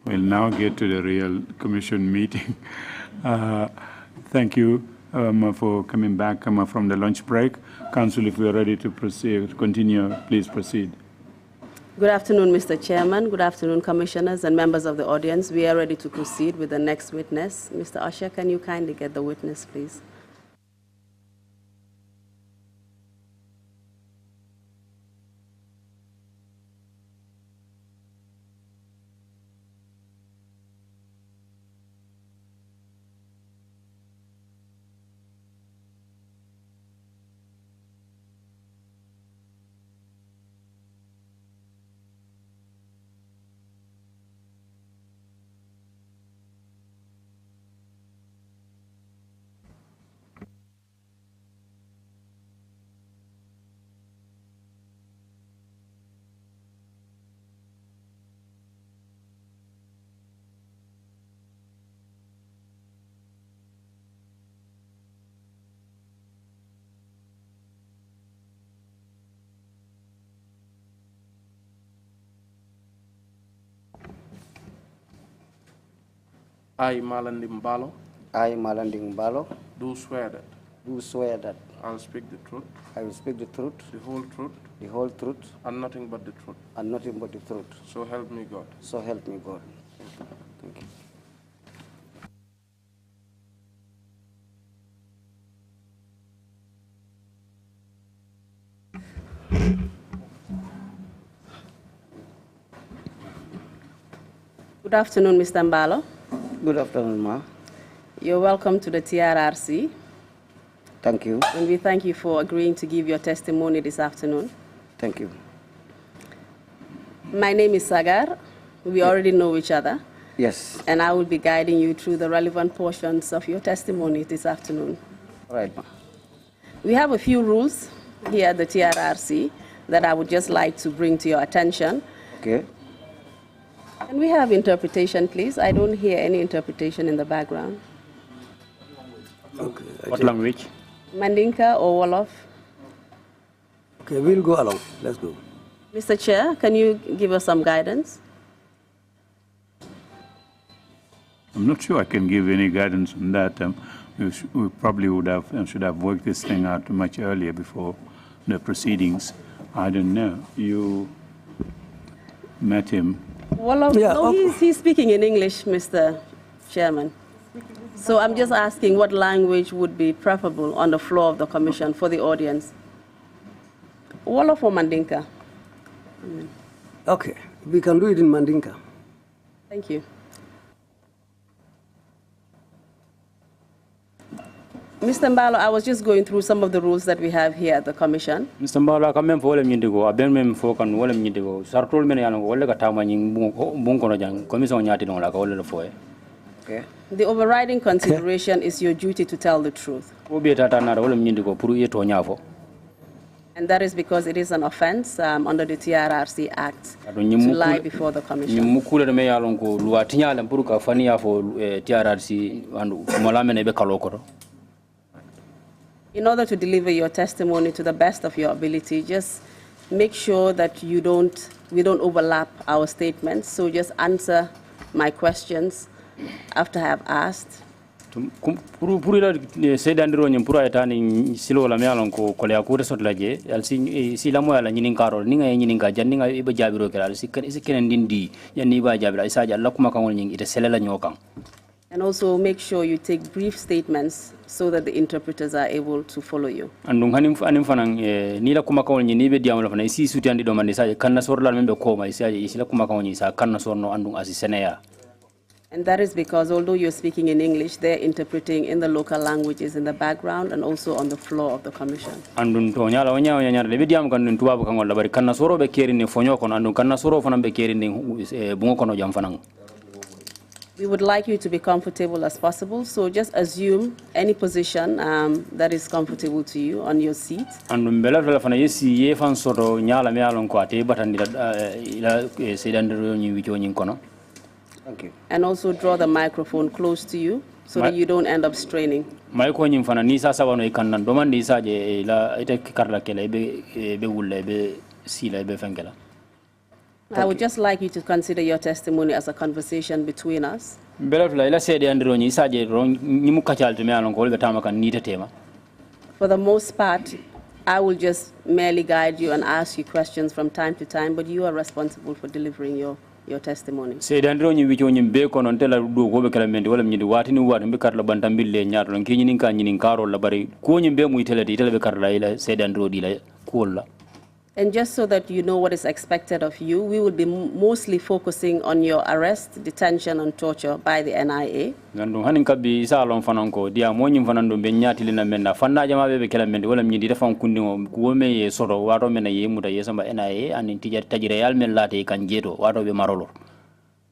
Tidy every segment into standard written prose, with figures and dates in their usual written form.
We'll now get to the real commission meeting. Thank you for coming back from the lunch break. Council, if we are ready to proceed, continue, please proceed. Good afternoon, Mr. Chairman. Good afternoon, commissioners and members of the audience. We are ready to proceed with the next witness. Mr. Usher, can you kindly get the witness, please? I, Malanding Mballow. I, Malanding Mballow. Do swear that. Do swear that. I will speak the truth. I will speak the truth. The whole truth. The whole truth. And nothing but the truth. And nothing but the truth. So help me God. So help me God. Thank you. Good afternoon, Mr. Mballow. Good afternoon, ma. You're welcome to the TRRC. Thank you. And we thank you for agreeing to give your testimony this afternoon. Thank you. My name is Sagar. We already know each other. Yes. And I will be guiding you through the relevant portions of your testimony this afternoon. All right, ma. We have a few rules here at the TRRC that I would just like to bring to your attention. Okay. Can we have interpretation, please? I don't hear any interpretation in the background. Okay. What language? Mandinka or Wolof? Okay, we'll go along. Let's go. Mr. Chair, can you give us some guidance? I'm not sure I can give any guidance on that. We probably would have should have worked this thing out much earlier before the proceedings. I don't know. You met him. Wolof? Yeah, no, he's speaking in English, Mr. Chairman. So I'm just asking what language would be preferable on the floor of the commission for the audience. Wolof or Mandinka? Okay, we can do it in Mandinka. Thank you. Mr. Mballow, I was just going through some of the rules that we have here at the commission. Mr. Mballow, I come for them indigo. I been mem for can wole indigo. Sartol men yan wole ka tama nying bunko no jang. Commission nyati no la ka wole foe. Okay. The overriding consideration is your duty to tell the truth. Obi tata na wole indigo puru ye to nyafo. And that is because it is an offense under the TRRC Act to lie before the commission. Mukule me yalon ko luwa tinyala puru ka fani ya fo TRRC andu malame ne be kaloko. In order to deliver your testimony to the best of your ability, just make sure that we don't overlap our statements. So just answer my questions after I have asked. Puru la sedandiro nyum puru aytani silo la mealon ko kole akure sot laje al si la moya la nyinin karol ninga nyinin jan ninga iba jabiro kala si kenen dindi yanni ba jabira isa jalla kuma kan woni ite selela nyokan. And also make sure you take brief statements so that the interpreters are able to follow you. Andung hanim fanang ni la kuma kan ni be diamala fana isi suti andi do man isa kanna sorla membe ko ma isa la kuma kan isa kanna sorno andung asiseneya. And that is because although you're speaking in English, they're interpreting in the local languages in the background and also on the floor of the commission. Andun to nyala onya nyala be diam kan tubabu kan wala bari kanna soro be keri ni fonyo kon andun kanna soro fana be keri ni bungo kono jam fanang. We would like you to be comfortable as possible, so just assume any position that is comfortable to you on your seat. Andum bela fela fana yesi ye fan soto nyala me alon ko ate batandi ila sedandiro nyi wicho nyin kono. Thank you. And also draw the microphone close to you so that you don't end up straining. Mai ko nyin fana ni sasa wano ikannan domandi isaje ila ite karla kele be wulle be sila be fengela. I would just like you to consider your testimony as a conversation between us. For the most part, I will just merely guide you and ask you questions from time to time, but you are responsible for delivering your testimony. And just so that you know what is expected of you, we will be mostly focusing on your arrest, detention, and torture by the NIA.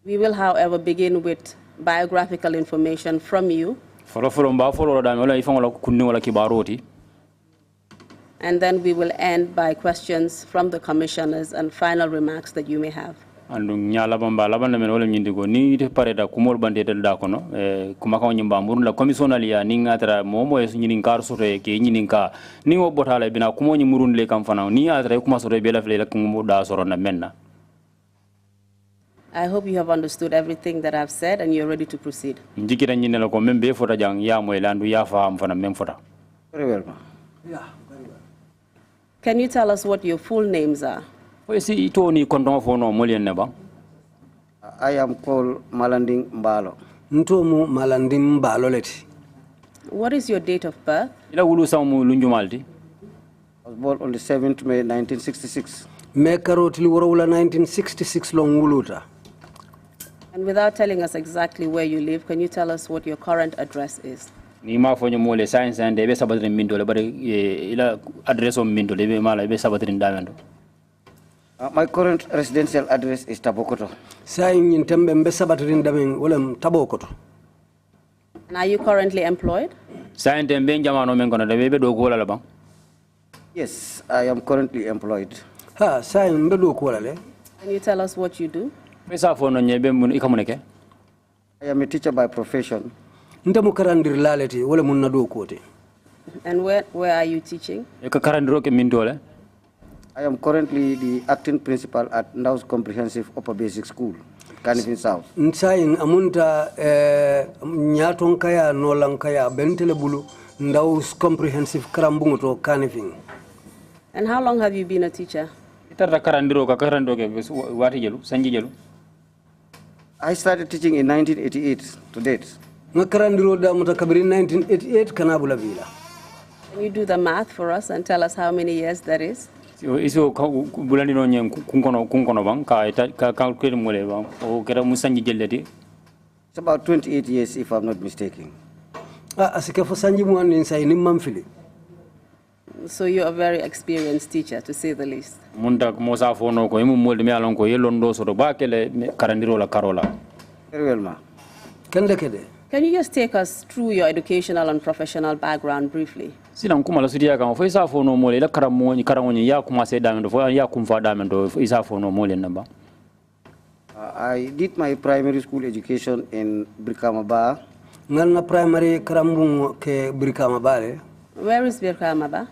We will, however, begin with biographical information from you. And then we will end by questions from the commissioners and final remarks that you may have. I hope you have understood everything that I've said and you're ready to proceed. Very well, ma'am. Yeah. Can you tell us what your full names are? I am called Malanding Mballow. Ntomu Malanding Mballow leti. What is your date of birth? I was born on the 7th May 1966. Me karotili warawula 1966 long wuluta. And without telling us exactly where you live, can you tell us what your current address is? My current residential address is Tabokoto. And are you currently employed? Yes, I am currently employed. Ha, Can you tell us what you do? I am a teacher by profession. And where are you teaching? I am currently the acting principal at Ndaus Comprehensive Upper Basic School, Kanifing South. Amunta nyaton kaya nolang kaya bentele bulu Ndaus Comprehensive Karambungoto Kanifing. And how long have you been a teacher? I started teaching in 1988 to date. 1988 Kanabula Villa. Can you do the math for us and tell us how many years that is? It's about 28 years if I'm not mistaken. So you're a very experienced teacher, to say the least. Very well, ma. Can you just take us through your educational and professional background briefly? I did my primary school education in Brikamaba. Primary Karambung ke Brikamaba. Where is Brikamaba?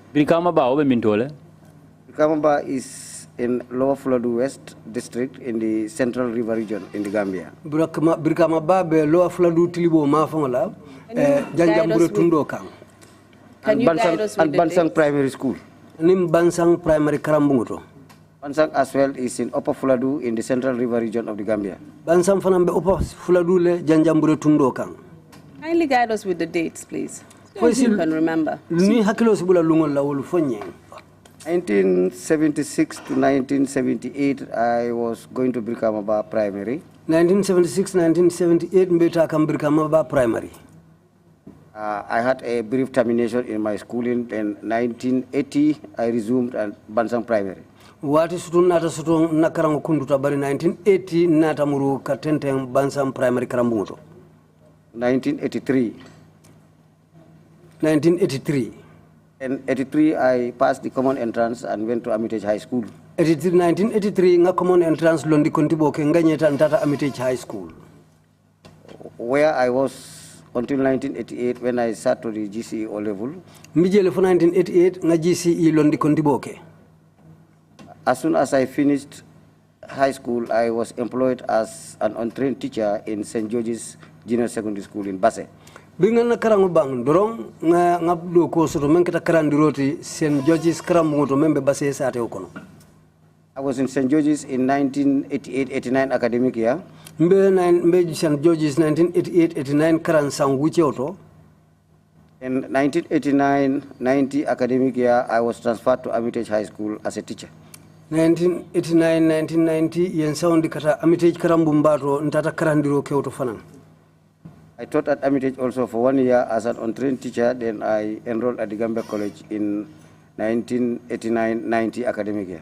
Brikamaba is in Lower Fuladu West District in the Central River region in the Gambia. Brikamaba be Lower Fuladu Tilibo Mafangola. Janjambure Tundo Kang. Can you guide us with and Bansang Primary School. Nim Bansang Primary Karambungoto. Bansang as well is in Upper Fuladu in the Central River region of the Gambia. Bansang Fanambe Upper Fuladu le Janjambure Tundo Kang. Kindly guide us with the dates, please. So you can remember. 1976 to 1978, I was going to Brikamaba Primary. 1976-1978, Mbeta kam Brikamaba Primary. I had a brief termination in my schooling. In 1980, I resumed at Bansang Primary. What is nata sutun nakarango kunduta bari 1980 nata muru katenten Bansang Primary Karambungoto. 1983. 1983. In 83, I passed the common entrance and went to Armitage High School. 1983, nga common entrance londi kontibo ke nganyeta ntata Armitage High School. Where I was until 1988 when I sat to the GCE O level. Mijele for 1988 nga GCE londi kontibo ke. As soon as I finished high school, I was employed as an untrained teacher in St. George's Junior Secondary School in Basse. Bingan na karangu bang dorong nga do ko soto men kita karandiroti St. George's karambuto membe Basse sa ate okono. I was in St. George's in 1988-89 academic year. Mbe St. George's 1988-89 karan sang wuche oto. In 1989-90 academic year, I was transferred to Armitage High School as a teacher. 1989-1990 yen saundi kata Armitage karambumbato ntata karandiro keoto fanan. I taught at Armitage also for 1 year as an untrained teacher. Then I enrolled at the Gambia College in 1989-90 academic year.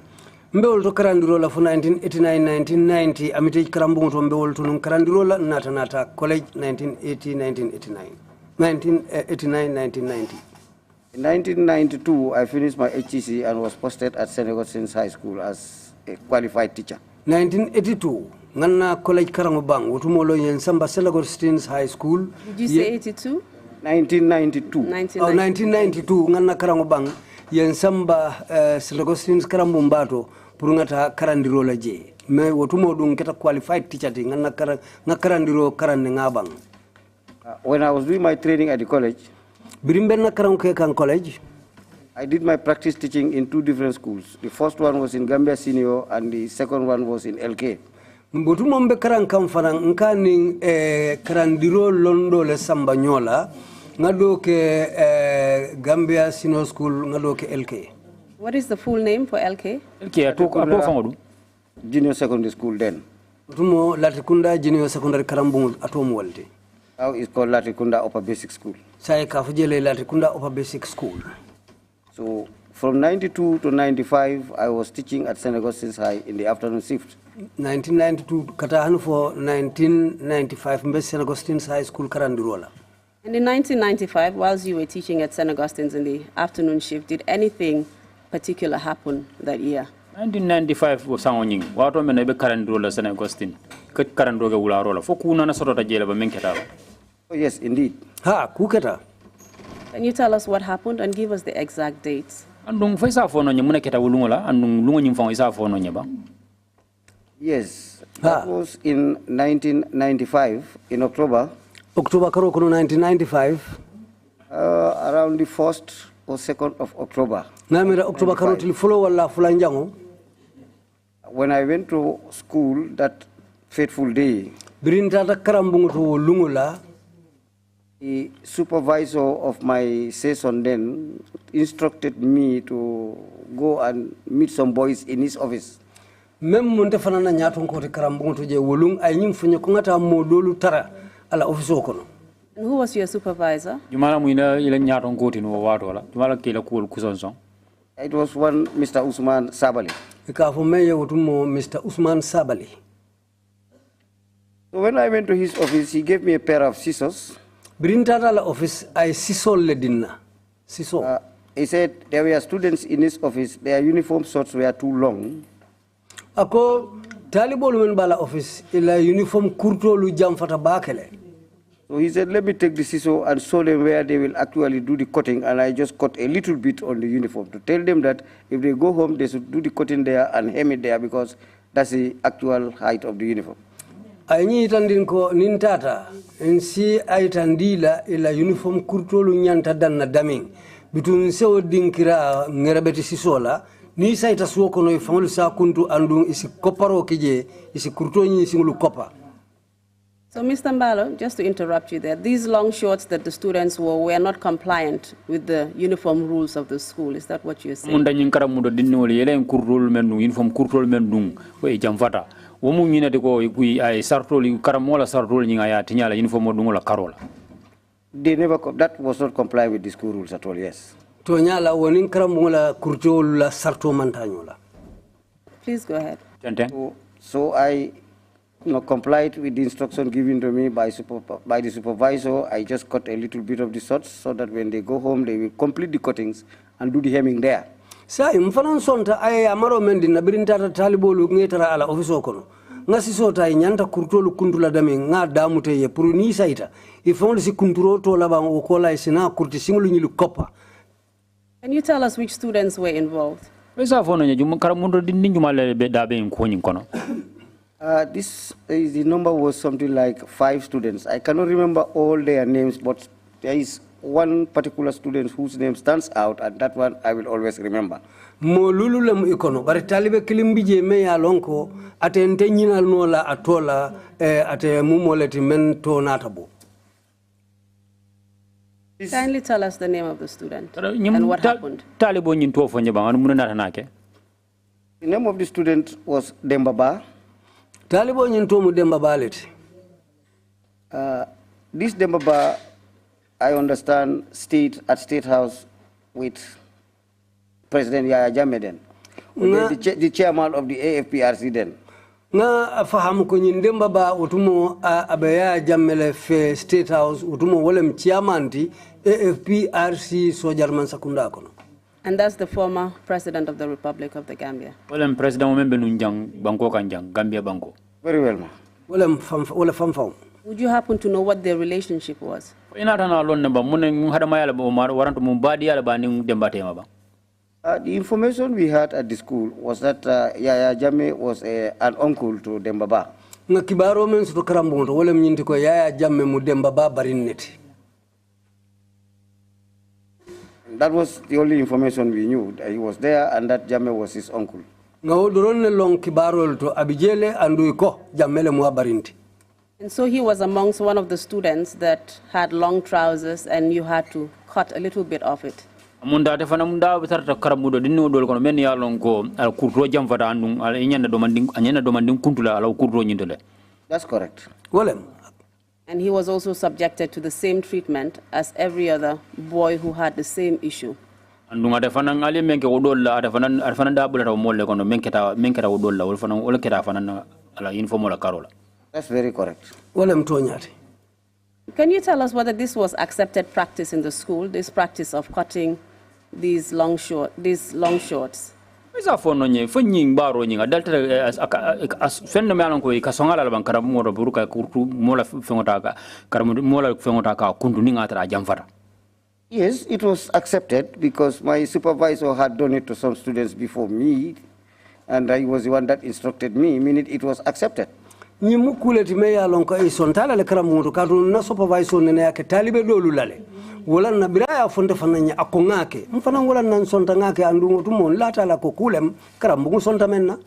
Mbewol to karandiro la fu 1989-1990 Armitage karambumbato mbewol to nun karandiro la nata college 1980-1989. 1989-1990. In 1992, I finished my HTC and was posted at St. Augustine's High School as a qualified teacher. 1982, nganna college karangobang utumolo yen samba St. Augustine's High School. Did you say 82? 1992. 1992, nganna karangobang yen samba St. Augustine's karambumbato purungata karandiro la je. Me utumo dung keta qualified teacher ti nganna karandiro karande ngabang. When I was doing my training at the college, college, I did my practice teaching in 2 different schools. The first one was in Gambia Senior and the second one was in LK. Mbutumombe karan kamfarang nkani karandiro londo le sambanyola ngado ke Gambia Senior School ngado ke LK. What is the full name for LK? LK ato fangodu. Junior Secondary School then. Tumo Latikunda Junior Secondary Karambungu atomu walde. Now it's called Latikunda Upper Basic School. Sai kafujele Latikunda Upper Basic School. So from 92 to 95, I was teaching at St. Augustine's High in the afternoon shift. 1992 katahan for 1995 mbe St. Augustine's High School karandirola. And in 1995, whilst you were teaching at St. Augustine's in the afternoon shift, did anything particular happen that year? 1995 was sangonying. Wato me nabe karandirola St. Augustine. Kat karandoga wularola. Fokuna na sorota jela ba menketa. Oh yes, indeed. Ha, kuketa. Can you tell us what happened and give us the exact dates? Andung fa isa fono nya muna keta wulungola andung lungo nyim fa isa fono nya ba. Yes, that was in 1995 in October. October karo kono 1995. Around the 1st or 2nd of October. Namira October karo til follow wala fulanjango. When I went to school that fateful day, Birinta karambungu to lungula. the supervisor of my session then instructed me to go and meet some boys in his office. Mem munte fanana nyaton ko te karambungu to je wolung ay nyim funyo ko ngata modolu tara ala office okono. And who was your supervisor? Jumala muina ila nyaton ko tinu wato la. Jumala kila kul kusonson. It was one Mr. Usman Sabali. Ikafo meye wotumo Mr. Usman Sabali. So when I went to his office, he gave me a pair of scissors. Birinta la office ay sisol le dinna. Siso. He said there were students in his office, their uniform shorts were too long. Ako talibol men bala office ila uniform kurto lu jam fata bakele. So he said, let me take the scissors and show them where they will actually do the cutting. And I just cut a little bit on the uniform to tell them that if they go home, they should do the cutting there and hem it there because that's the actual height of the uniform. Ayni itandin ko nintata ensi aitandila ila uniform kurto lu nyanta danna daming. Bitun sewo dinkira ngerabeti sisola ni saita suoko no ifamulu sa kuntu andung isi koparo kije isi kurto nyi singulu kopa. So, Mr. Mballow, just to interrupt you there, these long shorts that the students wore were not compliant with the uniform rules of the school. Is that what you're saying? Munda nyinkara mudo dinoli yele kurrol mendu uniform kurrol mendu ko e jamfata. Womu nyina de ko ay sartoli karamola sartoli nyinga ya tinyala uniform dungola karola. They never, that was not comply with the school rules at all, yes. To nyala wonin karamola kurto la sarto mantanyola. Please go ahead. So I complied with the instruction given to me by the supervisor. I just cut a little bit of the shorts so that when they go home, they will complete the cuttings and do the hemming there. Sa imfanan sonta ay amaro mendi na birinta talibolu ngetara ala ofiso kono. Ngasi sota nyanta kurtolu kuntula dami nga damute ye puru ni saita. Ifon si kunturo to laba okola isina kurti singulu nyilu kopa. Can you tell us which students were involved? This the number was something like 5 students. I cannot remember all their names, but there is one particular student whose name stands out, and that one I will always remember. Mo lululem ikono bari talibe kilimbije me ya lonko ate ntenyinal nola atola ate mumoleti men to natabo. Kindly tell us the name of the student and what happened. The name of the student was Dembaba. Talibo nyintomu Dembaba leti. This Dembaba, I understand, stayed at State House with President Yaya Jammeh then, the chairman of the AFPRC then. Nga faham ko nyin Dembaba utumo abaya Jammeh fe State House utumo wolem chairman ti AFPRC so Jarman sakunda kono. And that's the former president of the Republic of the Gambia. Wolem president mo membe nunjang banko kanjang Gambia banko. Very well, ma. Wolem fam. Would you happen to know what their relationship was? The information we had at the school was that Yaya Jammeh was an uncle to Dembaba. Nga kibaro men su karambo to wolem nyinti ko Yaya Jammeh mu Dembaba barineti. That was the only information we knew. That he was there and that Jammeh was his uncle. Nga wodoron long kibaro to abijele andu ko Jammeh le mu barinti. And so he was amongst one of the students that had long trousers and you had to cut a little bit of it. That's correct. And he was also subjected to the same treatment as every other boy who had the same issue. That's very correct. Can you tell us whether this was accepted practice in the school, this practice of cutting these long shorts? Isa fono nye fanying baro nyinga dalta as fenno me alonko kasongala ban karam mo buruka kurtu mola fengota karam mola fengota ka kundu ninga tra jamfata. Yes, it was accepted because my supervisor had done it to some students before me, and I was the one that instructed me, meaning it was accepted. Ni mukuleti me ya lonko isontala le karam mo kadu na supervisor nene yake talibe dolu lale. Wala na biraya fonde fananya akongake mfana wala na sonta ngake andu tumo lata la kokulem karambu sonta menna.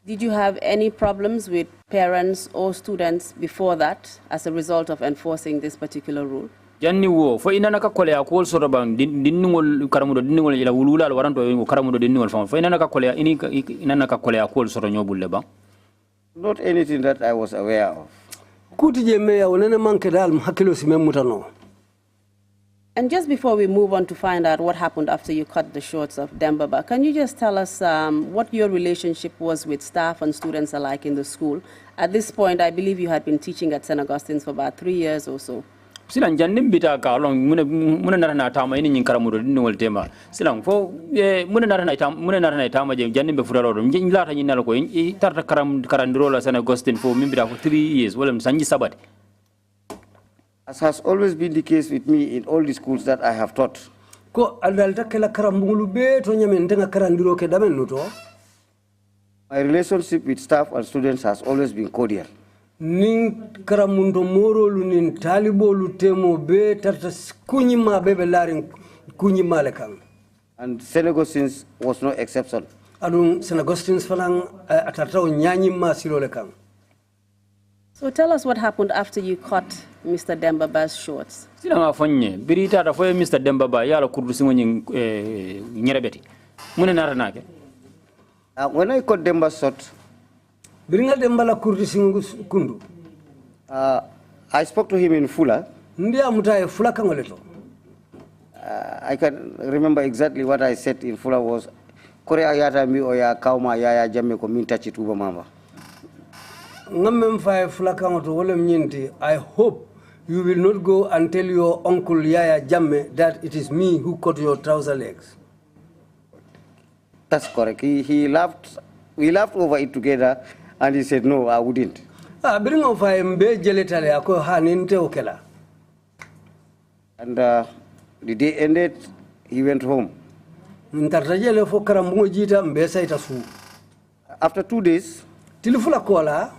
Did you have any problems with parents or students before that as a result of enforcing this particular rule? Janni wo fo ina naka kole akol soro bang dinningol karamudo dinningol ila wulula waranto karamudo dinningol fo ina naka kole ina naka kole akol soro nyobulle bang. Not anything that I was aware of. Kuti je meya wonene manke dal hakilo simemutano. And just before we move on to find out what happened after you cut the shorts of Dembaba, can you just tell us what your relationship was with staff and students alike in the school? At this point, I believe you had been teaching at St. Augustine's for about 3 years or so. Silang jandim bita ka long muna narana tama ini nyingkaramudo dinwol tema silang fo muna narana tama je jandim be furaro njilata nyinalo ko tarta karandirola St. Augustine fo mimbita for 3 years wala sanji sabati. As has always been the case with me in all the schools that I have taught. Ko adalta kala karambulu be to nyamen tenga karandiro ke damen nuto. My relationship with staff and students has always been cordial. Nin karamundo morolu nin talibolu temo be tarta kunyima bebe larin kunyima lekang. And St. Augustine's was no exception. Adun St. Augustine's fanang atarta nyanyima silo lekang. So tell us what happened after you cut Mr. Dembaba's shorts. Sila fonye birita da foye Mr. Dembaba yala kurdu singonyi nyerebeti. Mune naranake. When I cut Demba's short, biringa Dembala kurdu singu kundu. I spoke to him in Fula. Ndia mutaye Fula kangoleto. I can remember exactly what I said in Fula was Kore ayata mi oya kauma Yaya Jammeh ko min tachi tuba mama. I hope you will not go and tell your uncle Yaya Jammeh that it is me who cut your trouser legs. That's correct. He laughed. We laughed over it together, and he said, "No, I wouldn't." And the day ended. He went home. ntartajele fo karambugo jita mbesa itasu. After 2 days, Tilifula kola,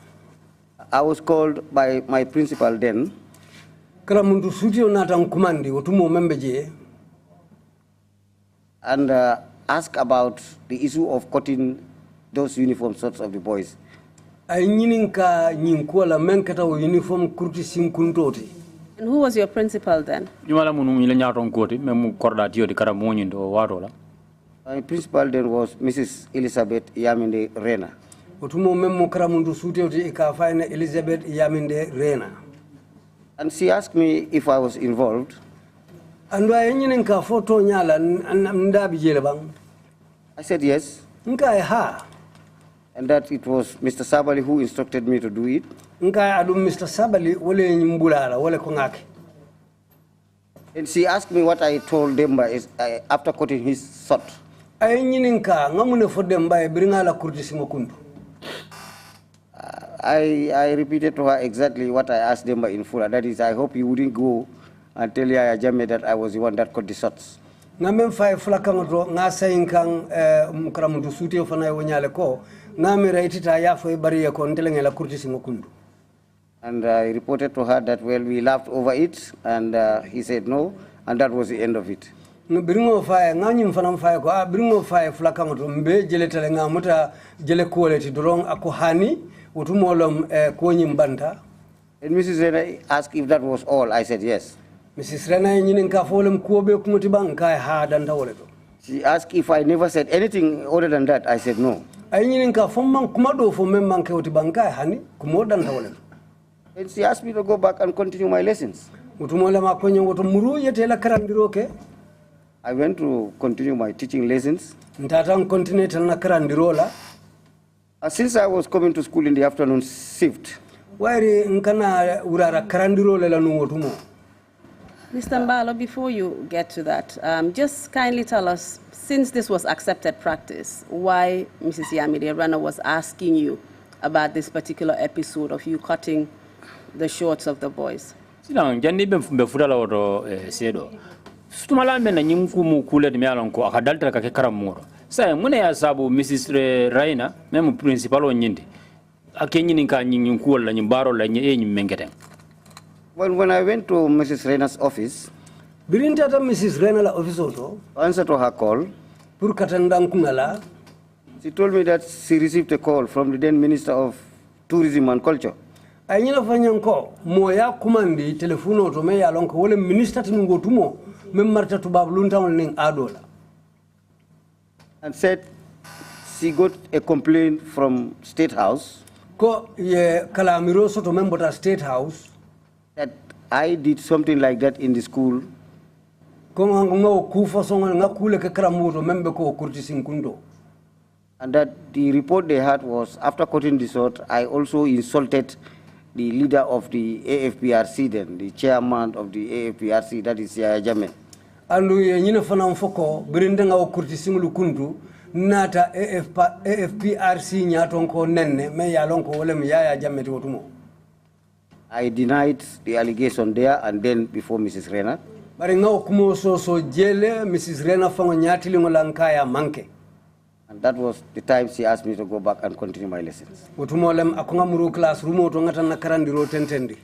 I was called by my principal then, karamundu sutio nata kumandi otumo membeje, and asked about the issue of cutting those uniform sorts of the boys. ay nyininka nyinkola menkata o uniform kurti sinkuntoti. And who was your principal then? Jumala munu ile nyaton koti memu korda tiyo di karamonyi ndo warola. My principal then was Mrs. Elizabeth Yaminde Rena. Otumo memmo karamundu sutioti ikafayna Elizabeth Yaminde Rena. And she asked me if I was involved. Ando ay nyininka foto nyala ndabi jele bang. I said yes, Nka ha. and that it was Mr. Sabali who instructed me to do it. Nka adum Mr. Sabali wole nyimbulala wole kongake. And she asked me what I told them after cutting his short. Ay nyininka ngamune fodem bay bringala kurti simokundu. I repeated to her exactly what I asked them in full. That is, I hope you wouldn't go and tell Yaya Jammeh that I was the one that cut the shots. Ngamen fay flakangoto nga sayinkang karamudu sutio fana wonyale ko ngami raitita ya fo bariya ko ntelengela kurti simokundu. And I reported to her that, well, we laughed over it, and he said no, and that was the end of it. Bringo fay nganyim fanam fay ko bringo fay flakangoto mbe jele tele ngamuta jele quality dorong ako hani utumolom ko nyimbanta. And Mrs. Rena asked if that was all. I said yes. Mrs. Rena nyininka folem kuobe kumuti bang kai ha danta woleto. She asked if I never said anything other than that. I said no. Ay nyininka fomman kumado fo memman ke oti bang kai hani kumo danta woleto. And she asked me to go back and continue my lessons. Utumola makonyo woto muru yete la karandiroke. I went to continue my teaching lessons. Ntatan continue tan na karandirola. Since I was coming to school in the afternoon shift, Wairi nkana urara karandirola la nungotumo. Mr. Mballow, before you get to that, just kindly tell us, since this was accepted practice, why Mrs. Yamide Rena was asking you about this particular episode of you cutting the shorts of the boys. Silang jandi be fudala woto sedo. Stumala men na nyimku mu kule de mialon ko akadalta ka ke karamoro. Sa mune ya sabu Mrs. Raina memu principal o nyindi. Akenyi ninka nyinku wala nyimbaro la nye mengeten. well, when I went to Mrs. Rena's office, Birintata Mrs. Rena la office auto, to answer to her call, pur katandang kungala, she told me that she received a call from the then Minister of Tourism and Culture. ay nyina fanyanko moya kumandi telephone auto me ya lonko wala minister tinungo tumo mem marta tubab luntaw ning adola. And said she got a complaint from State House Ko ye kalamiro soto membota State House that I did something like that in the school, ko ngo kufa songa ngakule ke karamuto membe ko kurti sinkundo. and that the report they had was after cutting the short, I also insulted the leader of the AFPRC then, the chairman of the AFPRC, that is Yaya Jammeh. Andu ye nyina fanam foko birinde nga kurti singulu kundu nata AFPRC nyaton ko nenne me ya lonko wala mi Yaya Jammeh wotumo. I denied the allegation there and then before Mrs. Rena. Bari nga kumo so jele Mrs. Rena fango nyatili ngolankaya manke. And that was the time she asked me to go back and continue my lessons. Wotumo lem akunga muru classroom oto ngata na karandiro tentendi.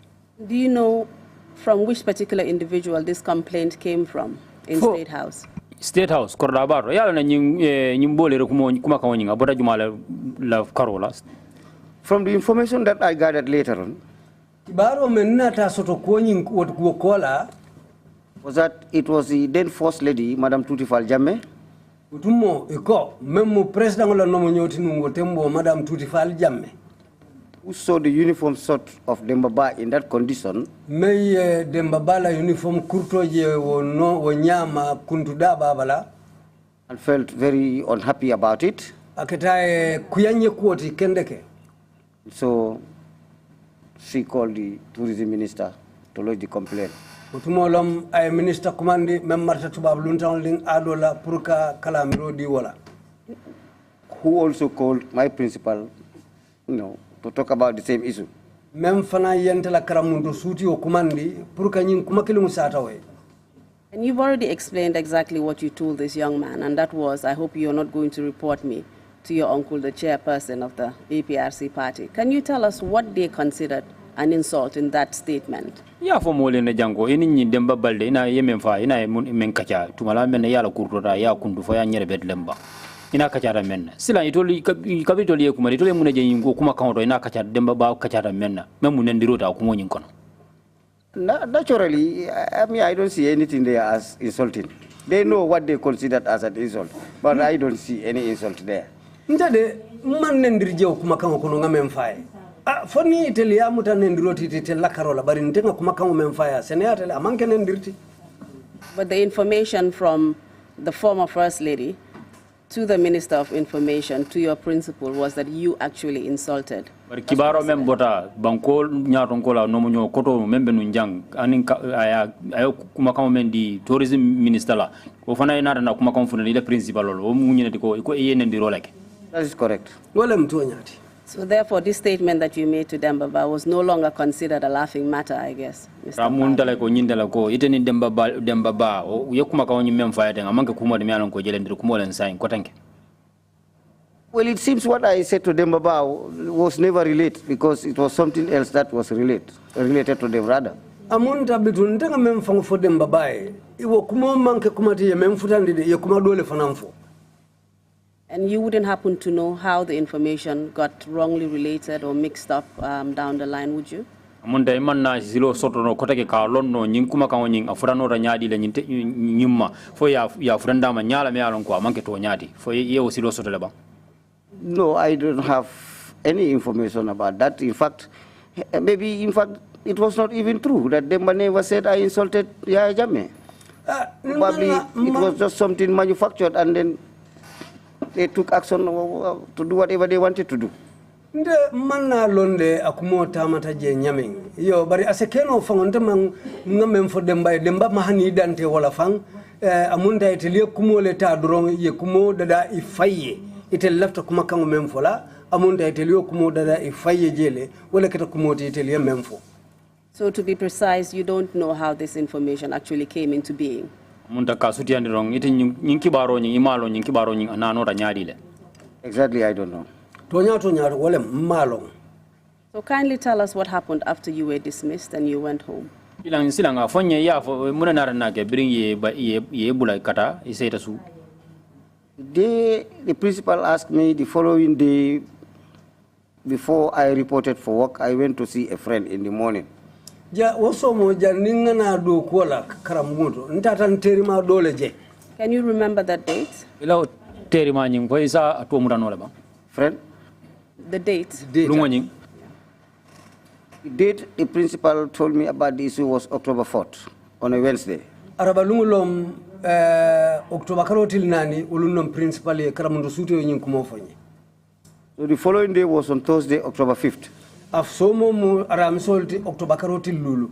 Do you know from which particular individual this complaint came from in State House? State House korda baro yala na nyimbole re kuma kawanyinga boda jumala la karola. From the information that I gathered later on, Baro menata soto konyin wokola was that it was the then First Lady, Madam Tutifal Jammeh, utumo iko memu president la nomo nyoti nungo tembo Madam Tutifal Jammeh who saw the uniform sort of Dembaba in that condition, meye dembabala uniform kurto je wo nyama kuntuda babala and felt very unhappy about it. aketae kuyanye kuoti kendeke. So she called the tourism minister to lodge the complaint. Utumo lom ay minister commandi mem marta tubab luntaw ling adola purka kalamiro di wala. Who also called my principal, to talk about the same issue. Mem fana yentela karamundo suti o commandi purka nyin kumakilu musata we. And you've already explained exactly what you told this young man, and that was, I hope you're not going to report me to your uncle, the chairperson of the APRC party. Can you tell us what they considered an insult in that statement? Ya fo mole ne jango ini nyi demba balde ina yemen fa ina men kacha tumala men ya la kurtora ya kundu fa ya nyere bet lemba ina kacha men sila itoli kabitoli kuma itoli mun je yingo kuma kan ina kacha demba ba kacha men memu ndiro ta kuma nyin kono. Naturally, I mean, I don't see anything there as insulting. They know what they considered as an insult, but I don't see any insult there. Ndade man nendirje kuma kan kono ngamen fae. Foni iteli ya muta nendiroti titela karola bari ntenga kuma kan memfaya senate amanke nendirti. But the information from the former First Lady to the Minister of Information, to your principal, was that you actually insulted. But kibaro membota banko nyaronkola no munyo koto membe nunjang anin ayo kuma kan mendi tourism minister la o fana ina na kuma kan funeli le principal lo o munyene ko yene ndiro lake. That is correct. Wala mtu nyati. So therefore, this statement that you made to Dembaba was no longer considered a laughing matter, I guess, Mr. Ramundala ko nyindala ko iteni Dembaba o yekuma ka onyi memfa yatenga manke kuma de mialon ko jelendiro kuma len sign ko tanke. Well, it seems what I said to Dembaba was never related because it was something else that was related to them rather. Amunta bitun ntenga memfa fo Dembaba iwo kuma manke kuma te memfutandide ye kuma dole fanamfo. And you wouldn't happen to know how the information got wrongly related or mixed up down the line, would you? Amunta imanna silo soto no kotake ka lonno nyin kuma ka onyin afurano ra nyaadi le nyimma fo ya furanda ma nyala me alon ko manke to nyaadi fo ye o silo soto le ba. No, I don't have any information about that. In fact, it was not even true that Demba never said I insulted Yaya Jammeh. Probably it was just something manufactured and then they took action to do whatever they wanted to do. Nde manna londe akumo tamata je nyaming yo bari asekeno fangonde man ngamen fo demba mahani dante wala fang amunda itelie kumo le ta dron ye kumo dada ifaye itel lafta kuma kan men fola amunda itelie kumo dada ifaye jele wala kata kumo itelie memfo. So to be precise, you don't know how this information actually came into being. Munta ka suti andirong ite nyinki baro nyi imalo nyinki baro nyi anano ra nyaadi le. Exactly, I don't know. Tonya wala malong. So kindly tell us what happened after you were dismissed and you went home. Ilang silanga fonye ya fo muna narana ke bring ye bula kata iseta su. The principal asked me the following day before I reported for work. I went to see a friend in the morning. Ja woso mo janinga na do kola karamugo ntata nterima dole je. Can you remember that date? Ila terima nying ko isa atu murano le ba. Friend? The date. Lungo nying. The date the principal told me about the issue was October 4th, on a Wednesday. Araba lungulom October karotil nani ulunnom principal e karamundo suto nyin kumo fonye. So the following day was on Thursday, October 5th. Afsomo mu aramsolti October karotil lulu.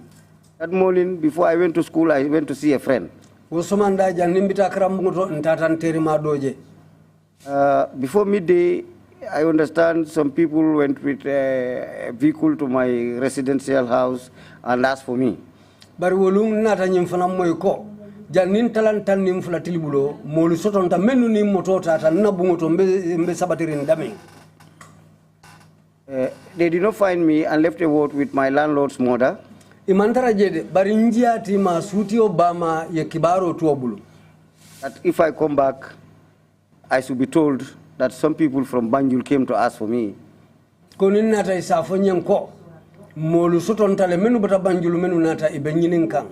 That morning, before I went to school, I went to see a friend. Wosomanda janimbita karamugo ntata nterima doje. Before midday, I understand some people went with a vehicle to my residential house and asked for me. Bari wolung nata nyimfana moy ko janin talantan nim fulatil bulo molu sotonta menu ni motota ta nabungoto mbe sabatirin dami. They did not find me and left a word with my landlord's mother. Imantara jede bari njiati ma suti Obama ye kibaro tuobulu. That if I come back, I should be told that some people from Banjul came to ask for me. Konin nata isafo nyenko molu sotonta le menu bata Banjul menu nata ibenyinin kan.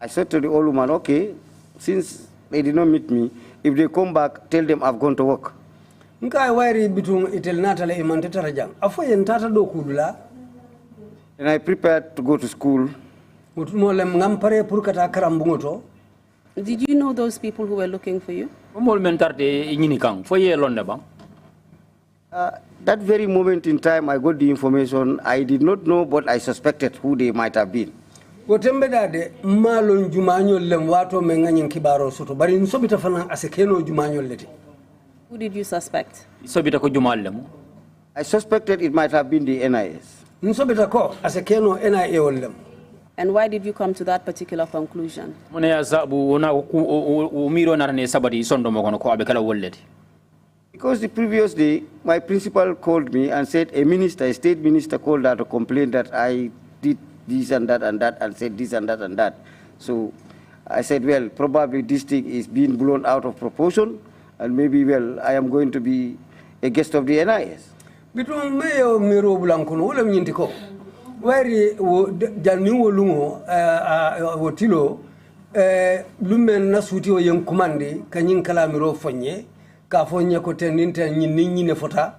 I said to the old woman, okay, since they did not meet me, if they come back, tell them I've gone to work. Nkai wairi bitung itel nata le imanteta rajang. Afo yentata do kudula. And I prepared to go to school. Mutumo lem ngampare purkata karambungoto. Did you know those people who were looking for you? That very moment in time I got the information, I did not know, but I suspected who they might have been. Who did you suspect? I suspected it might have been the NIS. And why did you come to that particular conclusion? Because the previous day, my principal called me and said a state minister called her to complain that I did this and that and said this and that. So I said, well, probably this thing is being blown out of proportion, and maybe, well, I am going to be a guest of the NIS. Between Mayo Miro Blanco, William Yintiko, where Janu Lungo, Wotilo, Lumen Nasutio Young Commandi, Canyin Calamiro Fonye, Cafonia Coteninta Nini Fota,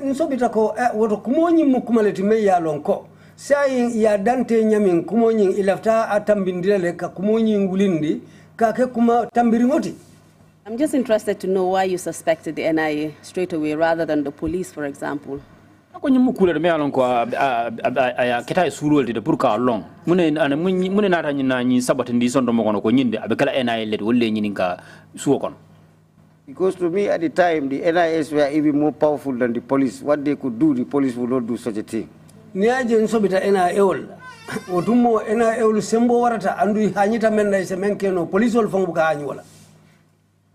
Nsobitako, what Kumoni Mukumaleti Maya Lonko, saying Ya Dante Yamin, Kumoni Ilafta Atambindele, Kakumoni Wulindi, Kakekuma Tambirimoti. I'm just interested to know why you suspected the NIA straight away rather than the police, for example. When you mukule me along kita surul de purka long mune nata nyina nyi sabatin di sondo mo kono ko nyinde abekala NIA let wolle nyininka suokon. Because to me at the time the NIS were even more powerful than the police. What they could do, the police would not do such a thing. Niaje nsobita NIA ol otumo NIA ol sembo warata andu hanyita menda se menkeno police ol fongu ka anyola.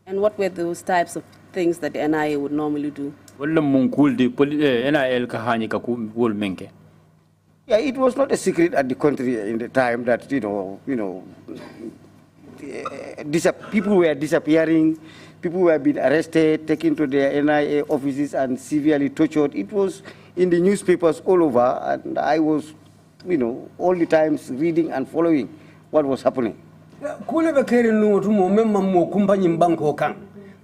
And what were those types of things that the NIA would normally do? Yeah, it was not a secret at the country in the time that people were disappearing, people were being arrested, taken to their NIA offices and severely tortured. It was in the newspapers all over, and I was, all the times reading and following what was happening. Kule bekere nuotu mo memma mo kumpanyi mbanko kan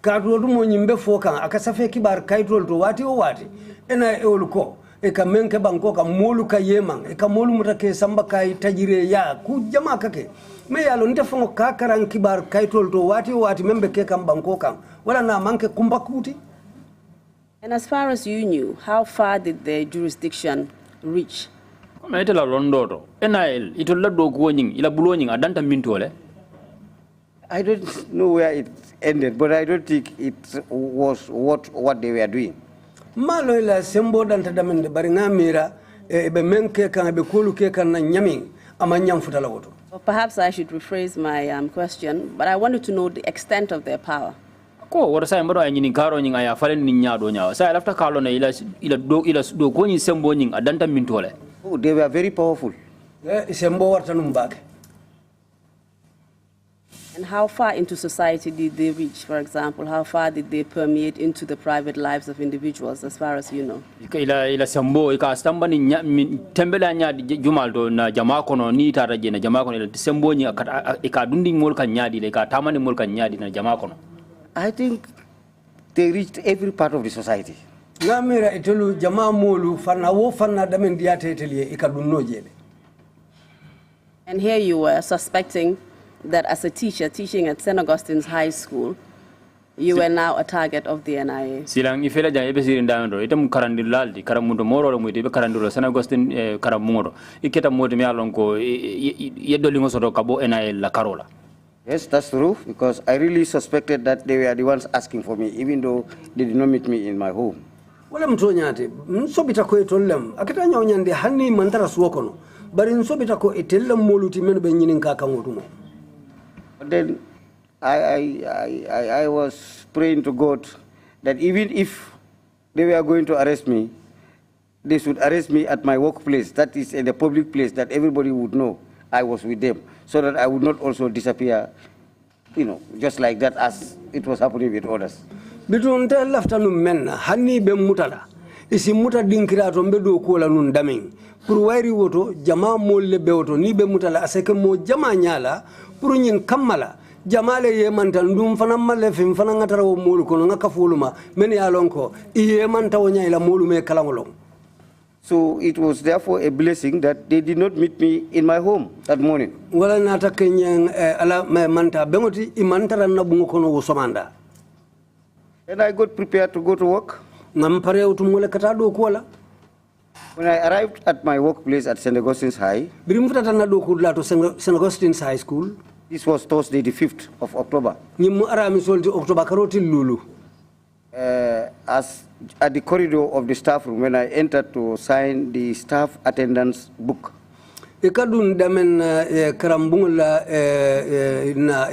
kadro mo nyimbe fokan akasafe kibar kaitol to wati o wati ena eoluko e ka menke banko ka molu ka yeman e ka molu mutake samba kai tajire ya ku jama kake me yalo nte fongo ka karan kibar kaitol to wati o wati membe ke kam banko kan wala na manke kumbakuti. And as far as you knew, how far did the jurisdiction reach? I don't know where it ended, but I don't think it was what they were doing. Malo ila sembo danta damende baringa mira ebe menke kan ebe kulu ke kan na nyami amanyam futala woto. Well, perhaps I should rephrase my question, but I wanted to know the extent of their power. Ko wara sai mbaro ay nyini karo nyinga ya falen ni nyaado nyaaw sai lafta kalo na ila do ko nyi sembo nying adanta mintole. Oh, they were very powerful. Sembo warta numbake. And how far into society did they reach? For example, how far did they permeate into the private lives of individuals, as far as you know? Ila sembo ika stamba ni tembela nya jumaldo na jamaa kono ni taraje na jamaa kono ila sembo nyi ika dundi mol kan nyaadi ika tamani mol kan nyaadi na jamaa kono. I think they reached every part of the society. Ngamira itelu jamaa molu fana wo fana damen diate etelie ika dunno jede. And here you were suspecting that as a teacher teaching at St. Augustine's High School, you were now a target of the NIA. Silang ifela jang ebe sirin daando itam karandilaldi karamundo moro mo ite be karanduro St. Augustine karamuro iketa modi mi alon ko yedolingo soto kabo NIA la karola. Yes, that's true, because I really suspected that they were the ones asking for me, even though they did not meet me in my home. Wala mtonyate nsobita ko etollem akita nyawnyande hanni mantara suokono bari nsobita ko etellem moluti menu be nyinin ka kangotumo. But then I was praying to God that even if they were going to arrest me, they should arrest me at my workplace, that is in the public place, that everybody would know I was with them, so that I would not also disappear, just like that as it was happening with others. Bitunte lafta num menna hanni be mutala isi muta dinkirato mbedo ko la nun damin pour wayri woto jama molle be woto ni be mutala aseke mo jama nyala pour nyin kamala jama le yemantal ndum fana malle fim fana ngatara wo molu kono ngaka fuluma men ya lonko yemanta wo nyayla molu me kalangolong. So it was therefore a blessing that they did not meet me in my home that morning. Wala nata kenyen ala manta bengoti imantara na bungo kono wo somanda. And I got prepared to go to work. When I arrived at my workplace at St. Augustine's High, St. Augustine's High School, this was Thursday the 5th of October. As at the corridor of the staff room, when I entered to sign the staff attendance book, ikadun damen karambungula na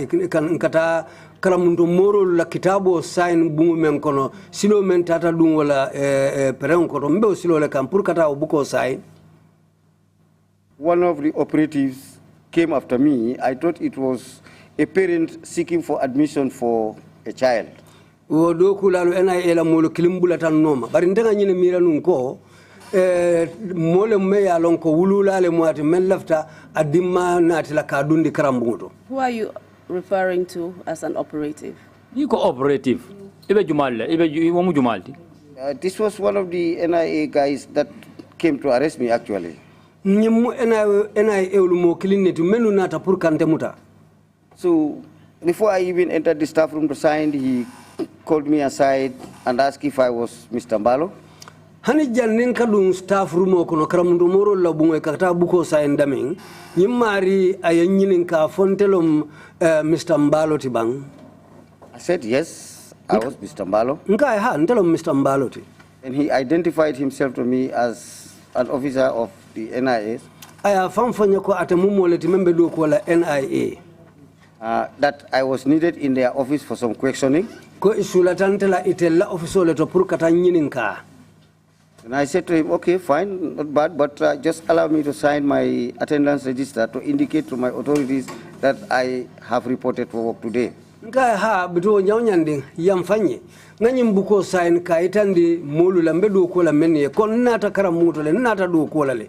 kata karamundo moro la kitabo sign bungu men kono silo men tata dum wala peren ko mbe silo le kam pour kata obuko sign. One of the operatives came after me. I thought it was a parent seeking for admission for a child. Wo do kulalo NIA la molo kilimbula tan noma bari ndenga nyine mira nun ko mole me ya lon ko wulula le moati men lafta adimma nati la kadundi karambungoto. Who are you referring to as an operative? You go operative. Ibe jumalle, ibe womu jumalti. This was one of the NIA guys that came to arrest me actually. Nyimu NIA ulumo kilineti menu nata pour kante muta. So before I even entered the staff room to sign, he called me aside and asked if I was Mr. Mballow. Hani jannen kadum staff room kono karamundo moro la bungo kata buko sign daming nyimari ayanyinin ka fontelom Mr. Mballow tibang. I said yes, I was Mr. Mballow. Nka ha ntelom Mr. Mballow ti. And he identified himself to me as an officer of the NIA. Aya famfanya ko atemumo leti membe do ko la NIA. That I was needed in their office for some questioning. Ko isulatantela itella officer le to pour kata nyinin ka. And I said to him, okay, fine, not bad, but just allow me to sign my attendance register to indicate to my authorities that I have reported for work today. Nka ha bitu nyawnyandi yamfanye nganyim buko sign ka itandi molu la mbedo ko la menye kon nata karamuto le nata do ko la le.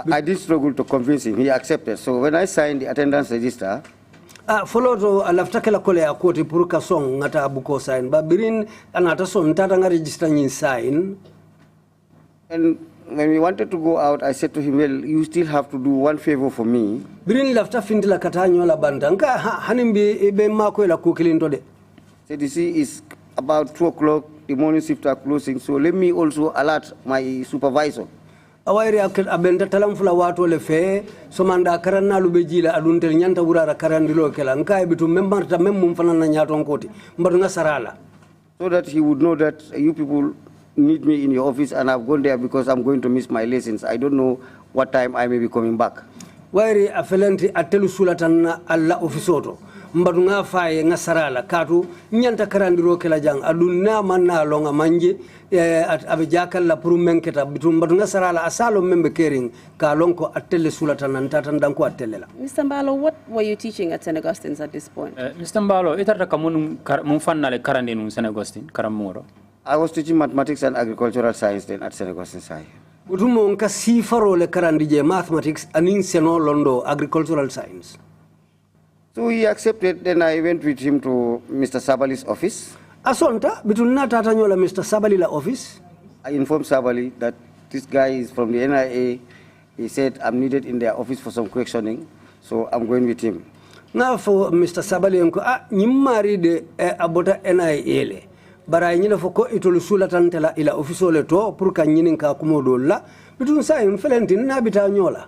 I did struggle to convince him. He accepted. So when I signed the attendance register, follow to alaftakela kole ya koti pour ka song ngata buko sign ba birin anata son tata nga register nyin sign. And when we wanted to go out, I said to him, well, you still have to do one favor for me. Birin lafta findila katanyo la bantanga hanimbi ibe mako la kukilindo de. Said, you see, it's about 2 o'clock, the morning shift are closing, so let me also alert my supervisor. Awairi abenda talamfula watu le fe somanda karana lubejila aduntel nyanta urara karandilo kela nkai bitu membarta memmum fanana nyaton koti mbadu ngasarala. So that he would know that you people need me in your office and I've gone there because I'm going to miss my lessons. I don't know what time I may be coming back. Wairi afelenti atelu sulatan alla ofisoto mbadu nga faye nga sarala katu nyanta karandiro kela jang adunna manna longa manje abe jakal la pour menketa bitu mbadu nga sarala asalo membe kering ka lonko atelle sulatan nantatan danko atelle la. Mr. Mballow, what were you teaching at St. Augustine's at this point? Mr. Mballow, itarta kamun fanale karande nun St. Augustine karamoro. I was teaching mathematics and agricultural science then at St. Augustine's High. Utumo nka sifaro le karandije mathematics anin seno londo agricultural science. So he accepted, then I went with him to Mr. Sabali's office. Asonta bitunna tata nyola Mr. Sabali la office. I informed Sabali that this guy is from the NIA. He said, I'm needed in their office for some questioning, so I'm going with him. Na for Mr. Sabali nko nyimari de abota NIA le. Bara nyina foko itolu sulatan tela ila ofiso le to pour ka nyinin ka kumodo la bitun sa en felentin na bita nyola.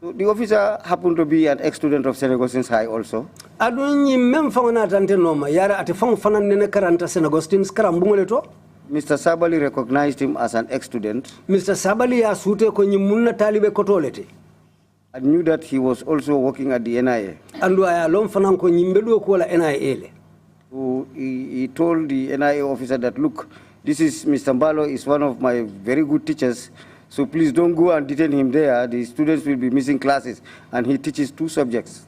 So the officer happened to be an ex-student of St. Augustine's High also. Adunyi mem fangana tante noma yara ate fang fanan nene karanta St. Augustine's karambungole to. Mr. Sabali recognized him as an ex-student. Mr. Sabali ya sute ko nyimunna talibe kotolete. I knew that he was also working at the NIA. Andu aya lom fanan ko nyimbedo ko la NIA le. So he told the NIA officer that, look, this is Mr. Mballow is one of my very good teachers, so please don't go and detain him there. The students will be missing classes, and he teaches 2 subjects.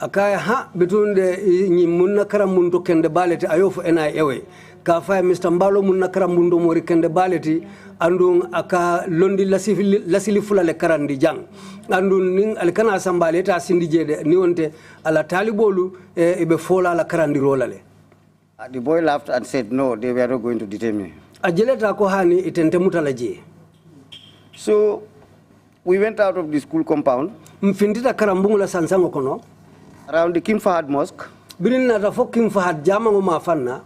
Akaya ha bitunde ni munna karamundo kende baleti ayofu NIA we. Ka fa Mr. Mballow munna karamundo mori kende baleti andung aka londi lasili fula le karandi jang. Andun ning alikana asambale ta sindi jede ni wonte ala talibolu ibe fola la karandi rola le. The boy laughed and said, no, they were not going to detain me. Ajeleta ko hani itente mutalaje. So we went out of the school compound. Mfindita karambungu la sansango kono. Around the King Fahad Mosque, Birin na rafo King Fahad jama ngo mafanna.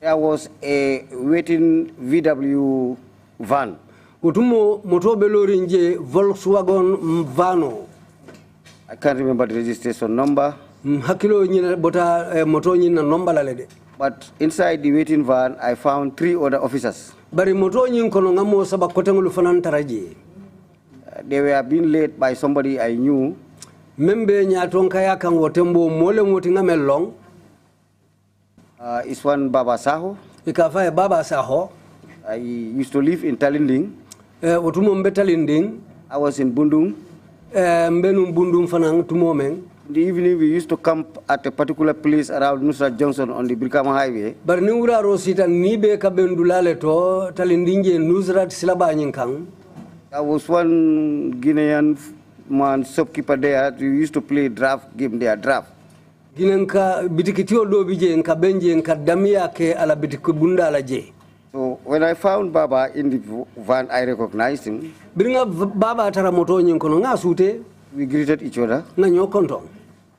there was a waiting VW van. Utumo motobe lori nje Volkswagen Vano. I can't remember the registration number. Hakilo nyina bota moto nyina nomba la lede. But inside the waiting van, I found 3 other officers. Bari moto nyin kono ngamo saba kotengulu fanan taraji. they were being led by somebody I knew. Membe nyaton kaya kan wotembo mole ngoti ngamel long. Is one Baba Saho. Ikafa Baba Saho. I used to live in Talinding. Otumo mbe Talinding. I was in Bundung. Mbenu Bundung fanang tumomeng. In the evening, we used to camp at a particular place around Nusrat Junction on the Brikama Highway. Barniura Rosita nibe kabendulale to Talindinge Nusrat silaba nyinkang. There was one Guinean man shopkeeper there. We used to play draft game there, draft. Ginenka bitikitio do bije nka benje nka damia ke ala bitikubunda la je. So when I found Baba in the van, I recognized him. Bringa Baba tara moto nyinkono nga sute. We greeted each other. Nga nyokonto.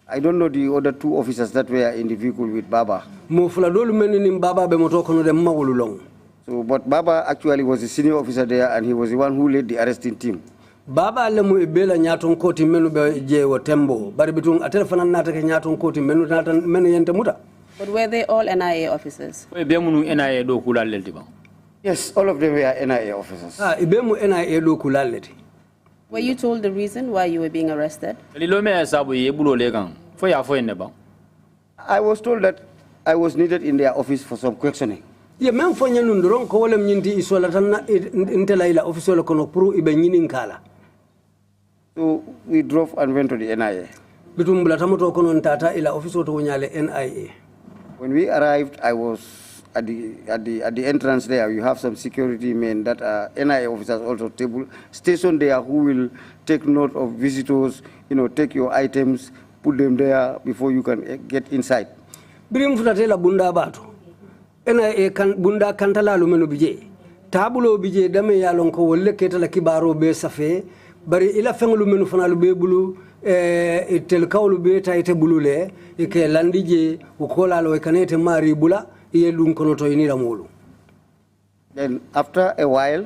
I don't know the other two officers that were in the vehicle with Baba. Mo fula dolu menni Baba be moto kono dem mawulu long. So, but Baba actually was a senior officer there, and he was the one who led the arresting team. Baba le mu ibela nyaton koti menu be je wo tembo. Bari bitung atel fanan nata ke nyaton koti menu nata menu yente muta. But were they all NIA officers? Yes, all of them were NIA officers. Ibemu NIA do kulaleti. Were you told the reason why you were being arrested? I was told that I was needed in their office for some questioning. Ye men fonya nunduron ko wolem nyinti isola tan intela ila officer kono pro ibe nyinin kala. So we drove and went to the NIA. Bitum blatamoto kono ntata ila officer to nyale NIA. When we arrived, I was at the entrance there. You have some security men that are NIA officers also stationed there who will take note of visitors, take your items, put them there before you can get inside. Birim futatela bunda bato. NIA kan bunda kantala lumenu bije. Tabulo bije dame yalon ko wolle ketala kibaro be safe bari ila fenglu menu fanalu be bulu tel kawlu be tayte bulule ke landije ukola lo kanete mari bula yelum kono to inira mulu. Then after a while,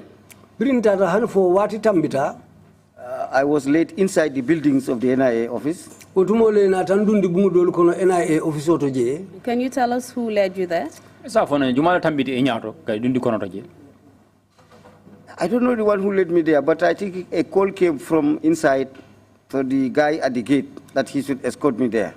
birinta han fo wati tambita I was led inside the buildings of the NIA office. Otumole na tandundi bungu dol kono NIA office to je. Can you tell us who led you there? I don't know the one who led me there, but I think a call came from inside to the guy at the gate that he should escort me there.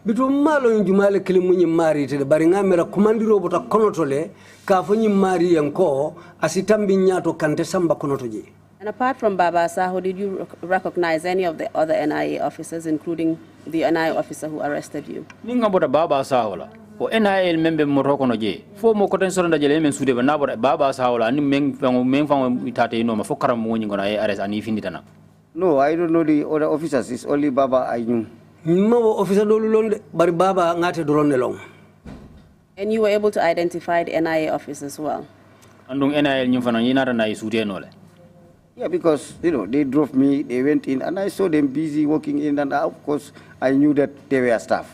Bitum malo njumale kilimunyi mari te bari ngamera kumandiro bota konotole ka fonyi mari yanko asitambi nyato kante samba konotoje. And apart from Baba Saho, did you recognize any of the other NIA officers, including the NIA officer who arrested you? Ninga boda Baba Saho la. O NIA member morokono je. Fo mo koten soronda je men sude ba nabora Baba Saho la ni men fam itate no ma fokara mo woni ngona arrest ani finditana. No, I don't know the other officers. It's only Baba I knew. No officer dolu londe bari Baba ngate doronne long. And you were able to identify the NIA officers as well. Andung NIA nyum fana yinata na sude no le. Yeah, because they drove me, they went in, and I saw them busy walking in and out. Of course, I knew that they were staff.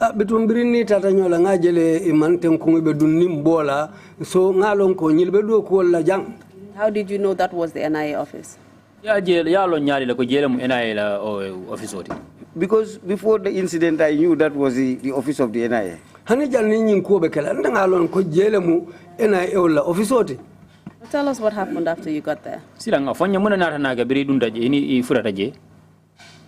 Betumbirini tata nyola ngajele imantem kungibe dunnim bola so ngalon ko nyilbe do ko la jang. How did you know that was the NIA office? Ya jele ya lo nyali la ko jele mu NIA la office oti. Because before the incident I knew that was the office of the NIA. Hani jalni nyin ko be kala ngalon ko jele mu NIA la office oti. Tell us what happened after you got there. Silanga fanya muna nata naga biri dunda je ni furata je.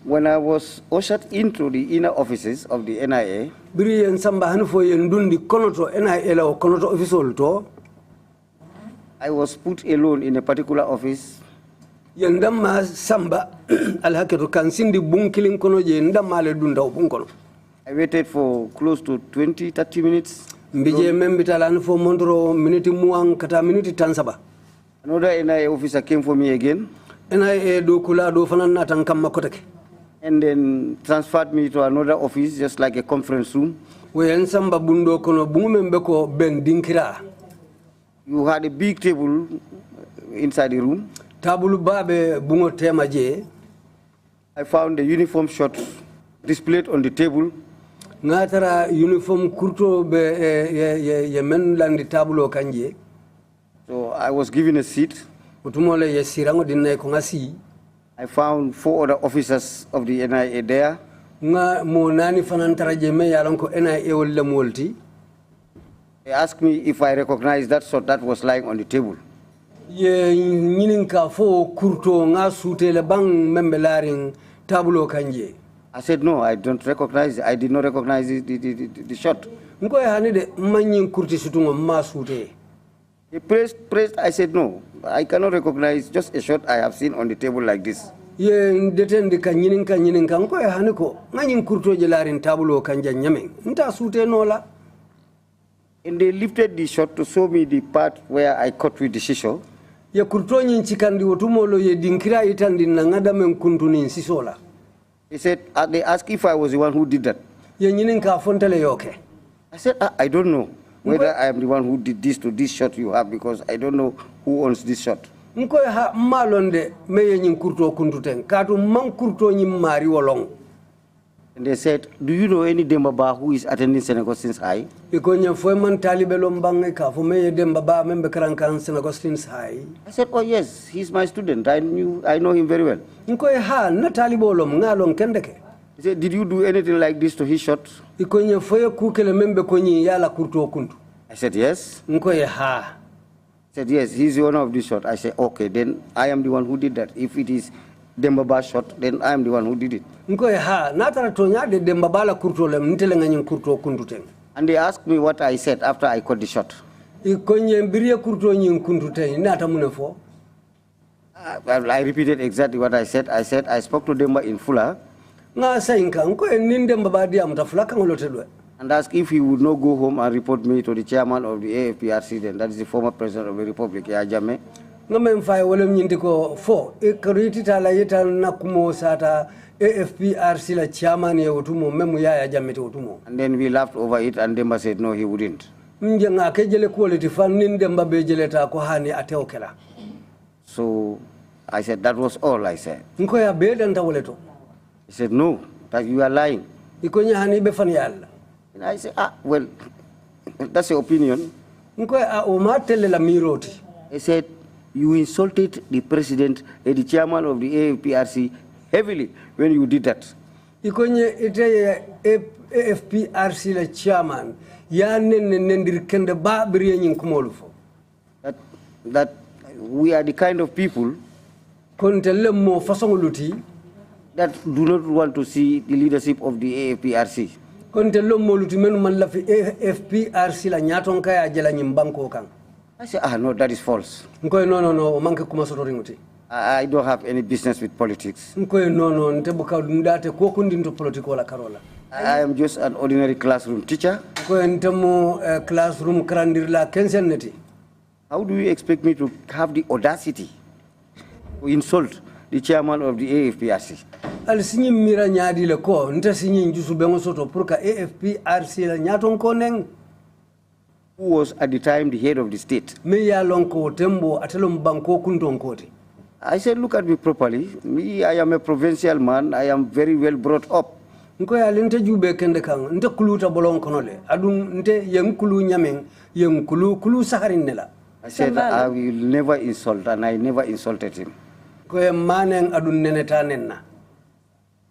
When I was ushered into the inner offices of the NIA, biri en samba han fo yen dundi konoto NIA la konoto office to. I was put alone in a particular office. Yen damma samba al haketo kan sindi bunkilin kono je ndamma le dunda bunkono. I waited for close to 20-30 minutes. Mbije membitalan fo mondro minute muang kata minute tansaba. Another NIA officer came for me again. NIA do kula do fanan natan kam makotake. And then transferred me to another office, just like a conference room. You had a big table inside the room. I found the uniform shot displayed on the table. So I was given a seat. I found 4 other officers of the NIA there. They asked me if I recognized that shot that was lying on the table. Ye nyininka fo kurto nga sutele bang membelaring tabulo kanje. I said, no, I don't recognize, I did not recognize the shot. Nko ya hanide manyin kurti sutungo ma sute. He pressed, I said, no, I cannot recognize just a shot I have seen on the table like this. Ye detendi ka nyininka nko ya haniko manyin kurto jelarin tabulo kanja nyame. Nta sute nola. And they lifted the shot to show me the part where I cut with the shisho. Ye kurto nyin chikandi wotumolo ye dinkira itandi nangada men kuntuni sisola. He said, they asked if I was the one who did that. Ye nyininka fontele yoke. I said, I don't know whether I am the one who did this to this shot you have, because I don't know who owns this shot. Nko ha malonde meye nyin kurto kuntuten katu man kurto nyin mari wolong. And they said, do you know any Dembaba who is attending St. Augustine's High? Ikonya fwe man talibelo mbange ka fo meye Dembaba membe karankan St. Augustine's High. I said, oh yes, he's my student. I know him very well. Nko ha na talibolom ngalong kendeke. He said, did you do anything like this to his shot? Ikonya fwe kukele membe konyi yala kurto kuntu. I said, yes. Nko ha. He said, yes, he's the owner of this shot. I said, okay, then I am the one who did that. If it is Dembaba shot, then I am the one who did it. Nko ha natara tonya de Dembaba la kurto lem ntelenga nyin kurto kuntu ten. And they asked me what I said after I caught the shot. Ikonye mbiriye kurto nyin kuntu ten nata munefo. I repeated exactly what I said. I said, I spoke to Demba in Fula Nga sayinka nko ninde mbabadi amutafula kangolotelwe. and asked if he would not go home and report me to the chairman of the AFPRC, then that is the former president of the Republic, Yajame. Ngame mfai wale mnyindiko fo ikariti tala yeta nakumo sata AFPRC la chairman ya utumo memu ya jamete utumo. And then we laughed over it, and Demba said no, he wouldn't. Mje nga kejele quality fan ninde mbabe jele ta ko hani ateokela. So I said, that was all I said. Nko ya beda ntawaleto. He said, no, that you are lying. Ikonya hani befani yalla. And I said, well, that's your opinion. Nko ya umatele la miroti. He said, you insulted the president and the chairman of the AFPRC heavily when you did that. Ikonye ite AFPRC la chairman ya nendir kende ba biriye nyin kumolufo. That we are the kind of people Kontele mo façon luti that do not want to see the leadership of the AFPRC. Kontele mo luti menu man la fi AFPRC la nyaton kaya jela nyimbanko kan. I said, no, that is false. Nkoy no manke kuma soto ringuti. I don't have any business with politics. Nkoy no ntebuka ndate ko kundi nto politiko la karola. I am just an ordinary classroom teacher. Nkoy ntemo classroom krandir la kensenneti. How do you expect me to have the audacity to insult the chairman of the AFPRC? Al sinyi mira nyaadi le ko nta sinyi njusu bengo soto pour ka AFPRC la nyaton ko neng. Who was at the time the head of the state? Me ya lonko tembo atelom banko kundon koti. I said, look at me properly. Me, I am a provincial man. I am very well brought up. Nko ya lente jube kende kang nte kuluta bolon konole adun nte yenkulu nyameng yenkulu saharin nela. I said, I will never insult, and I never insulted him. Ko maneng adun neneta nenna.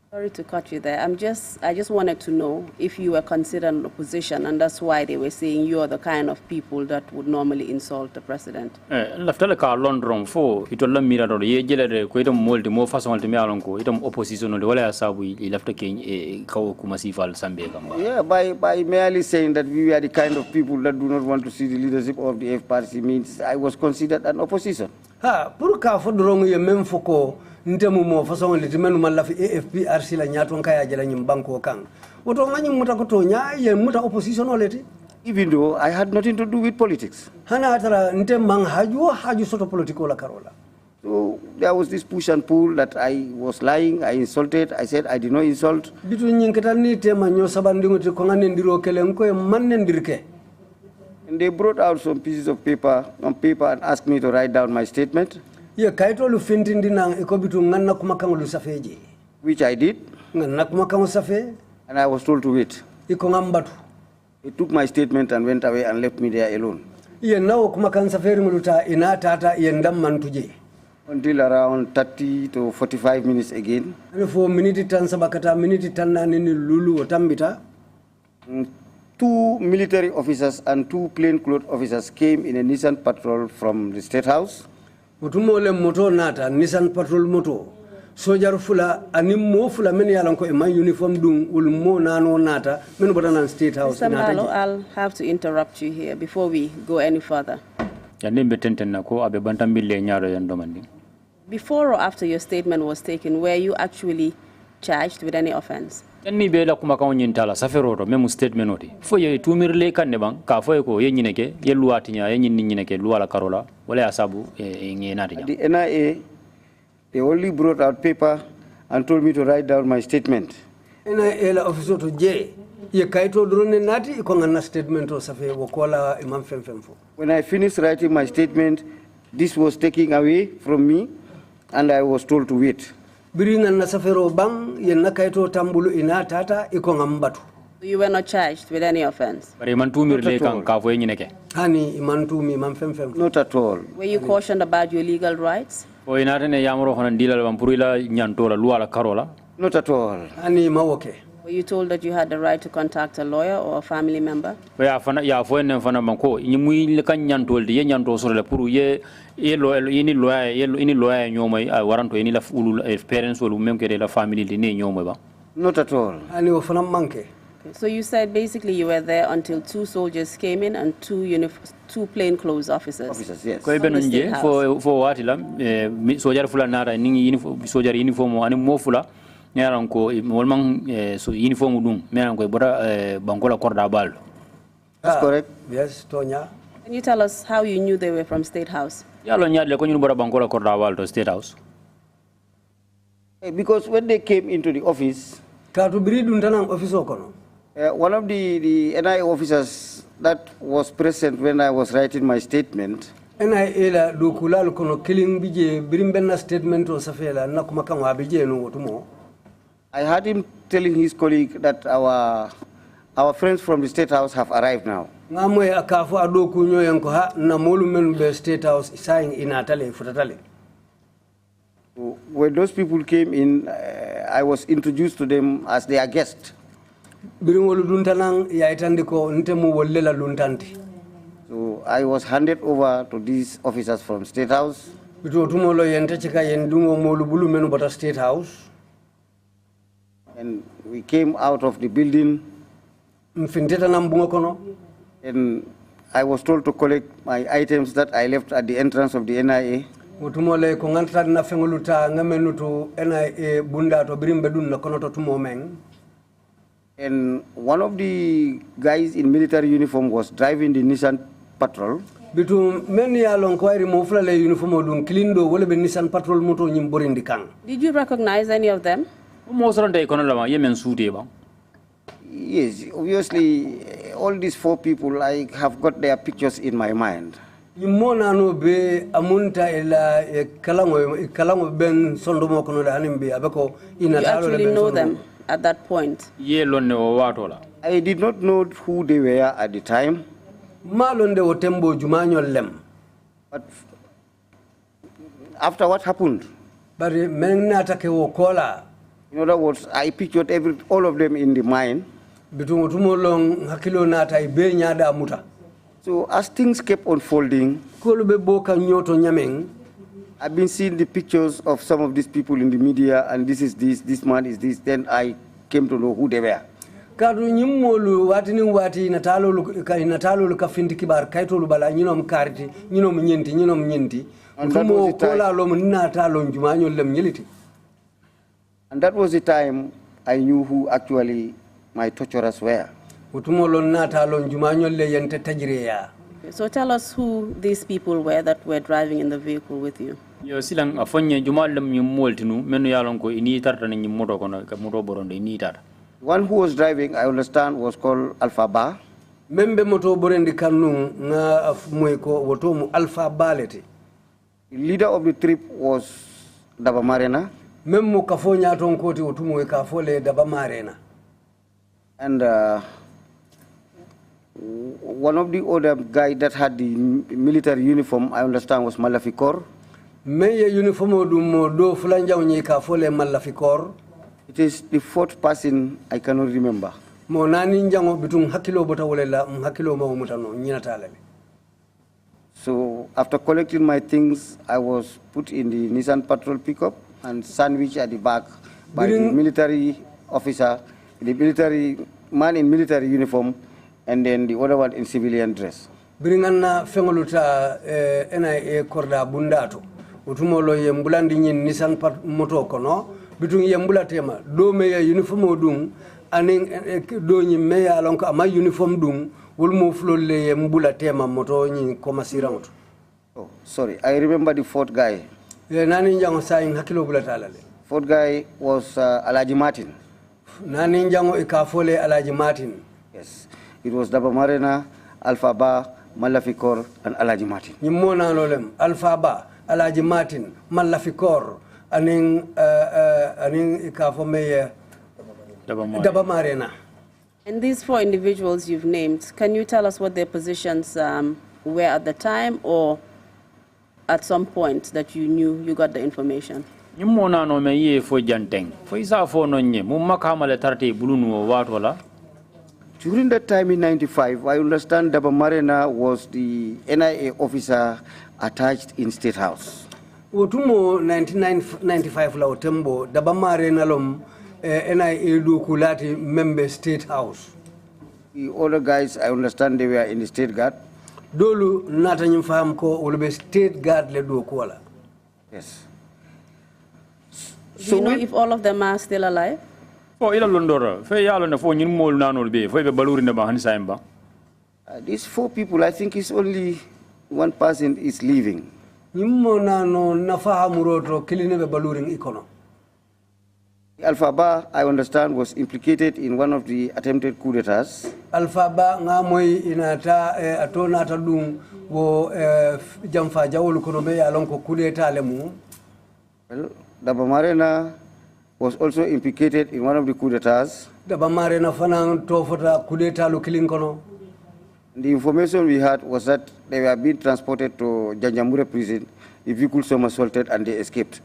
Sorry to cut you there. I just wanted to know if you were considered an opposition, and that's why they were saying you are the kind of people that would normally insult the president. Laftale ka London fo itolla mira do ye jelere ko itam molti mo façon te mialon ko itam opposition no wala sabu I lafta ke kaw kuma sifal sambe kamba. Yeah, by merely saying that we are the kind of people that do not want to see the leadership of the FPRC means I was considered an opposition. Ha pour ka fo dorong ye même foko ntemu mo façon le menu man la fi AFPRC la nyaton kaya jela nyim banko kan woto ngani muta ko to nya ye muta opposition oleti. Even though I had nothing to do with politics. Hana tara ntem mang haju soto politiko la karola. So there was this push and pull that I was lying, I insulted, I said I did not insult. Bitu nyinkata ni tema nyo sabandingo ti ko ngane ndiro kele nko e manne ndirke. And they brought out some pieces of paper and asked me to write down my statement. Ye kaito lu fintindi nang iko bitu nganna kuma kango lu safeji. Which I did. Nganna kuma kango safe. And I was told to wait. Iko ngambatu. He took my statement and went away and left me there alone. Ye nawo kuma kan saferi nguluta ina tata ye ndam mantuje. Until around 30 to 45 minutes again. And for minute tan sabakata minute tan nini lulu otambita. 2 military officers and 2 plainclothes officers came in a Nissan patrol from the State House. Utumole moto nata Nissan patrol moto. Sojar fula animo fula many yalanko e my uniform dung ul mo nano nata men botanan State House. Mr. Mballow, I'll have to interrupt you here before we go any further. Before or after your statement was taken, were you actually charged with any offense? Ni be la kuma kan yin tala safero memu statement oti fo ye tumirle kan ne ban ka fo ko ye nyineke ye luati nya ye nyineke luala karola wala asabu ngi nati The NIA, they only brought out paper and told me to write down my statement. NIA la officer to J ye kaito drone nati ko ngana statement o safe wokola imam femfemfo. When I finished writing my statement, this was taken away from me and I was told to wait. Biringa na safero bang ye nakaito tambulu ina tata iko ngambatu. You were not charged with any offense? Hani imantu mi mamfemfem. Not at all. Were you cautioned about your legal rights? Not at Hani mawoke. Were you told that you had the right to contact a lawyer or a family member? Not at all. Hani ofana manke. So you said basically you were there until two soldiers came in and two plainclothes officers. Officers, yes. For what soldier fula nara soldier uniform ani mofula nyaran ko molman so uniform dum meran ko bora bankola korda bal. That's correct. Yes, Tonya. Can you tell us how you knew they were from State House? Yalo nyaadle ko ñu bora bankola korda bal to State House. Because when they came into the office, Katu biri duntanang office okono. one of the NIA officers that was present when I was writing my statement, NIA la do kulal kono killing bije birimbenna statement o safela na kuma kan wabije no wotumo. I heard him telling his colleague that our friends from the State House have arrived now. Ngamwe akafu ado kunyo yanko ha na molu men be State House saying inatale futatale. When those people came in, I was introduced to them as their guest. Biringolu duntanang ya itandiko ntemu wolela luntanti. So I was handed over to these officers from State House. Bitotumolo yente chika yendungo molu bulu menu bata State House. And we came out of the building. Mfinteta na mbungo kono. And I was told to collect my items that I left at the entrance of the NIA. Mutumole ko nganta na fengoluta ngamenutu NIA bunda to birimbe dun na kono to tumomeng. And one of the guys in military uniform was driving the Nissan Patrol. Bitu meni ya lonkwari mofla le uniform dun kilindo wole be Nissan Patrol moto nyimborindi kang. Did you recognize any of them? Yes, obviously, all these four people, I have got their pictures in my mind. Imona no be amunta ila kalango ben sondomo kono la hanimbe abeko ina You actually know them at that point? I did not know who they were at the time. Malonde wotembo jumanyo lem. But after what happened, Bari menna take wokola. in other words, I pictured all of them in the mind. Bitu tumolong hakilo nata ibe nyada muta. So as things kept unfolding, Kolube boka nyoto nyameng. I've been seeing the pictures of some of these people in the media, and this is this man is this. Then I came to know who they were. Kadu nyimolu watini wati inatalo ka finti kibar kaito lubala nyinom kariti nyinom nyenti. And that was the time. Kola lo natalo njumanyo lem nyeliti. And that was the time I knew who actually my torturers were. So tell us who these people were that were driving in the vehicle with you. Yo silang afonye jumalem nyumoltinu menu yalonko ini tarta ni moto kono moto boronde ini tar. One who was driving, I understand, was called Alpha Ba. Membe moto borendi kanu nga mweko wotomu Alpha Baleti. The leader of the trip was Daba Marena. Memmo kafonya tonkoti wotumu kafole Daba Marena. And one of the other guy that had the military uniform, I understand, was Malafikor. Meye uniformo dumo do fulanja unyeka fole Malafikor. It is the fourth person I cannot remember. Mo nani njango bitung hakilo bota wolela hakilo ma umutano nyina talale. So after collecting my things, I was put in the Nissan patrol pickup and sandwiched at the back by the military officer, the military man in military uniform, and then the other one in civilian dress. Biringana fengoluta NIA korda bundato. Utumolo yembulandi nyin Nissan moto kono. Bitung yembula tema. Do meya uniform dung. Aning do nyi meya alonka ama uniform dung. Ulmo flole yembula tema moto nyi komasira moto. Oh, sorry. I remember the fourth guy. Nani njango saing hakilo bulatalale. Fourth guy was Alaji Martin. Nani njango ikafole Alaji Martin. Yes. It was Daba Marena, Alpha Ba, Malafikor, and Alaji Martin. Nimona lolem Alpha Ba, Alaji Martin, Malafikor, aning ikafome Daba Marena. And these 4 individuals you've named, can you tell us what their positions were at the time or at some point that you knew you got the information? Nimona no me ye fo janteng. Fo isa fo no nye mu makama le tarte bulunu watola. During that time in 95, I understand Daba Marena was the NIA officer attached in State House. Otumo 1995 la otembo Daba Marena lom NIA do kulati member State House. The other guys, I understand they were in the State Guard. Dolu nata nyimfam ko ulbe State Guard le do kola. Yes. Do you know if all of them are still alive? Oh, ila londora. Fe yalo na fo nyin mol nanol be. Fo be baluri na ba hanisa emba. These 4 people, I think it's only one person is leaving. Nyimmo nano nafahamu roto kiline be baluring ikono. Alpha Ba, I understand, was implicated in one of the attempted coup d'etats. Alpha Ba ngamoy inata atona tadung wo jamfa jawul kono be alonko coup d'etat lemu. Well, Daba Marena was also implicated in one of the coup d'etats. Daba Marena fanang tofota coup d'etat lu kilinkono. The information we had was that they were being transported to Janjamure prison. The vehicle somersaulted and they escaped.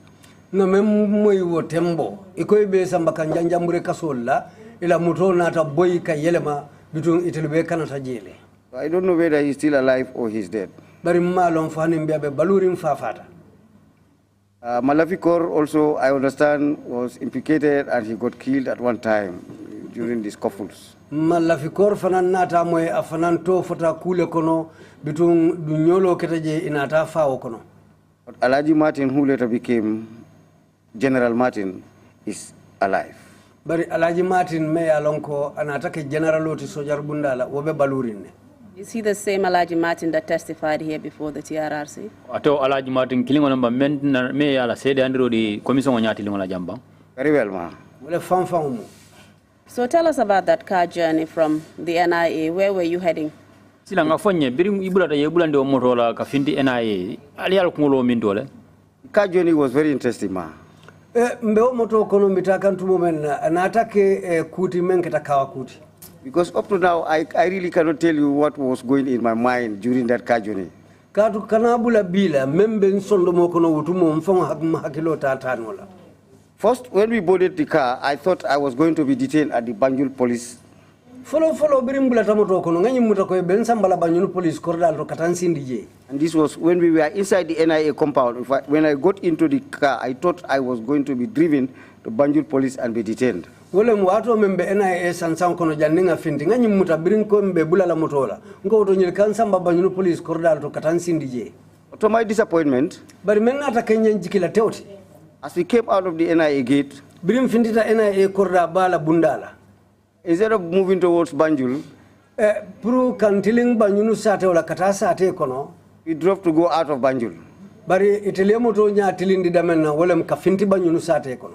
No memoy wo tembo. Ikoy be samba kan Janjamure kasolla ila muto nata boy ka yelema bitun itilbe kanata jele. I don't know whether he's still alive or he's dead. Bari malon fanim be balurin fafata. Malafikor also, I understand, was implicated and he got killed at one time during these scuffles. Malafikor fanan nata moy afanan to fota kule kono bitun dunyolo ketaje inata fawo kono. But Alaji Martin, who later became General Martin, is alive. Bari Alaji Martin me alonko anatake generaloti sojar bundala wobe balurinne. Is he the same Alaji Martin that testified here before the TRRC? Ato Alaji Martin kilingo namba men me ala sede andro di commission nyati lingo la jamba. Very well, ma. Wale fanfamu. So tell us about that car journey from the NIA. Where were you heading? Sila nga fonye birim ibula ta yebula ndo motola ka findi NIA ali al kungulo min dole. The car journey was very interesting, ma. Mbeo moto kono mitaka ntumo men anatake kuti menketa kawa kuti. Because up to now, I really cannot tell you what was going in my mind during that car journey. Katu kanabula bila membe nsondo mokono utumo mfongo hakilo tatanola. First, when we boarded the car, I thought I was going to be detained at the Banjul police. Follow birimbula tamoto kono ngani mutako bensa mbala Banjul police corridor to katansindije. And this was when we were inside the NIA compound. When I got into the car, I thought I was going to be driven to Banjul police and be detained. Wole mwato membe NIA sansan kono janinga finti ngani mutabirin ko mbe bulala motola ngo to nyil kansa mbaba nyul police corridor to katansindije. To my disappointment, bari menna ta kenya jikila tewti. As we came out of the NIA gate, birim fintita NIA corridor bala bundala. Instead of moving towards Banjul, Pru kantiling Banjulu sate wala katasa ate kono. We drove to go out of Banjul. Bari iteliamo to nya tilindi damenna wala mkafinti Banjulu sate kono.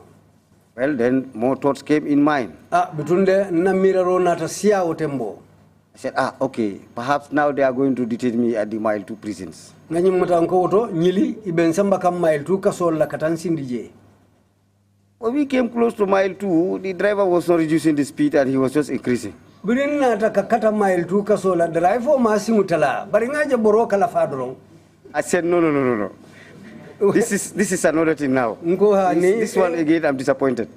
Well, then more thoughts came in mind. Bitunde na miraro nata siya otembo. I said, okay, perhaps now they are going to detain me at the Mile 2 prisons. Ngani mutanko oto nyili ibensamba kam Mile 2 kasola katansindije. When we came close to Mile 2, the driver was not reducing the speed and he was just increasing. Birin nata kakata Mile 2 kasola driver masimutala. Bari ngaje boroka la fadrong. I said, no. This is another thing now. This one again, I'm disappointed.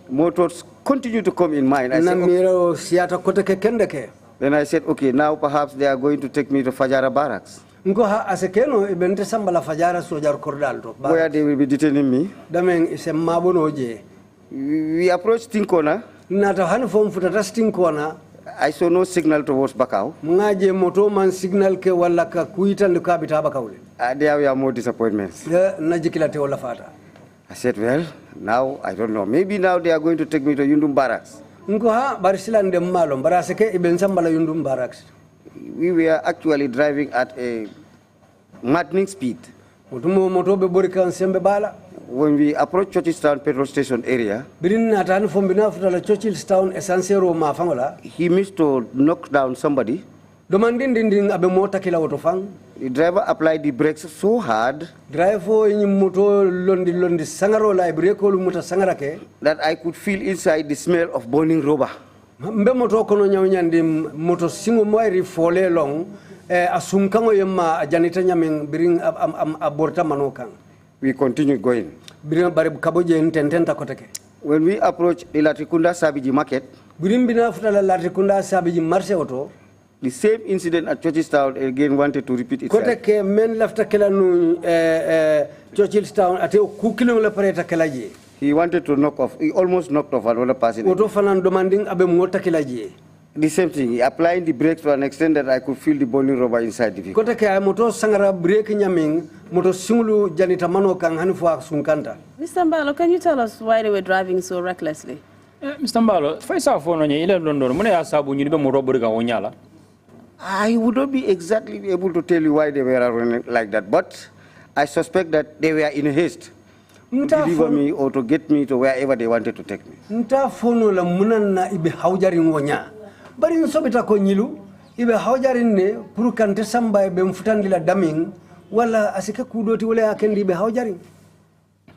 Motors continue to come in mind. I said, okay. Then I said, okay, now perhaps they are going to take me to Fajara barracks, asekeno ibente sambala Fajara sojar kordalto. where they will be detaining me. Dameng ise mabonoje. We approached Tinkona. Nata han form futata Tinkona. I saw no signal towards Bakau. Ngaje moto man signal ke wala ka kuita nduka bitaba kaule. There were more disappointments. Najikila te wala fata. I said, well, now I don't know. Maybe now they are going to take me to Yundum barracks. Nko ha barisilan de malom baraseke iben sambala Yundum barracks. We were actually driving at a maddening speed. When we approached Churchillstown petrol station area, he missed to knock down somebody. The driver applied the brakes so hard that I could feel inside the smell of burning rubber. We continued going. When we approached the Latrikunda Sabiji market, the same incident at Churchillstown again wanted to repeat itself. He wanted to knock off, he almost knocked off another person. The same thing, he applied the brakes to an extent that I could feel the burning rubber inside the vehicle. Mr. Mballow, can you tell us why they were driving so recklessly? Mr. Mballow, I would not be exactly able to tell you why they were running like that, but I suspect that they were in haste to deliver me or to get me to wherever they wanted to take me. Bari nsobita ko nyilu ibe hawjarin ne pour kante samba be mfutandila daming wala asike kudoti wala akendi ibe hawjarin.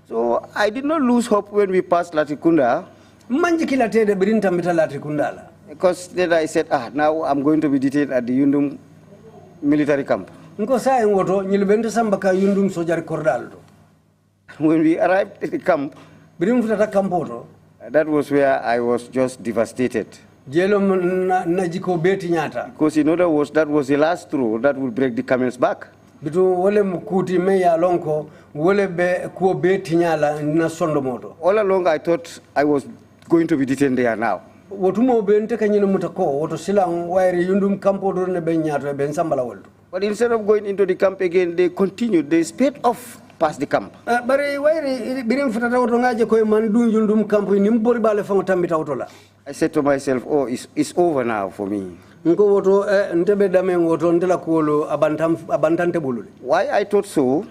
So I did not lose hope when we passed Latrikunda. Manjikila tede birinta mita Latrikunda la. Because then I said, now I'm going to be detained at the Yundum military camp. Nko saa ngoto nyilu bente samba ka Yundum sojari kordaldo. When we arrived at the camp, birim futata kampoto, that was where I was just devastated. Because in other words, that was the last straw that would break the camel's back. All along I thought I was going to be detained there now. But instead of going into the camp again, they continued, they sped off past the camp. I said to myself, oh, it's over now for me. Why I thought so?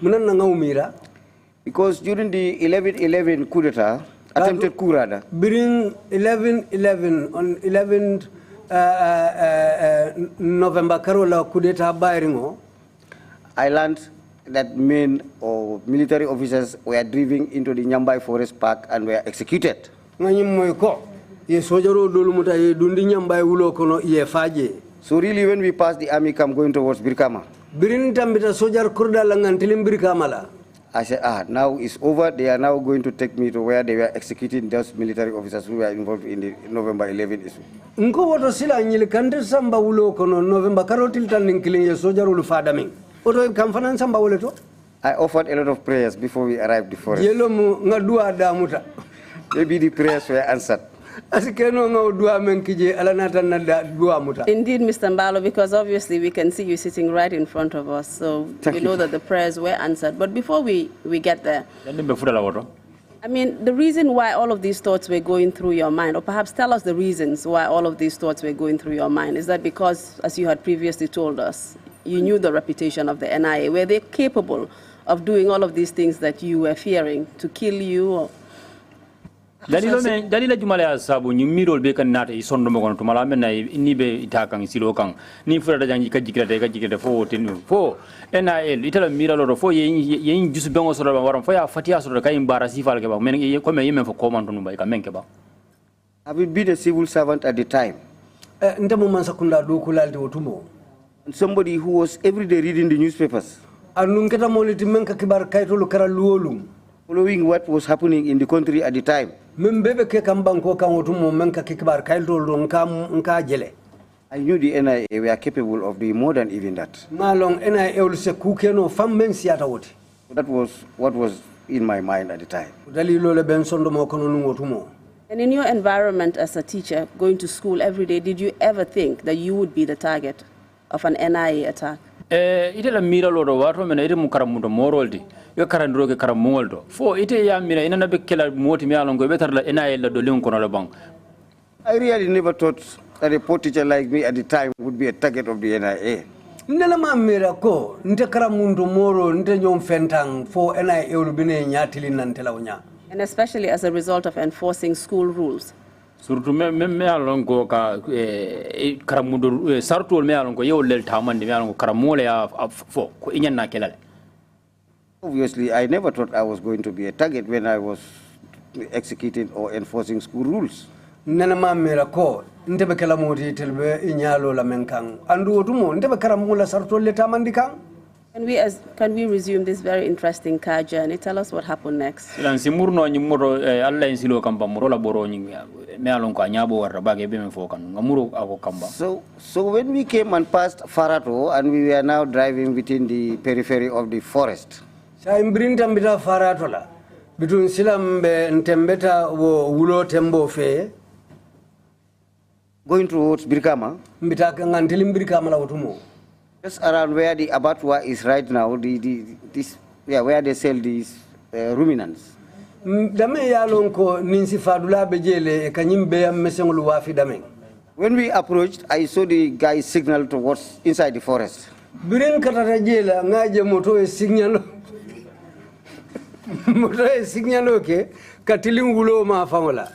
Because during the 11/11 coup d'etat, attempted coup rather. During 11/11 on 11th November, Carola coup d'etat Bayringo, I learned that men or military officers were driven into the Nyambai Forest Park and were executed. So really when we passed the army camp going towards Birkama, I said, now it's over. They are now going to take me to where they were executing those military officers who were involved in the November 11 issue. I offered a lot of prayers before we arrived at the forest. Maybe the prayers were answered. Indeed, Mr. Mballow, because obviously we can see you sitting right in front of us, so we know that the prayers were answered. But before we get there, I mean, the reason why all of these thoughts were going through your mind, or perhaps tell us the reasons why all of these thoughts were going through your mind, is that because, as you had previously told us, you knew the reputation of the NIA. Were they capable of doing all of these things that you were fearing, to kill you? Or dalila jumala sabu ni mirol be kan nata isondo mo to mala men ni be itakang silo kang ni fura da jangi ka jikira fo tin fo NIL itala miralo fo yen jusu bengo so do waram fo ya fatia so do kay embarasi fal ke ba men ko me yemen fo commando no bay ka men ke ba. Have been a civil servant at the time. Ndemo man sakunda do kulalde otumo. Somebody who was every day reading the newspapers. Anun keta moliti men ka kibar kaytolu kara luolum. Following what was happening in the country at the time. I knew the NIA were capable of doing more than even that. Ngalong NIA ul se kukeno fammen siata woti. That was what was in my mind at the time. Dalilo le ben sondo mo kono nungotumo. And in your environment as a teacher, going to school every day, did you ever think that you would be the target of an NIA attack? Ite la mira loro wato mena ite mu karamudo moroldi yo karandro ke karamoldo fo ite ya mira ina nabe kala moti mi alon go betar la NIA la do len kono la bang. I really never thought that a poor teacher like me at the time would be a target of the NIA. Ndela ma mira ko nte karamundo moro nte nyom fentang fo NIA ul bine nyatili nantela unya. And especially as a result of enforcing school rules. Surtout me alon ko ka karamudo sartu me alon ko yo lel tamande me alon ko karamole ya fo ko inyanna kelale. Obviously, I never thought I was going to be a target when I was executing or enforcing school rules. Nana ma mira ko ndebe kala moti telbe inyalo la menkang andu otumo ndebe karamula sarto le tamandi kang. Can we resume this very interesting car journey? Tell us what happened next. Lan simurno nyimuro alla insilo kamba muro la boro nyingi me alon ko anyabo warra bage be me fokan ngamuro ako kamba. So when we came and passed Farato and we were now driving within the periphery of the forest. Sa imbrinta mbita Farato la bitun silambe ntembeta wo wulo tembo fe going towards Birkama. Mbita ngantili Birkama la otumo. Just around where the abattoir is right now, where they sell these ruminants. Dame yalon ko ninsi fadula bejele kanyimbe ya mesengulu wafi dame. When we approached, I saw the guy signal towards inside the forest. Birin katarajela ngaje moto e signalo. Moto e signalo ke katilingulo ma famola.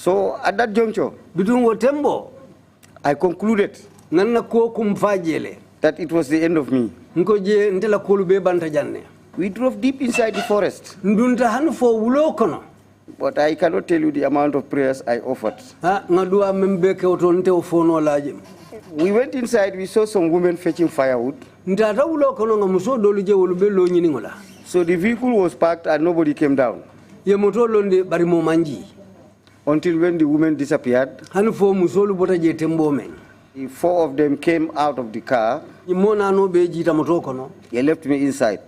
So at that juncture, I concluded that it was the end of me. We drove deep inside the forest. But I cannot tell you the amount of prayers I offered. We went inside, we saw some women fetching firewood. So the vehicle was parked and nobody came down. Until when the women disappeared, the 4 of them came out of the car. They left me inside.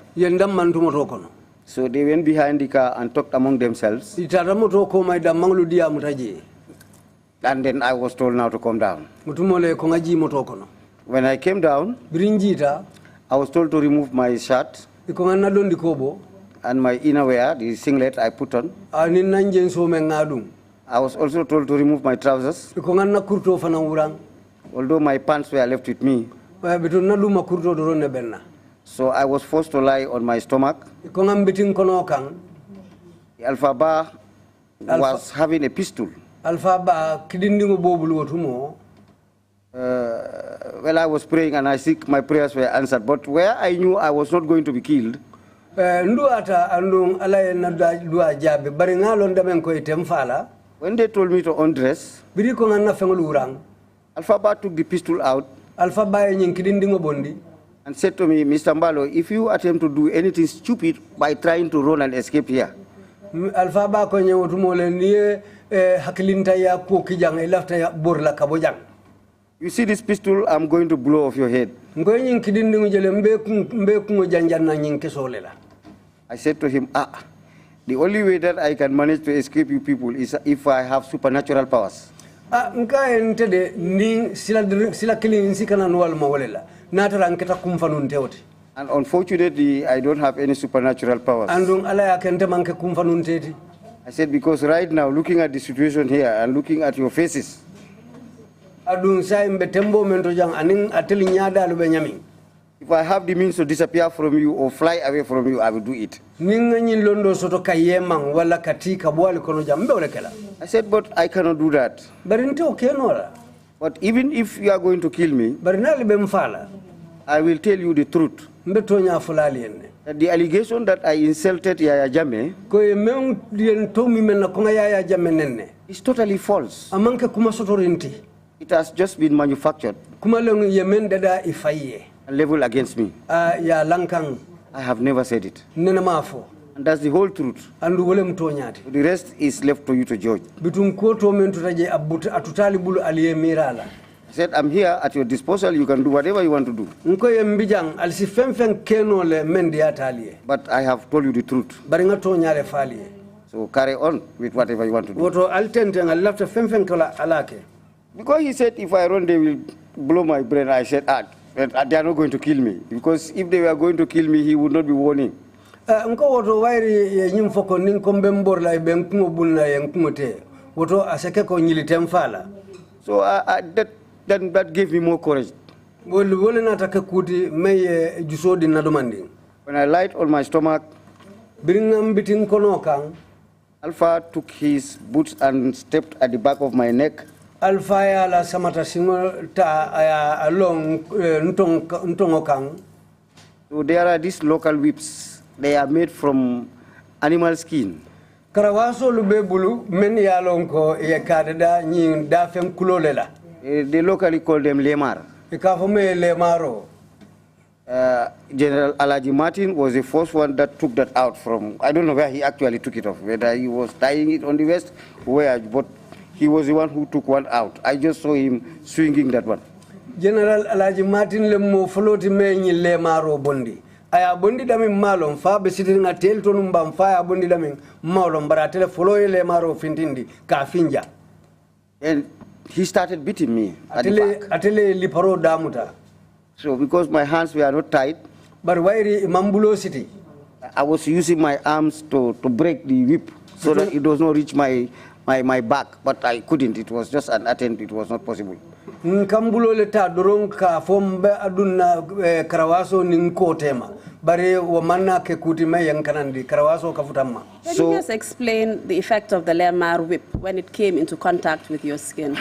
So they went behind the car and talked among themselves. And then I was told now to come down. When I came down, I was told to remove my shirt and my innerwear, the singlet I put on. I was also told to remove my trousers, although my pants were left with me. So I was forced to lie on my stomach. The Alpha Bar was having a pistol. Well, I was praying and I think my prayers were answered. But where I knew I was not going to be killed, when they told me to undress, Alpha Bar took the pistol out and said to me, Mr. Mballow, if you attempt to do anything stupid by trying to run and escape here, you see this pistol, I'm going to blow off your head. I said to him, the only way that I can manage to escape you people is if I have supernatural powers. And unfortunately, I don't have any supernatural powers. I said, because right now, looking at the situation here and looking at your faces, if I have the means to disappear from you or fly away from you, I will do it. I said, but I cannot do that. But even if you are going to kill me, I will tell you the truth. That the allegation that I insulted Yaya Jammeh is totally false. It has just been manufactured and leveled against me. I have never said it. nena mafo And that's the whole truth. andu wole mtonyati The rest is left for you to judge. bitun ko to men tutaje atutali bulu aliye mirala I said, I'm here at your disposal. You can do whatever you want to do. nko yembijang alsi femfen keno le mendi ataliye But I have told you the truth. bari nga tonyale faliye So carry on with whatever you want to do. woto altente ngal lafta femfen kala alake Because he said, if I run, they will blow my brain. I said, they are not going to kill me. Because if they were going to kill me, he would not be warning. nko woto wairi nyim foko nin ko mbembor la be nkumo bunna ye nkumote woto aseke ko nyilitem fala So that gave me more courage. wole nata ka kuti meye jusodi na domandi When I lied on my stomach, biringam bitin kono kan Alpha took his boots and stepped at the back of my neck. alfa ya la samata singo ta aya along ntongo kan So there are these local whips. They are made from animal skin. karawaso lube bulu men ya lon ko ye kadada nyi da fen kulolela They locally call them lemar. e ka fo me le maro General Alaji Martin was the first one that took that out from, I don't know where he actually took it off, whether he was tying it on the waist, where, but he was the one who took one out. I just saw him swinging that one. General Alaji Martin le mo floti me nyi le maro bondi aya bondi dami malon fa be sitin nga tel to numba fa ya bondi dami malon bara tele folo le maro fintindi ka finja And he started beating me at the back. atele liparo damuta So because my hands were not tied, bar wairi Mballow city I was using my arms to break the whip so that it does not reach my back, but I couldn't. It was just an attempt. It was not possible. Mballow le ta doron ka fombe aduna karawaso ninko tema bare wamanna ke kuti me yankanandi karawaso kafutamma. Can you just explain the effect of the lemar whip when it came into contact with your skin?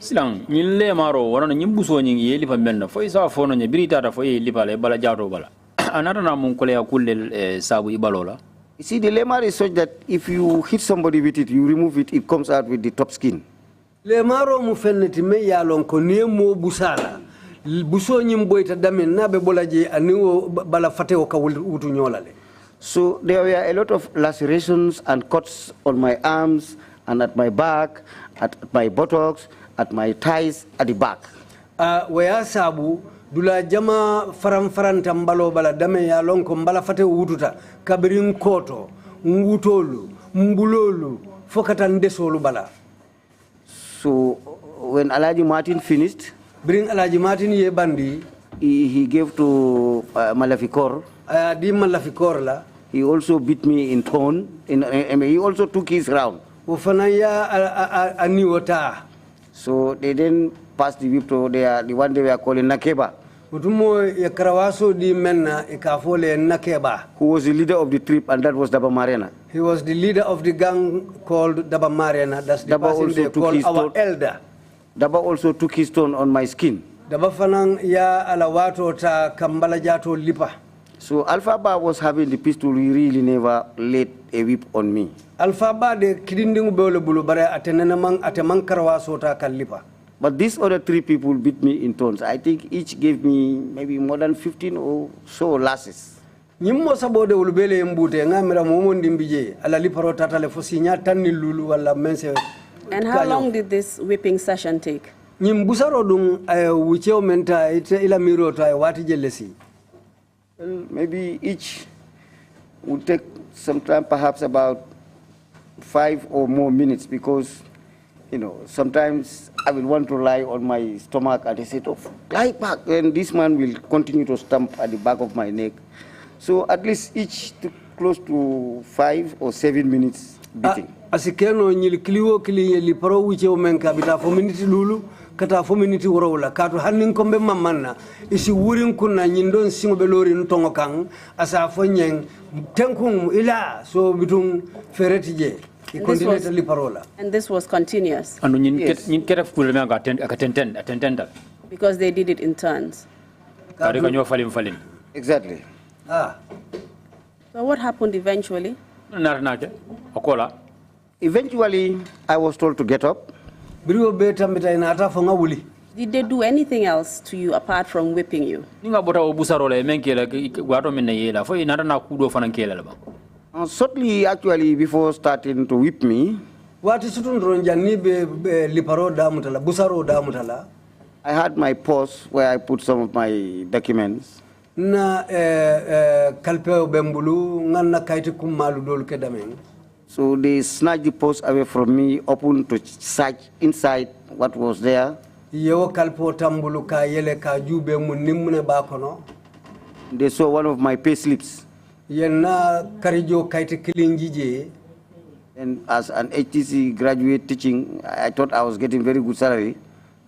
Silang ñin le maro warana ñim buso ñi yeli pa melna fo isa fo no ñe birita ta fo yeli bala bala jato bala anata na mun kole akulle sabu ibalola. You see, the lemar is such that if you hit somebody with it, you remove it, it comes out with the top skin. Le maro mu fenneti me yalon ko nemo busala buso ñim boyta damen nabe bolaje aniwo bala fateo ka wutu ñolale. So there were a lot of lacerations and cuts on my arms and at my back, at my buttocks, at my thighs, at the back. Waya sabu dula jama faranta mbalo bala dame ya lonko mbala fate wututa kabirin koto ngutolu mbulolu fokata ndesolu bala. So when Alaji Martin finished, Bring Alaji Martin ye bandi he gave to Malafikor. di Malafikor la. He also beat me in tone. He also took his round. Ufana ya aniwota. So they then passed the whip to the one they were calling Nakeba, Mutumo ya karawaso di menna ikafole Nakeba. who was the leader of the trip, and that was Daba Mariana. He was the leader of the gang called Daba Mariana. That's the Daba person also they took call his our toll. elder. Daba also took his turn on my skin. Daba fanang ya alawato ta kambala jato lipa. So Alpha Ba was having the pistol. He really never laid a whip on me. Alpha Ba de kidindingu beole bulu bare atemang karawaso ta kalipa. But these other three people beat me in turns. I think each gave me maybe more than 15 or so lashes. Nyimmo sabode ulubele mbute ngamira momondi mbije ala liparo tatale fosinya tanni lulu wala mense. And how long did this whipping session take? Nyim busaro dum wucheo menta ila miro to ay wati jelesi. Well, maybe each would take some time, perhaps about 5 or more minutes, because, you know, sometimes I will want to lie on my stomach and they say, oh, lie back, and this man will continue to stamp at the back of my neck. So at least each took close to 5 or 7 minutes beating. Asikeno nyili kliwo kili liparo wucheo menka bita fo minute lulu kata fo minute worola kato hannin kombe mamanna isi wurin kunna nyindon singo be lori ntongo kan asa fo nyeng tenkung ila so bitum fereti je continue liparola. And this was continuous? And ñin keta kule me attendant Because they did it in turns. kare kanyo falin Exactly. So what happened eventually? narnake akola. Eventually, I was told to get up. Brio beta mbita inata fo ngawuli. Did they do anything else to you apart from whipping you? Ninga bota o busaro le men kela wato men yela fo inara na kudo fanan kela ba. Certainly, actually, before starting to whip me, Wati sutun ronjani be liparo damutala, busaro damutala. I had my purse where I put some of my documents. Na kalpeo bembulu nganna kaiti kumalu dol kedameng. So they snatched the purse away from me, opened to search inside what was there. Yewo kalpo tambulu ka yele ka jube mu nimune bakono. They saw one of my pay slips. Yenna karijo kaiti kilinjije. And as an HTC graduate teaching, I thought I was getting very good salary.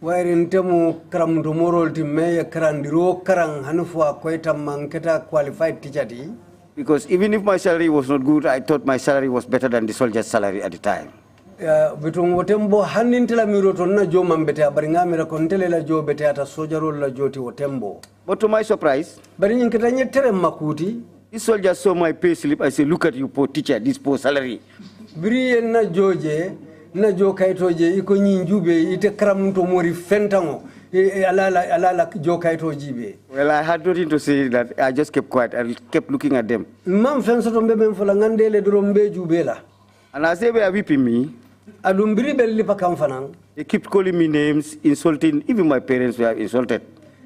Wairin temu karam tomorrow ti me karandiro karang hanufwa koita manketa qualified teacher di. Because even if my salary was not good, I thought my salary was better than the soldier's salary at the time. Bitung wotembo hanintela miroto na jo mambete abaringa mira kontele la jo bete ata sojaro la joti wotembo. But to my surprise, Barin kitanye tere makuti. this soldier saw my pay slip. I said, "Look at you, poor teacher, this poor salary." Biri na joje na jo kaitoje iko nyinjube ite karamunto mori fentango alala jo kaito jibe. Well, I had nothing to say that. I just kept quiet. I kept looking at them. Mam fenso to mbebe mfola ngandele drombe jubela. And as they were whipping me, Adumbiri belli pa kamfanang. they kept calling me names, insulting. Even my parents were insulted.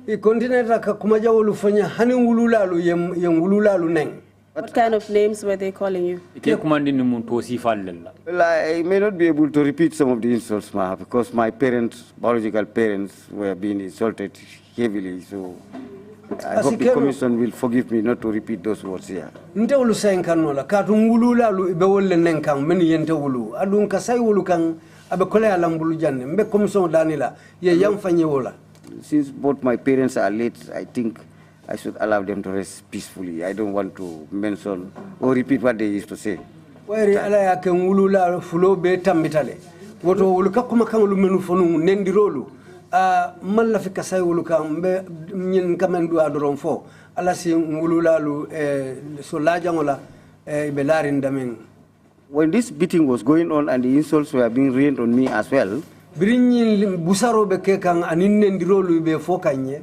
I continue ka kumaja wolufanya hani wululalu yem wululalu neng. What kind of names were they calling you? Ke kumandi ni muntu si fallela. Well, I may not be able to repeat some of the insults, because my parents, biological parents, were being insulted heavily. So I hope the commission will forgive me not to repeat those words here. Nte wulu sayin kanola ka wululalu ibe wolle neng kang meni yente wulu. Adun ka say wulu kang abe kole alambulu janne. Mbe commission danila ye yang fanye wola. Since both my parents are late, I think I should allow them to rest peacefully. I don't want to mention or repeat what they used to say. Wairi ala ya ke wulula fulo be tambitale. Woto wulu ka kuma kan wulu menu fonu nendirolu. Man la fika say wulu kan mbe nyin kamendu adoron fo. Ala si wulula lu so lajangola ibe larin damen. When this beating was going on and the insults were being rained on me as well, Birinyin busaro be ke kan anin nendirolu ibe fo kanye.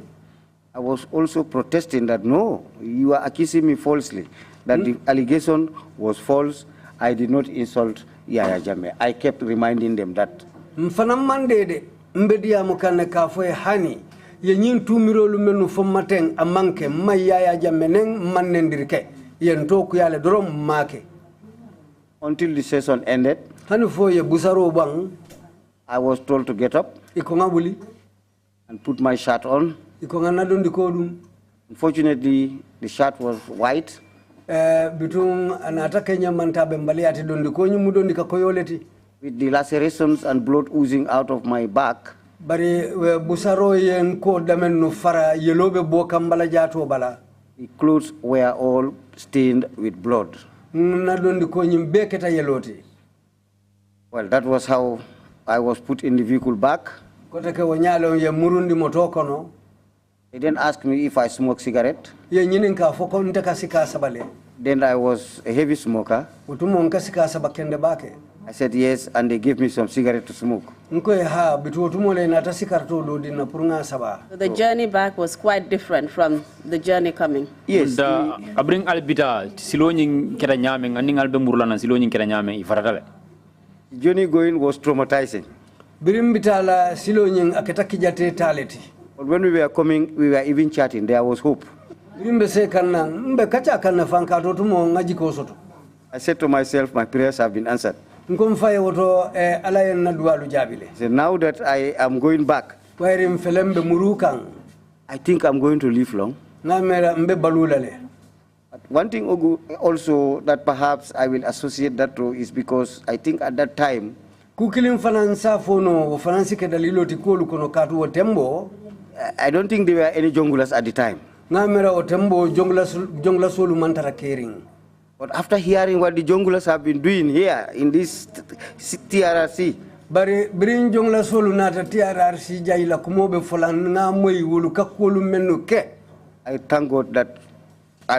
I was also protesting that, no, you are accusing me falsely, that the allegation was false. I did not insult Yaya Jammeh. I kept reminding them that. Mfanam mandede mbedia mukane kafoe hani ye nyin tumirolu menu fomateng amanke Yaya Jammeh neng manendirke yen toku yale dorom make. Until the session ended, Hani fo ye busaro bang I was told to get up ikonga buli and put my shirt on. ikonga nadondi kodum. Unfortunately, the shirt was white. Bitung anata Kenya mantabe mbali ati dondi konyu mudondi kakoyoleti. With the lacerations and blood oozing out of my back. Bari busaro yen ko damen no fara yelobe boka mbala jato bala. The clothes were all stained with blood. Nadondi konyu beketa yeloti. Well, that was how I was put in the vehicle back. Kote ke wanyalo ye murundi motoko no. They then asked me if I smoke cigarette. Ye nyininka foko nteka sika sabale. Then I was a heavy smoker. Utumo nka sika sabakende bake. I said yes, and they gave me some cigarette to smoke. Nko ha bitu utumo le nata sikarto do dina purunga saba. So the journey back was quite different from the journey coming. Yes. Da abring albita silonyin kera nyame ngani albe murlana silonyin kera nyame ifaratale. The journey going was traumatizing. Birimbitala silo nying aketa kijate taleti. But when we were coming, we were even chatting. There was hope. Birimbe se kanna mbe kacha kanna fanka to tumo ngaji ko soto. I said to myself, my prayers have been answered. Nkom faye woto alayen na duwalu jabile. So now that I am going back, Wairi mfelembe murukan. I think I'm going to live long. Ngamera mbe balulale. But one thing also that perhaps I will associate that to is because I think at that time, Kukilim fanansa fono fanansi ke dalilo tikolu kono katu wotembo. I don't think there were any junglers at the time. Ngamera wotembo jongla solu mantara kering. But after hearing what the junglers have been doing here in this TRRC, Bari birin jongla solu nata TRRC jaila kumobe folan ngamoy wulu kakolu menu ke. I thank God that I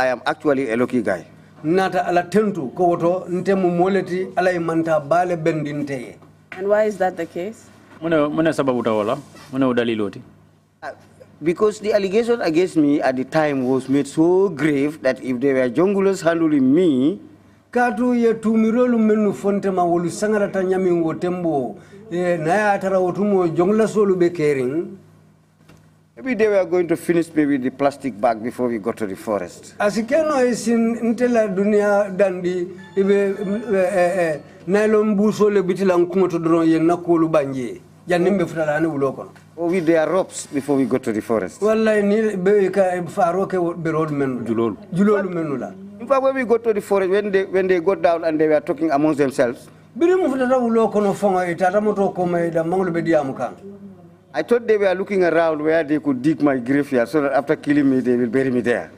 am actually a lucky guy. Nata ala tentu ko woto ntemu moleti ala manta bale bendinte. And why is that the case? Muna sababu tawala, muna udaliloti. Because the allegation against me at the time was made so grave that if there were junglers handling me, katu ye tumirolu menu fonte ma wolu sangara ta nyami wotembo na ya tara wotumo jongla solu be kering. Maybe they were going to finish me with the plastic bag before we got to the forest. Asikeno isin intela dunia dandi ibe nylon buso le bitila nkumoto dron ye nakolu banje janimbe futala ani uloko. Or with their ropes before we got to the forest. Wallahi ni be ka faroke be road menu. Julolu menu la. In fact, when we got to the forest, when they got down and they were talking amongst themselves, I thought they were looking around where they could dig my graveyard so that after killing me, they will bury me there.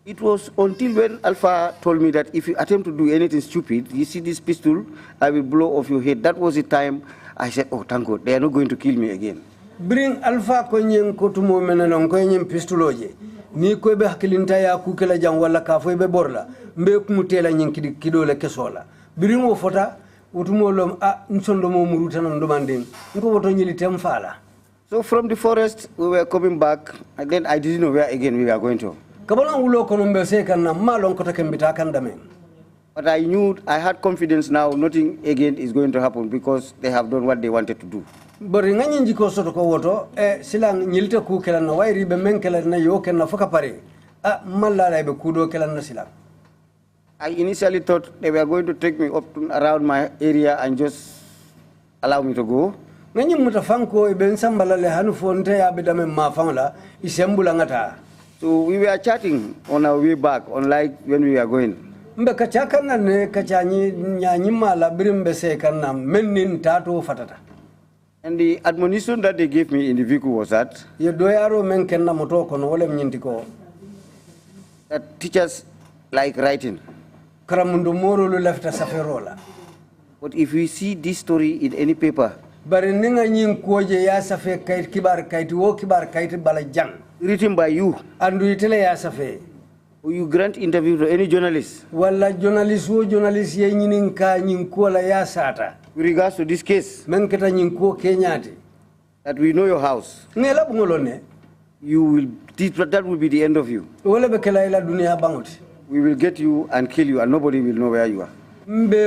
It was until when Alpha told me that if you attempt to do anything stupid, you see this pistol, I will blow off your head. That was the time I said, oh, thank God, they are not going to kill me again. Bring Alpha konyen kotumo menelon konyen pistoloje. Ni kwebe hakilinta ya kukela jangwala kafo ibe borla. Mbe kumutela nyen kidole kesola. Bring wo fota, utumo lom nsondo mo muruta na ndomanding. Nko woto nyili temfala. So from the forest, we were coming back, and then I didn't know where again we were going to. But I knew, I had confidence now, nothing again is going to happen because they have done what they wanted to do. I initially thought they were going to take me up to around my area and just allow me to go. So we were chatting on our way back, unlike when we were going. And the admonition that they gave me in the vehicle was that teachers like writing. But if we see this story in any paper, written by you, and you grant interview to any journalist with regards to this case, that we know your house, you will, that will be the end of you. We will get you and kill you and nobody will know where you are. I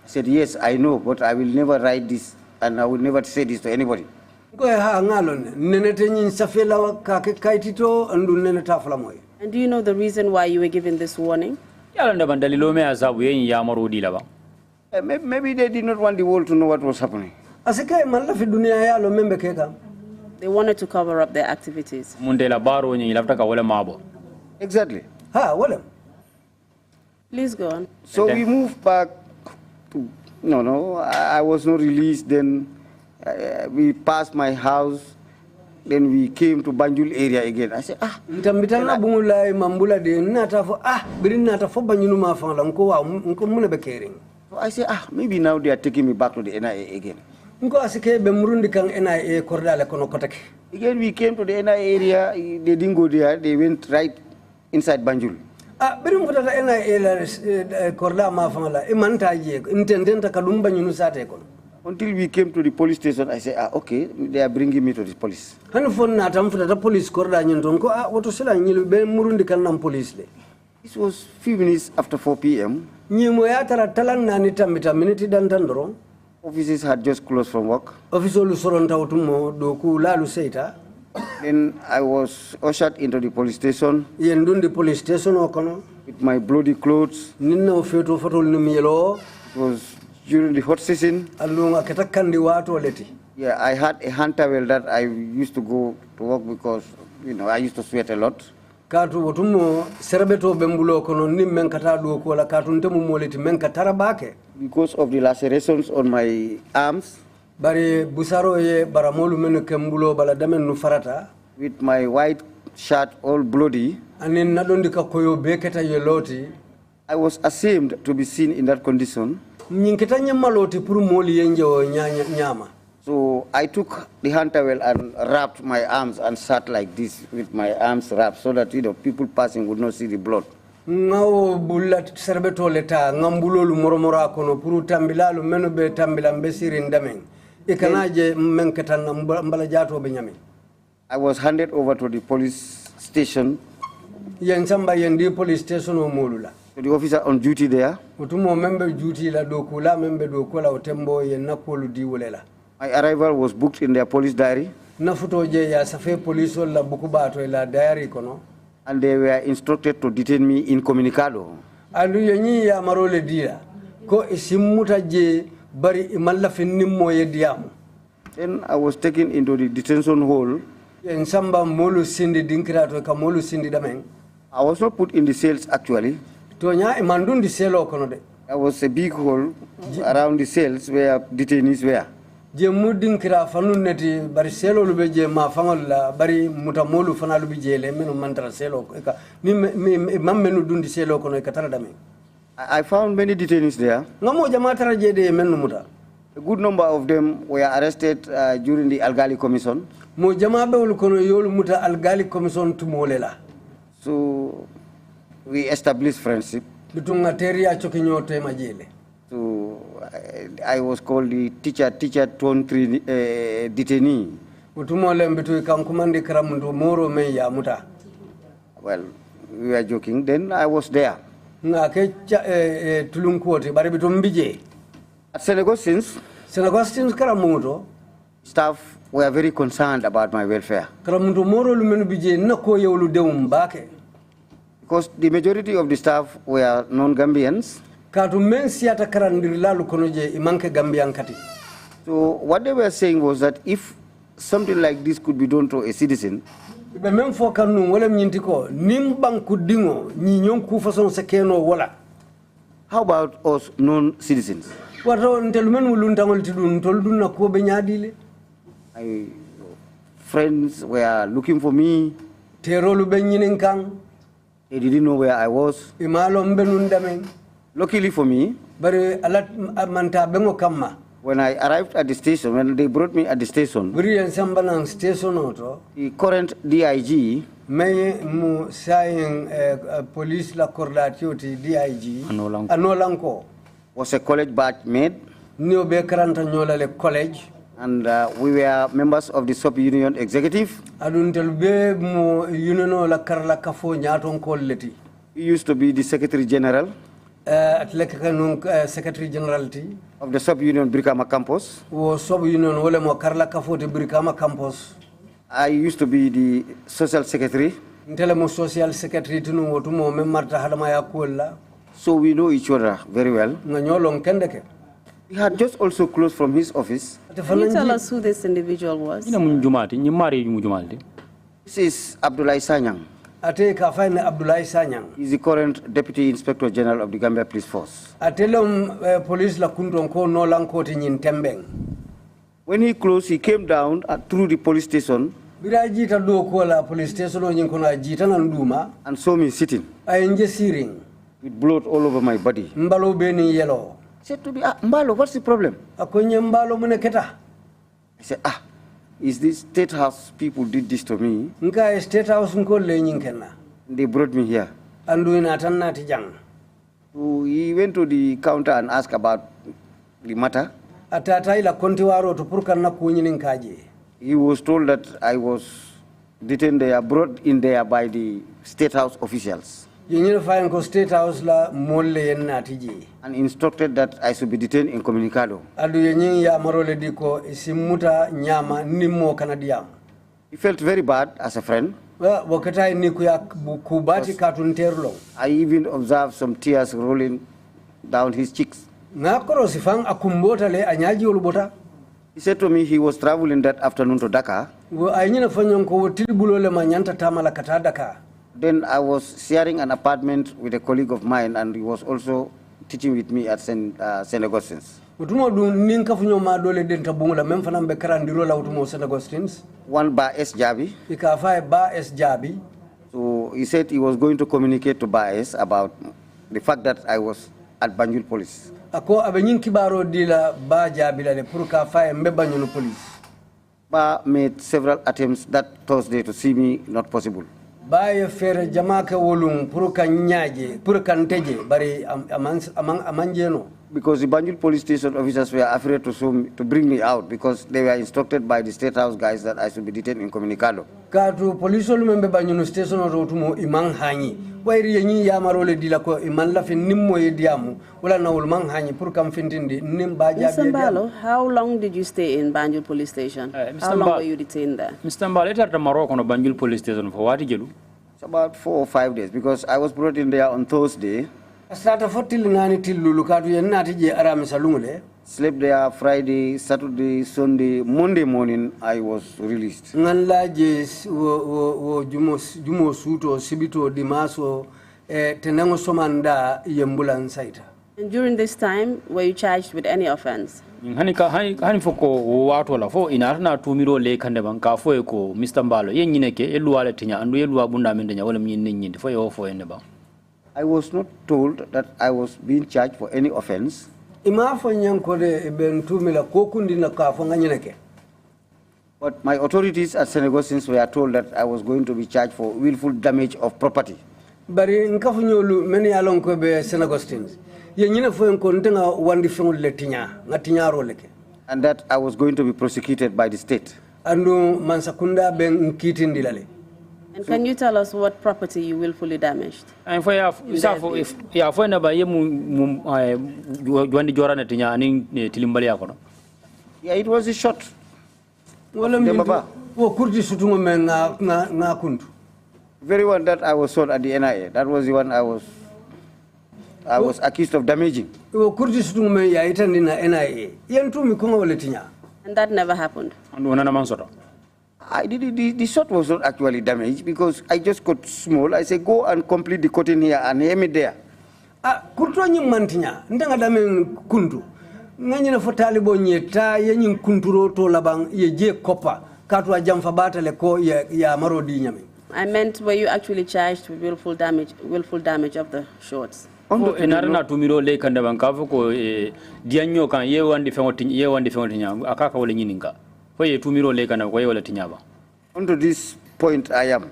said, yes, I know, but I will never write this and I will never say this to anybody. And do you know the reason why you were given this warning? Maybe they did not want the world to know what was happening. They wanted to cover up their activities. Exactly. Please go on. So we moved back to, I was not released. Then we passed my house. Then we came to Banjul area again. I said, So I said, maybe now they are taking me back to the NIA again. Again, we came to the NIA area. They didn't go there. They went right inside Banjul. Until we came to the police station, I said, okay, they are bringing me to the police. This was few minutes after 4 p.m. Offices had just closed from work. Then I was ushered into the police station with my bloody clothes. It was during the hot season. Yeah, I had a hand towel that I used to go to work because, I used to sweat a lot. Because of the lacerations on my arms. With my white shirt all bloody. I was ashamed to be seen in that condition. So I took the hand towel and wrapped my arms and sat like this with my arms wrapped so that people passing would not see the blood. Ngawo bulat serbeto leta ngambulolu moromora kono puru tambilalu menube tambila mbesiri ndameng. Ikanaje menketan mbala jato benyame. I was handed over to the police station. Yansamba yendi police station o molula. To the officer on duty there. Utumo member duty la dokula member dokola otembo yenakolu diwolela. My arrival was booked in their police diary. Nafutoje ya safe police la bukubato la diary kono. And they were instructed to detain me incommunicado. Andu yenyi ya marole dia ko isimuta je bari imalla finnimo yediamu. Then I was taken into the detention hall. Yen samba molu sindi dinkirato ka molu sindi dameng. I was not put in the cells actually. Tonya imandundi selo kono de. There was a big hole around the cells where detainees were. Je mudin kira fanu neti bari selo lube je ma fangol la bari mutamolu fana lube je le menu mantara selo ka ni mammenu dundi selo kono e katara dame. I found many detainees there. Ngamo jama tara je de menu muta. A good number of them were arrested during the Algali Commission. Mo jama bewul kono yolu muta Algali Commission tumolela. So we established friendship. Bitunga teria chokinyo te majele. So I was called the Trrc Pt1 detainee. Well, we were joking. Then I was there. At St. Augustine's, staff were very concerned about my welfare. Because the majority of the staff were non-Gambians. So what they were saying was that if something like this could be done to a citizen, how about us non-citizens? My friends were looking for me. They didn't know where I was. Luckily for me, when I arrived at the station, when they brought me at the station, the current DIG, police la DIG, Anolanko, was a college batch mate, and we were members of the sub-union executive. He used to be the Secretary General Secretary General of the sub-union Brikama campus. Campus. I used to be the social secretary. Social secretary So we know each other very well. He had just also closed from his office. Can you tell us who this individual was? This is Abdullah Sanyang. He's the current Deputy Inspector General of the Gambia Police Force. When he closed, he came down through the police station and saw me sitting with blood all over my body. He said to me, Mballow, what's the problem? I said, is this State House people did this to me? They brought me here. So he went to the counter and asked about the matter. He was told that I was detained there, brought in there by the State House officials, and instructed that I should be detained incommunicado. He felt very bad as a friend. I even observed some tears rolling down his cheeks. He said to me he was traveling that afternoon to Dakar. Then I was sharing an apartment with a colleague of mine, and he was also teaching with me at St. Augustine's. One Ba S. Jabi. So he said he was going to communicate to Ba S about the fact that I was at Banjul Police. ako abe nyin kibaro dila ba jabila le pour ka fa mbe banyunu police. Ba made several attempts that Thursday to see me, not possible. Ba ye fere jamaka wolum pour ka nyaaje pour kan teje bari amanjeno. Because the Banjul police station officers were afraid to bring me out because they were instructed by the State House guys that I should be detained in Communicado. Katu police membe Banjul station rotumo imang hanyi. Wairi yenyi yamarole dilako iman la fin nimmo yediamu wala na ulmang hanyi pour kam fintindi nim ba Mr. Mballow, how long did you stay in Banjul police station? How long were you detained there? Mr. Mballow, ita Morocco no Banjul police station for what jelu? It's about 4 or 5 days because I was brought in there on Thursday. Start fotil ngani tilulu katu yenati je aramisa lungule. Slept there Friday, Saturday, Sunday, Monday morning I was released. Nganla je wo jumo suto sibito dimaso tenango somanda yembulan saita. And during this time, were you charged with any offense? Hani foko watu la fo inarna tumiro le kande banka fo ko Mr. Mballow yen nyineke eluwa le tinya andu eluwa bunda mendenya wala nyinne nyinde fo yo fo ene ba. I was not told that I was being charged for any offense. But my authorities at Senegosians were told that I was going to be charged for willful damage of property. Many along Senegostins. And that I was going to be prosecuted by the state. And can you tell us what property you willfully damaged? And for if ya for na ba yemu tilimbali yako. Yeah, it was a shot. Very one that I was sold at the NIA. That was the one I was accused of damaging. And that never happened. The shot was not actually damaged because I just got small. I said, go and complete the cutting here and hear me there. Kurtonyi mantinya ndanga dame kuntu nganyina fotali bonyeta yenyin kunturo to labang yeje kopa katu ajamfa batale ko ya marodi nyame. I meant, were you actually charged with willful damage of the shorts? Enarna tumiro le kanda banka ko dianyo kan ye wandi fengotinya akaka wole nyininga. Onto this point I have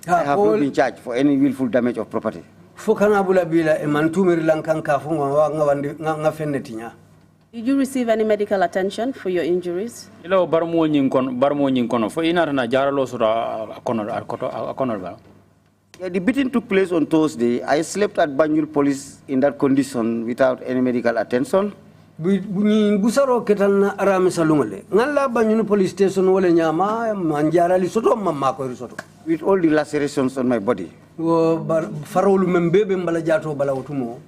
not been charged for any willful damage of property. Did you receive any medical attention for your injuries? Yeah, the beating took place on Thursday. I slept at Banjul Police in that condition without any medical attention. Busaro ketan arame salungale ngalla Banjul police station wala nyama manjara li soto mamma ko risoto with all the lacerations on my body. Farolu membebe mbala jato bala wutumo.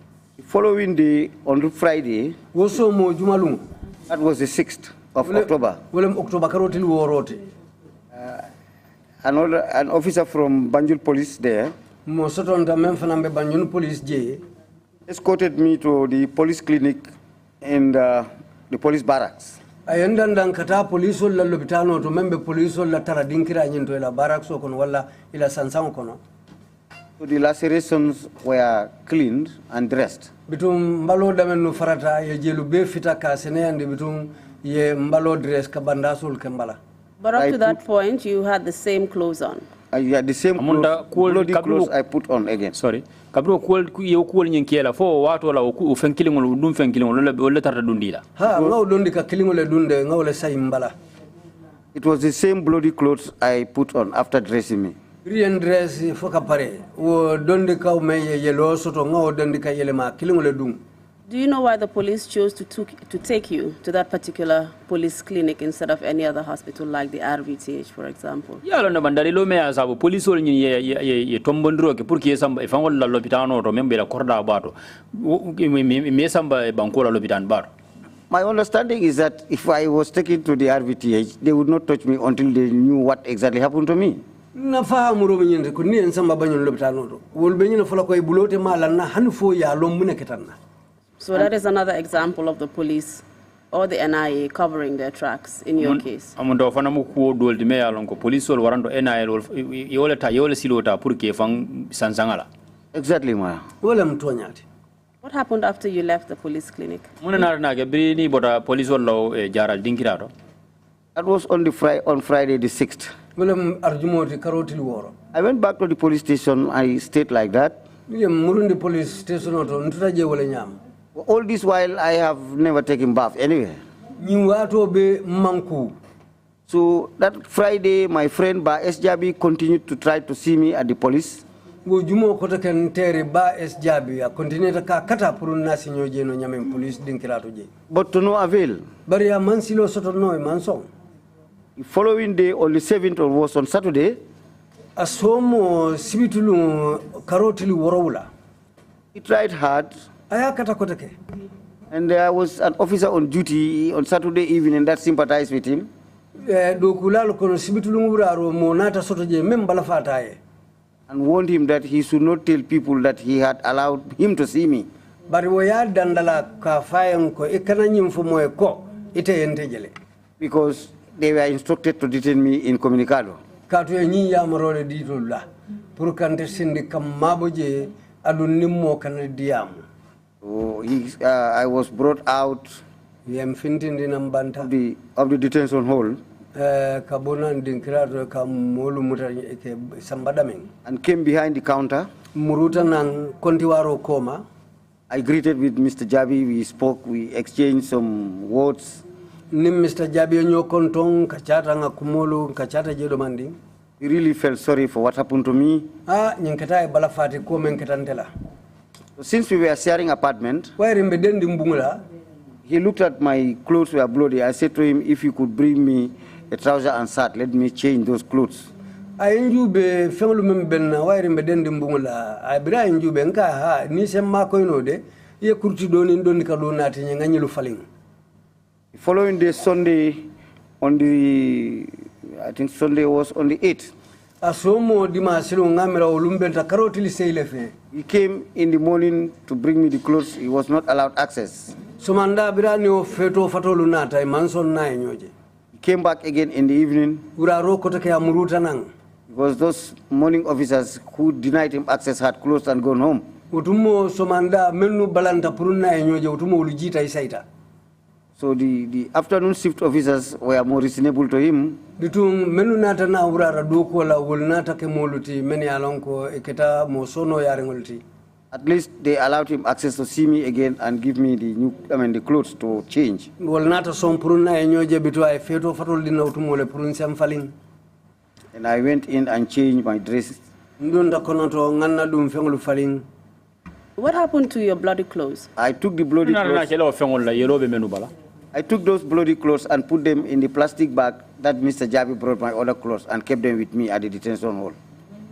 Following day on Friday, woso mo jumalum, that was the 6th of October. Wolem October karotil worote. An officer from Banjul Police there mo soto nda mem fanambe Banjul Police je escorted me to the police clinic and the police barracks. Ayenda ndankata police la lobitano to membe police la taradinkira nyinto la barracks kono wala ila sansango kono. So the lacerations were cleaned and dressed. Bitum Mballow damenu farata ye jelu be fita ka sene ande bitum ye Mballow dress ka bandasul kembala. But up to that point, you had the same clothes on. You had the same bloody clothes I put on again. Sorry. Kabro yo nyinkela fo watu wala fenkilingol dum fenkilingol wala tarta dundila. Ha ngaw dondi ka kilingol dunde ngawle say mbala. It was the same bloody clothes I put on after dressing me. Rien dress foka pare wo dondi ka me yelo soto ngaw dondi ka yelema kilingol dum. Do you know why the police chose to take you to that particular police clinic instead of any other hospital like the RVTH, for example? Yeah, no, bandari lo me asabu police ol ye tombondro ke pour que samba e fangol la l'hôpital to membe la korda bato me samba bankola l'hôpital bato. My understanding is that if I was taken to the RVTH, they would not touch me until they knew what exactly happened to me. Na fahamu ro nyinde ko ni en samba banyon l'hôpital no wol be nyina fala koy bulote mala na hanfo ya lom mune ketanna. So that is another example of the police or the NIA covering their tracks in your case. Amundo fana mu ko doldi me yalon ko police wol warando NIA yola silota pour que fang sansangala. Exactly, ma. Wala mtonyati. What happened after you left the police clinic? That was on Friday the 6th. I went back to the police station. I stayed like that. All this while, I have never taken bath anyway. So that Friday, my friend Ba Jabi continued to try to see me at the police. But to no avail. The following day, on the 7th, or was on Saturday, he tried hard. And there was an officer on duty on Saturday evening that sympathized with him. And warned him that he should not tell people that he had allowed him to see me. Because they were instructed to detain me in Comunicado. So I was brought out of the detention hall and came behind the counter. I greeted with Mr. Jabi. We spoke. We exchanged some words. He really felt sorry for what happened to me. So since we were sharing apartment, he looked at my clothes were bloody. I said to him, if you could bring me a trouser and shirt, let me change those clothes. The following day, Sunday, I think Sunday was on the 8th. He came in the morning to bring me the clothes. He was not allowed access. He came back again in the evening. Because those morning officers who denied him access had closed and gone home. So the afternoon shift officers were more reasonable to him. At least they allowed him access to see me again and give me the clothes to change. And I went in and changed my dress. What happened to your bloody clothes? I took the bloody clothes. I took those bloody clothes and put them in the plastic bag that Mr. Jabi brought my other clothes and kept them with me at the detention hall.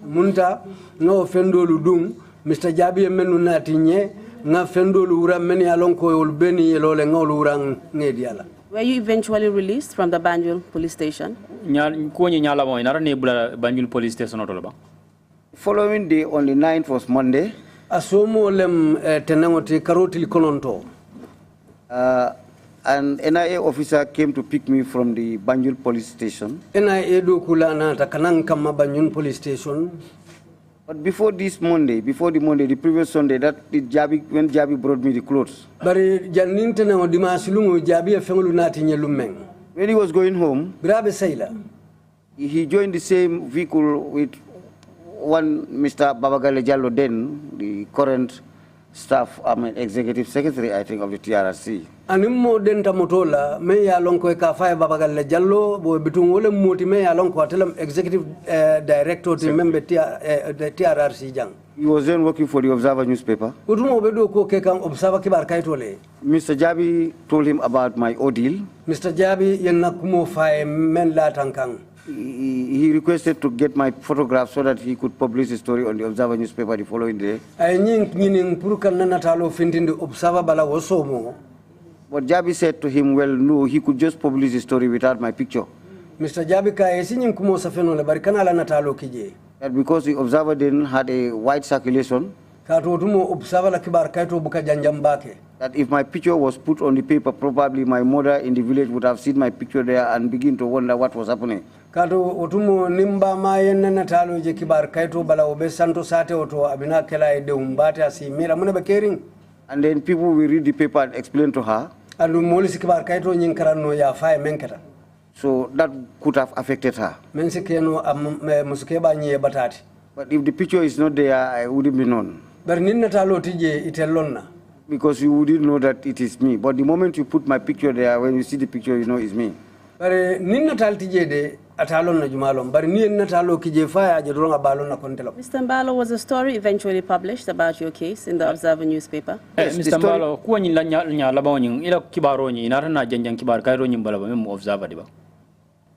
Munta no fendolu dum Mr. Jabi menu natinye na fendolu ura meni alonko ulbeni yelole ngolu urang ngediala. Were you eventually released from the Banjul police station? Banjul police station. Following day on the 9th was Monday. Asomo lem tenangoti karotili kononto. An NIA officer came to pick me from the Banjul police station. NIA do kulana takanang kama Banjul police station. But before the Monday, the previous Sunday, when Jabi brought me the clothes. When he was going home, he joined the same vehicle with one Mr. Babagale Jallo then, the current staff, executive secretary, I think, of the TRC. Animo denta motola me ya lonko e kafaya Babagale Jallo bo bitung wole muti me ya lonko atelam executive director to member the TRC jang. He was then working for the Observer newspaper. Utumo bedo ko ke kan Observer kibar kaitole. Mr. Jabi told him about my ordeal. Mr. Jabi yenna kumo fae men la tankang. He requested to get my photograph so that he could publish the story on the Observer newspaper the following day. But Jabi said to him, well, no, he could just publish the story without my picture. Mr. Jabi that because the Observer then had a wide circulation, that if my picture was put on the paper, probably my mother in the village would have seen my picture there and begin to wonder what was happening. And then people will read the paper and explain to her. Andu molisi kibar kayto nyin karanno ya fay menketa. So that could have affected her. Men sikeno am musuke ba nyi batati. But if the picture is not there, I wouldn't be known. Bar ninna talo tije itellonna. Because you wouldn't know that it is me. But the moment you put my picture there, when you see the picture, you know it's me. Bare ninna tal tije de atalon na jumalom. Bar ninna talo kije faya je doronga balon na kontelo. Mr. Mballow, was a story eventually published about your case in the Observer newspaper? Yes, Mr. Mballow, kuwa nyi nya labawo nyi ila kibaro nyi inara na janjang kibar kairo nyi Mballow memu Observer diba.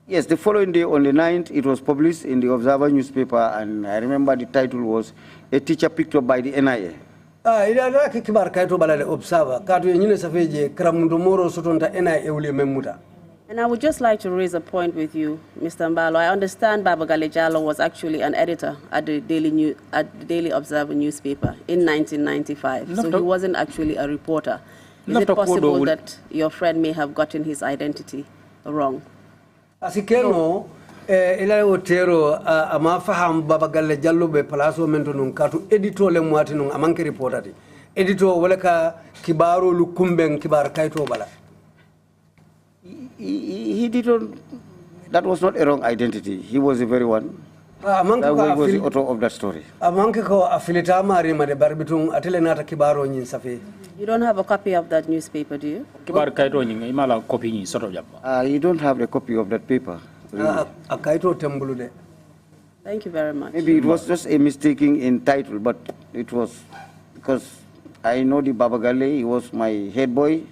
Yes, the following day on the 9th, it was published in the Observer newspaper, and I remember the title was "A Teacher Picked Up by the NIA." Ila kibar kayto balale Observer. Kato nyine safeje kramundo moro sotonta NIA uli memuta. And I would just like to raise a point with you, Mr. Mballow. I understand Baba Galejalo was actually an editor at the Daily Observer newspaper in 1995, so he wasn't actually a reporter. Is it possible that your friend may have gotten his identity wrong? Asikeno ila otero ama faham Baba Galejalo be palaso mento nun katu editor le mwati nun amanke reportati. Editor wala ka kibaro lukumbeng kibar kayto bala. He didn't, that was not a wrong identity. He was the very one. That was the author of that story. You don't have a copy of that newspaper, do you? You don't have a copy of that paper. Really. Thank you very much. Maybe it was just a mistaking in title, but it was because I know the Baba Gale, he was my head boy,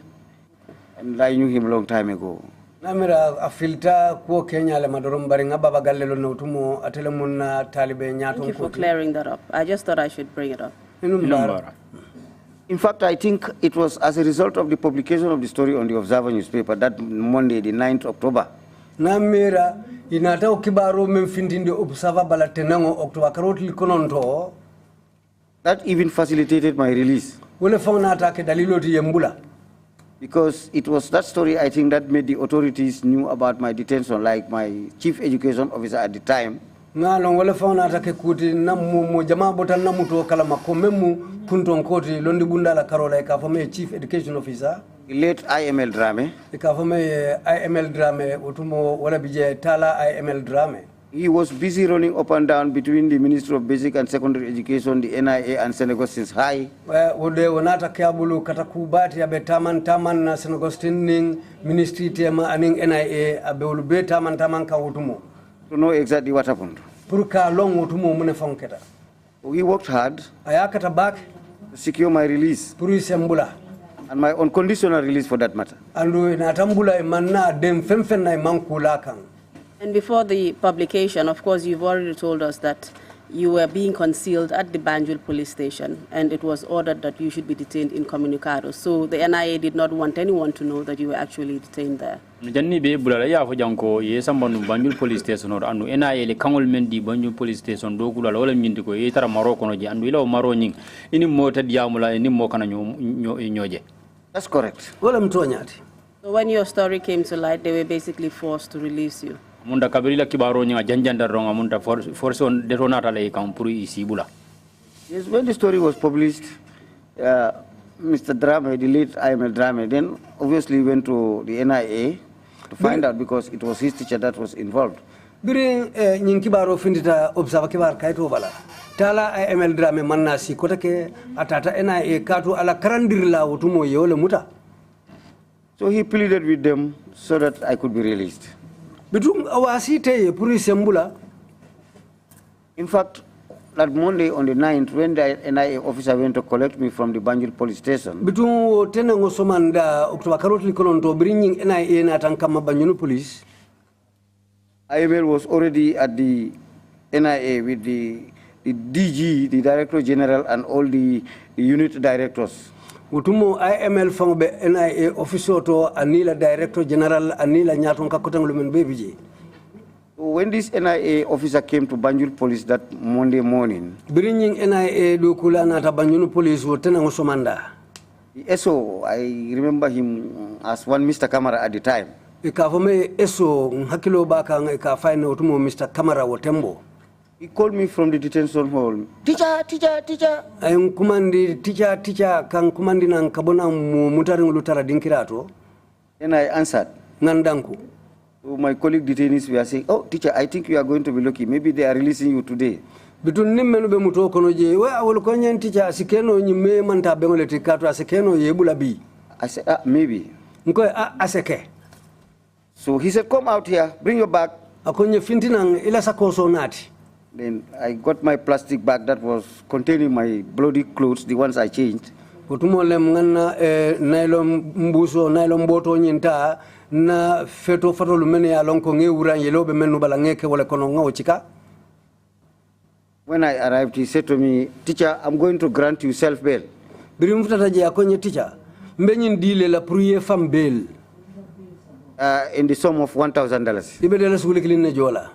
and I knew him a long time ago. Namira afilta ko Kenya le madorom baringa Baba Gale lo notumo atele munna talibe nyaton. Thank you for clearing that up. I just thought I should bring it up. In fact, I think it was as a result of the publication of the story on the Observer newspaper that Monday, the 9th October. Namira inata ukibaro memfindinde Observer balatenango October karotli kononto. That even facilitated my release. Wole fauna atake daliloti yembula. Because it was that story, I think, that made the authorities knew about my detention, like my chief education officer at the time. Wole fauna atake kuti namu jamaa botan namuto kala makomemu kunton koti londi bundala karola ikafome chief education officer. The late IML Drame. Ikafome IML Drame utumo wala bije tala IML Drame. He was busy running up and down between the Ministry of Basic and Secondary Education, the NIA, and St. Augustine's High. Ode wonata kiabulu katakubati abe taman na St. Augustine Ministry tema aning NIA abe ulube taman ka utumo. To know exactly what happened. Purka long utumo mune fonketa. He worked hard Ayakata back to secure my release. Puri sembula. And my unconditional release for that matter. Andu natambula imanna dem femfen na imankula kang. And before the publication, of course, you've already told us that you were being concealed at the Banjul police station, and it was ordered that you should be detained incommunicado. So the NIA did not want anyone to know that you were actually detained there. Janni be bulala ya fo janko ye sambanu Banjul police station or anu NIA le kangol mendi Banjul police station do kula wala nyindi ko ye tara maro kono je andu ila maro nying ini mota diamula ini mo kana nyoje. That's correct. Wala mtonyati. So when your story came to light, they were basically forced to release you. Munda kabirila kibaro nya janjanda ronga munda force on detonata le kampuru isibula. Yes, when the story was published, Mr. Drame, the late IML Drame, then obviously went to the NIA to find out because it was his teacher that was involved. During nyin kibaro findita Observer kibar kaito bala. Tala IML Drame manasi kotake atata NIA katu ala karandirla utumo yole muta. So he pleaded with them so that I could be released. Bitung awasite puri sembula. In fact, that Monday on the 9th, when the NIA officer went to collect me from the Banjul police station, Bitung tena ngosomanda October karotli kolonto bringing NIA na tankama Banjul police. IML was already at the NIA with the DG, the Director General, and all the unit directors. Utumo IML fangbe NIA officer to anila Director General anila nyaton kakotang lumen bebiji. When this NIA officer came to Banjul Police that Monday morning, bringing NIA do kula na ta Banjul Police wotena ngosomanda. The SO, I remember him as one Mr. Kamara at the time. Ikafome SO hakilo baka ika fine utumo Mr. Kamara wotembo. He called me from the detention hall. Teacher, teacher, teacher. Ayun kumandi teacher, teacher kan kumandi nang kabona mutaring lutara dinkirato. And I answered. Ngandanku. So my colleague detainees were saying, oh, teacher, I think you are going to be lucky. Maybe they are releasing you today. Bitun nimmenu be muto kono je wa awol ko nyen teacher sikeno nyimme manta bengole tikato asikeno yebula bi. I said, maybe. Nko aseke. So he said, come out here, bring your bag. Akonye fintinang ila sakoso nati. Then I got my plastic bag that was containing my bloody clothes, the ones I changed. Otumolem ngana nylon mbuso nylon boto nyinta na feto fatolu mene ya lonko nge uranye lobe menu bala ngeke wala kono ngawo chika. When I arrived, he said to me, teacher, I'm going to grant you self-bail. Birim futataje akonye teacher, mbenyin dile la pruye fam bail. In the sum of $1,000. Ibe dela sugule kiline jola.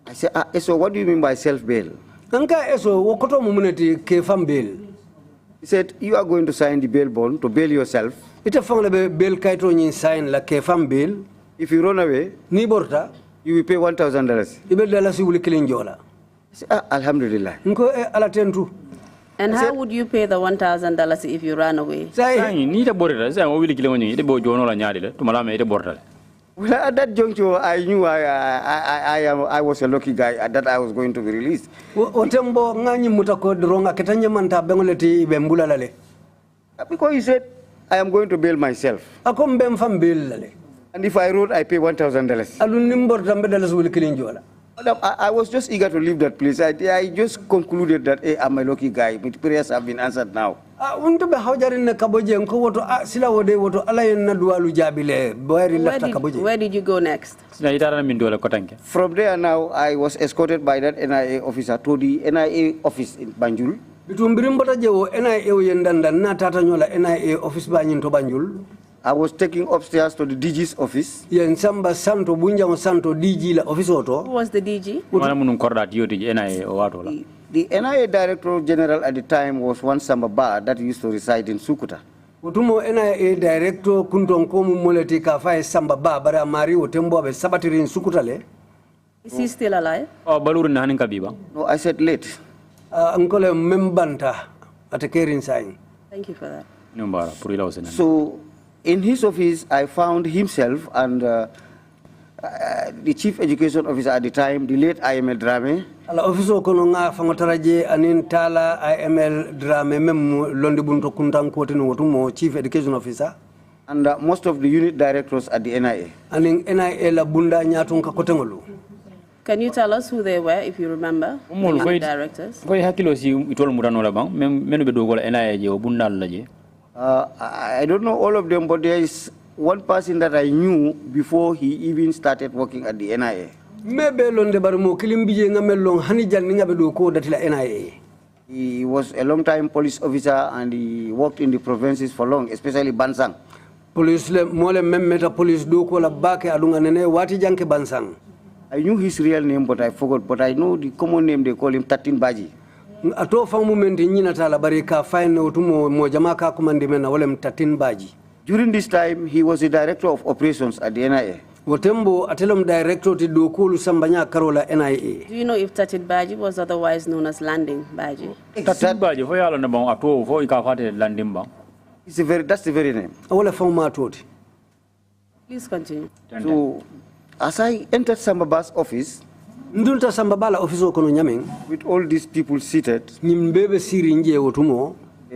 I said, so what do you mean by self-bail? Anka eso wokoto mumuneti ke fam bail. He said, you are going to sign the bail bond to bail yourself. Ita fangla be bail kaito nyin sign la ke fam bail. If you run away, ni borta, you will pay $1,000. Ibe dela sugule kiline jola. I said, alhamdulillah. Nko ala tentu. And how would you pay the $1,000 if you ran away? Ni da borra sai o wili kile woni ide bo jono la nyaade le to mala me ide borta. Well, at that juncture, I knew I was a lucky guy that I was going to be released. Otembo ngani mutako dronga ketanye manta bengoleti ibe mbula lale. Because he said, I am going to bail myself. Akom bem fam bail lale. And if I wrote, I pay $1,000. Alun nimbor tambe dala sugule kiline jola. I was just eager to leave that place. I just concluded that, hey, I'm a lucky guy. My prayers have been answered now. Unto be hawjarin na kaboje nko woto sila wode woto alayen na dualu jabile boyri lafta kaboje. Where did you go next? From there now, I was escorted by that NIA officer to the NIA office in Banjul. Bitumbirim bota jewo NIA yendanda na tata nyola NIA office ba nyinto Banjul. I was taken upstairs to the DG's office. Yen samba santo bunja santo DG la office oto. Who was the DG? The NIA Director General at the time was one Samba Ba that used to reside in Sukuta. Utumo NIA Director kunton komu moleti ka fa Samba Ba bara mari otembo be sabatiri in Sukuta le. Is he still alive? No, I said late. Ankole membanta atakerin sign. Thank you for that. So in his office, I found himself and the Chief Education Officer at the time, the late IML Drame. Ala office kono nga fangotaraje anin tala IML Drame mem londi bunto kuntan kotino wotumo Chief Education Officer. And most of the unit directors at the NIA. Anin NIA la bunda nyatun ka kotengolu. Can you tell us who they were, if you remember? The unit directors. I don't know all of them, but there is one person that I knew before he even started working at the NIA. He was a long-time police officer and he worked in the provinces for long, especially Bansang. I knew his real name, but I forgot. But I know the common name, they call him Tatin Baji. During this time, he was the director of operations at the NIA. Do you know if Tatin Baji was otherwise known as Landing Baji? Tatin Baji, that's the very name. Please continue. So, as I entered Sambaba's office, with all these people seated,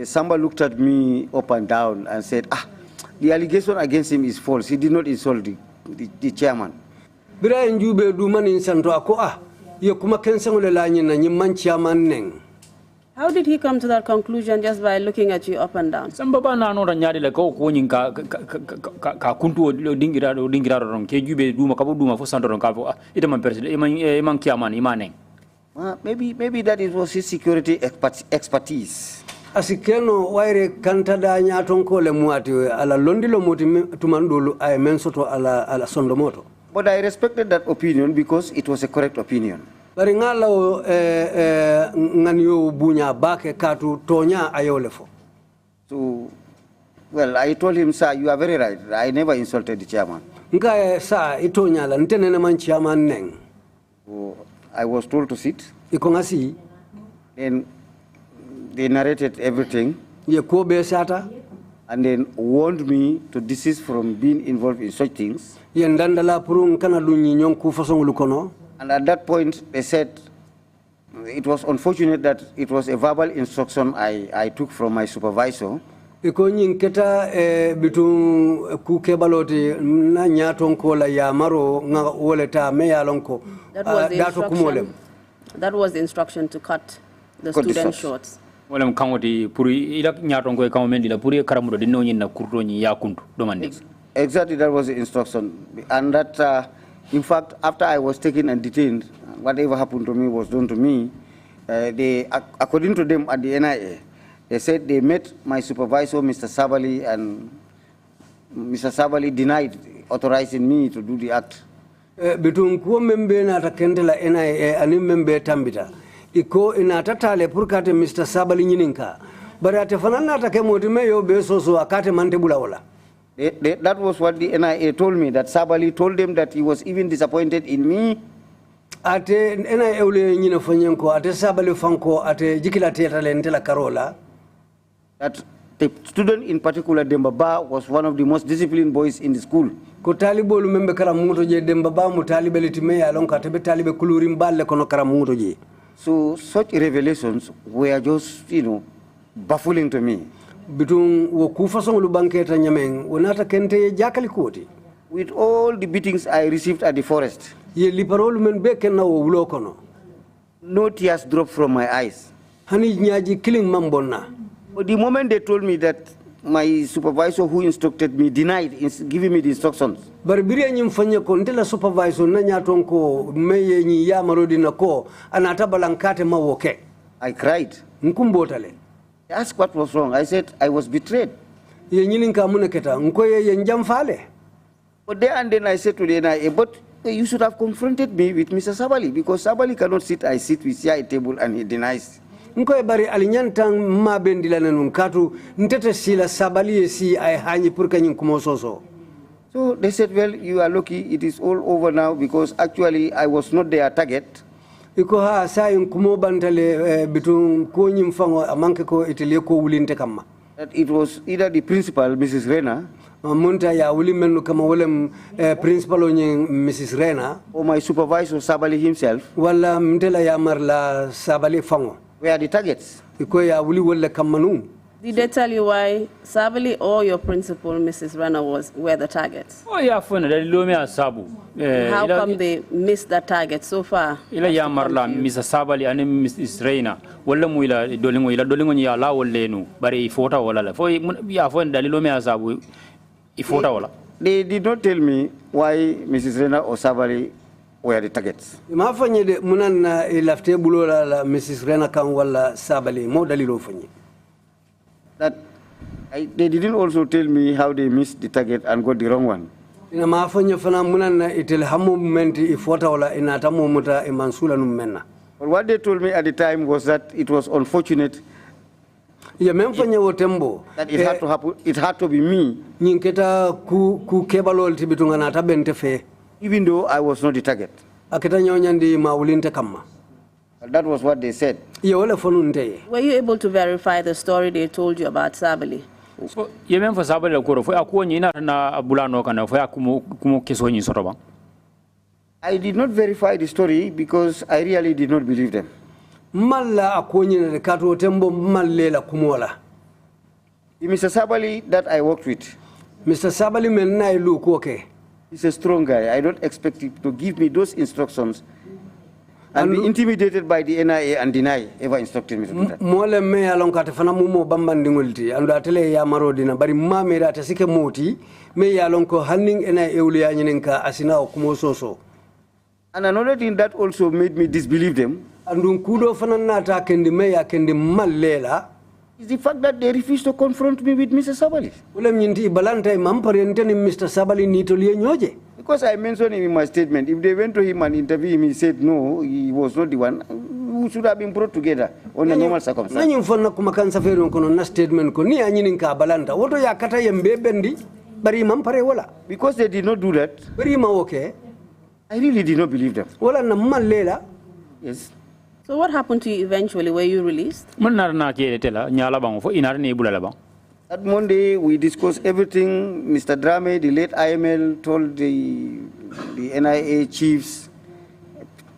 Samba looked at me up and down and said, the allegation against him is false. He did not insult the chairman. How did he come to that conclusion just by looking at you up and down? Maybe that was his security expertise. Asikeno waire kantada nyatonko le muati ala londilo muti tumandulu ay mensoto ala sondomoto. But I respected that opinion because it was a correct opinion. Bari ngala nganiyo bunya bake katu tonya ayolefo. So, well, I told him, sir, you are very right. I never insulted the chairman. Nga sa itonya la ntenene man chairman neng. I was told to sit. Ikongasi. Then they narrated everything. Ye ko be sata. And then warned me to desist from being involved in such things. Ye ndandala purun kana dunyi nyong ku fasong lukono. And at that point, they said it was unfortunate that it was a verbal instruction I took from my supervisor. Iko nyinketa bitu ku kebaloti na nyaton ko la ya maro nga woleta me ya lonko. That was the instruction to cut the student shorts. Walam kangoti puri ila nyaton ko kawmendi la puri karamudo di noni na kurto ni ya kuntu domande. Exactly, that was the instruction. And that, in fact, after I was taken and detained, whatever happened to me was done to me. They, according to them at the NIA, they said they met my supervisor, Mr. Sabali, and Mr. Sabali denied authorizing me to do the act. Between kuo membe na takendela NIA ani membe tambita. Iko inatatale purkate Mr. Sabali nyininka. Barate fanana takemoti meyo besoso akate mantebula ola. That was what the NIA told me, that Sabali told them that he was even disappointed in me. Ate NIA ule nyina fanyenko, ate Sabali fanko, ate jikila tetra lentela karola. That the student in particular, Dembaba, was one of the most disciplined boys in the school. Ko talibo lu membe karamuto je Dembaba mu talibe litime alonka tebe talibe kulurim balle kono karamuto je. So such revelations were just, baffling to me. Between Wokufasong Lubanketa Nyameng, Wanata Kente Jakali Koti. With all the beatings I received at the forest, Ye Liparolumen Bekena or Ulokono. no tears dropped from my eyes. Hani Nyaji killing Mambona. But the moment they told me that my supervisor who instructed me denied giving me the instructions, Barbiria Nyimfanya Kontela supervisor Nanyatonko, Meye Ni Yamarodi ko, Anatabalanкate Mawoke. I cried. Nkumbotale. They asked what was wrong. I said I was betrayed. Ye Nininka Munaketa, Nkoye Yenjamfale. But there and then I said to the NIA, but you should have confronted me with Mr. Sabali, because Sabali cannot sit. I sit with a table and he denies. Nkoye bari alinyantang mabendila nanunkatu, ntete sila Sabali si ay hanyi purka nyinkumososo. So they said, well, you are lucky. It is all over now, because actually I was not their target. Iko ha sayin kumo bantale bitun ko nyimfango amanke ko itelie ko wulinte kama. That it was either the principal, Mrs. Rena, Munta ya wuli menu kama wale principal onye Mrs. Rena, or my supervisor, Sabali himself, wala mtela ya marla Sabali fango. were the targets. Iko ya wuli wale kamanu. Did they tell you why Sabali or your principal, Mrs. Rana, were the targets? Oh yeah, fun. That Lomia Sabu. How come they missed that target so far? Ila ya marla Mrs. Sabali and Mrs. Reina. Wala muila dolingo ni ala walenu. Bari ifota wala la. For ya fun dalilomia Sabu ifota wala. They did not tell me why Mrs. Rena or Sabali were the targets. Mafanye de munana ilafte bulola la Mrs. Rena kan wala Sabali mo dalilo fanye. That they didn't also tell me how they missed the target and got the wrong one. Ina mafanye fana munana itel hamu momenti ifota wala inatamu muta imansula numena. But what they told me at the time was that it was unfortunate Ya memfanye wotembo that it had to happen. It had to be me, nyinketa ku kebalol tibitunga na tabente fe even though I was not the target. aketa nyonyandi maulinte kama. That was what they said. Ye wala fonunte. Were you able to verify the story they told you about Sabali? Yemen for Sabali Koro for Akuani na Bulano kana for Kumu Kisoni Sotoba. I did not verify the story because I really did not believe them. Malla akonyi na kato tembo mallela kumola. The Mr. Sabali that I worked with, Mr. Sabali menna ilu koke. he's a strong guy. I don't expect him to give me those instructions and be intimidated by the NIA and deny ever instructing me to do that. Mole me alon kate fana mumo bambandingulti ando atele ya marodina bari mame da tasike moti me ya lon ko hanning ena ewli ya nyenenka asina okumo soso. And another thing that also made me disbelieve them Andun kudo fana nata kendi me ya kendi mallela is the fact that they refused to confront me with Mr. Sabali. ulem nyinti balanta mamparente ni Mr. Sabali nitolie nyoje. Because I mentioned him in my statement, if they went to him and interviewed him, he said no, he was not the one. We should have been brought together on a normal circumstance. Nanyi mfonna kumakansa feri kono na statement ko ni anyini ka balanta woto ya kata yembe bendi bari mampare wala. Because they did not do that, Bari ma okay. I really did not believe them. Wala na mallela. Yes. So what happened to you eventually? Were you released? That Monday, we discussed everything. Mr. Drame, the late IML, told the NIA chiefs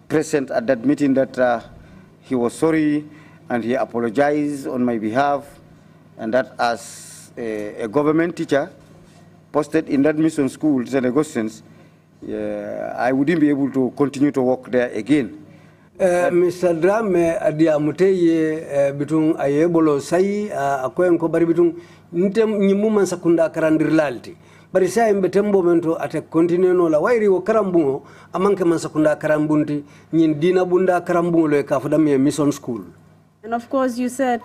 present at that meeting that he was sorry and he apologized on my behalf, and that as a government teacher posted in that mission school, St. Augustine's, I wouldn't be able to continue to work there again. Mr. Drame adia muteye bitung ayebolo sai akoyen ko bari bitung ntem nyimuman sakunda karandir lalti bari sai mbetembo mento ate continue no la wairi wo karambungo amanke man sakunda karambunti nyin dina bunda karambungo le ka fadam mission school. And of course you said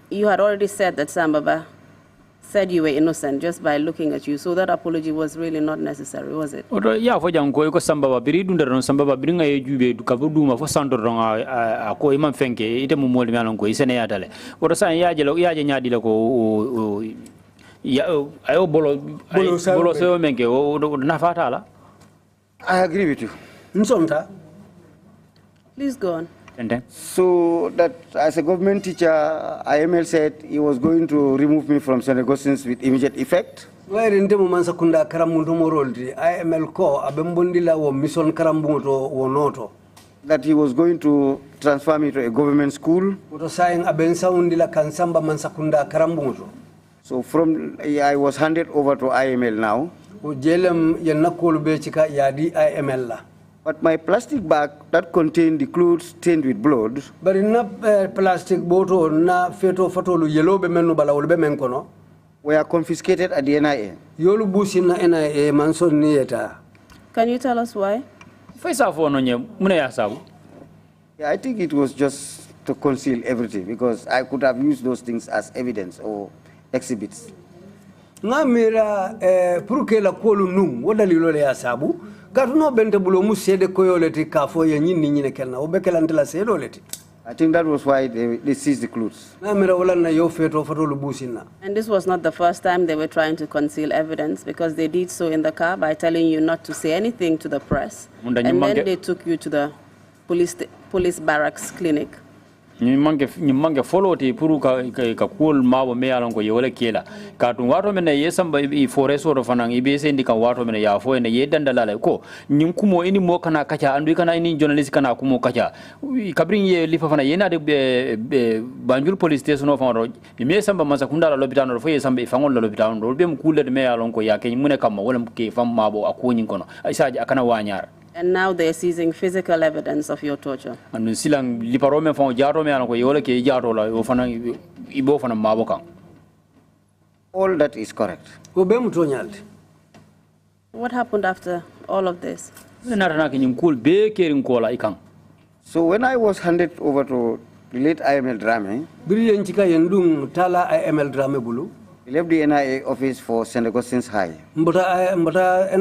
you had already said that Sambaba said you were innocent just by looking at you, so that apology was really not necessary, was it? Yeah, for janko ko Sambaba biri dunda ron Sambaba biri nga yejube kabuduma fo santo ron ko imam fenke ite mo mol melon ko isene yatale oto sa yaje nyaadi la ko ya ayo bolo so menke o na fatala. I agree with you. Nsonta. Please go on. So that as a government teacher, IML said he was going to remove me from St. Augustine's with immediate effect. That he was going to transfer me to a government school. So from I was handed over to IML now. But my plastic bag that contained the clothes stained with blood. But in plastic bottle na feto fatolu yellow be menu bala wolbe menkono. Were confiscated at the NIA. Yolu busi na NIA manson nieta. Can you tell us why? Yeah, I think it was just to conceal everything because I could have used those things as evidence or exhibits. Nga mira puruke la kolu nung wadalilo le asabu. I think that was why they seized the clothes. And this was not the first time they were trying to conceal evidence, because they did so in the car by telling you not to say anything to the press. And then they took you to the police barracks clinic. Mange follow ti puru ka cool mawo me alon ko yole kela ka tun wato men yesamba I forest ro fanan ibe se ndika wato men ya fo ne yedanda lala ko nyim kumo ini mo kana kacha andu kana ini journalist kana kumo kacha kabrin ye lifa fana yena de Banjul police station of ro me samba masa kunda la lobitan ro fo yesamba ifangol la lobitan ro be mu kulle me alon ko ya ke mune kam wala ke fam mabo akonyin kono isaji akana wanyar. And now they're seizing physical evidence of your torture. And silang liparome fon jaro me alon ko yole ke jaro la o fana ibo fana mabo kan. All that is correct. What happened after all of this? So when I was handed over to the late IML Drame, he left the NIA office for St. Augustine's High. The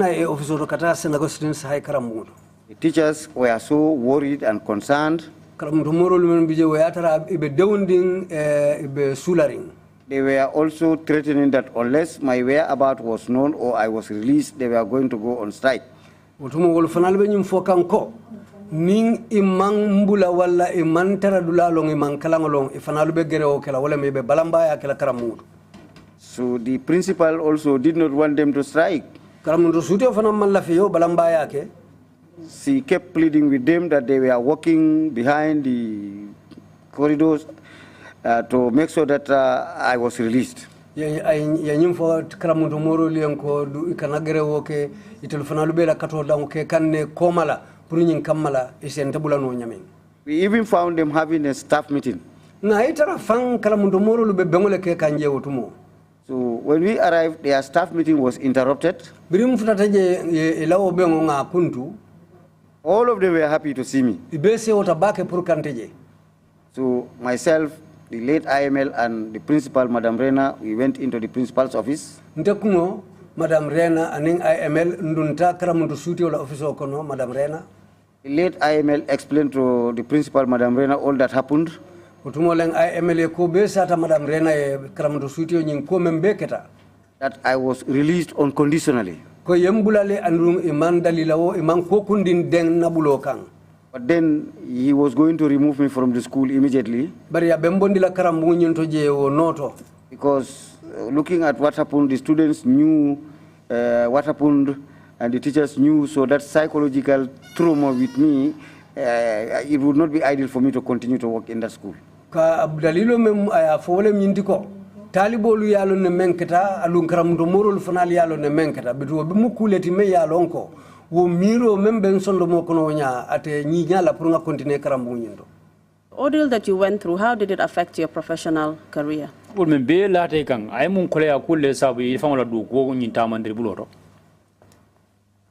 teachers were so worried and concerned. They were also threatening that unless my whereabouts was known or I was released, they were going to go on strike. Ning imang mbula wala iman taradula long imang kalangolong ifanalube gereo kela wala mebe balambaya kela karamudu. So the principal also did not want them to strike. She kept pleading with them that they were walking behind the corridors to make sure that I was released. We even found them having a staff meeting. So when we arrived, their staff meeting was interrupted. All of them were happy to see me. So myself, the late IML and the principal, Madam Rena, we went into the principal's office. Madam Rena and IML ndunta karamuntu suti ola office okono Madam Rena. The late IML explained to the principal, Madam Rena, all that happened. That I was released unconditionally. But then he was going to remove me from the school immediately. Because looking at what happened, the students knew what happened, and the teachers knew, so that psychological trauma with me, it would not be ideal for me to continue to work in that school. Talibolu yalo ne menketa alun karamdo morol fanal yalo ne menketa bitu be mukuleti me yalonko wo miro memben sondo mo kono nya ate nyi nyala pour nga continuer karambu nyindo. Ordeal that you went through, how did it affect your professional career? Well, me be late kang ay mun kole akulle sabu ifangola du ko nyinta mandri buloto.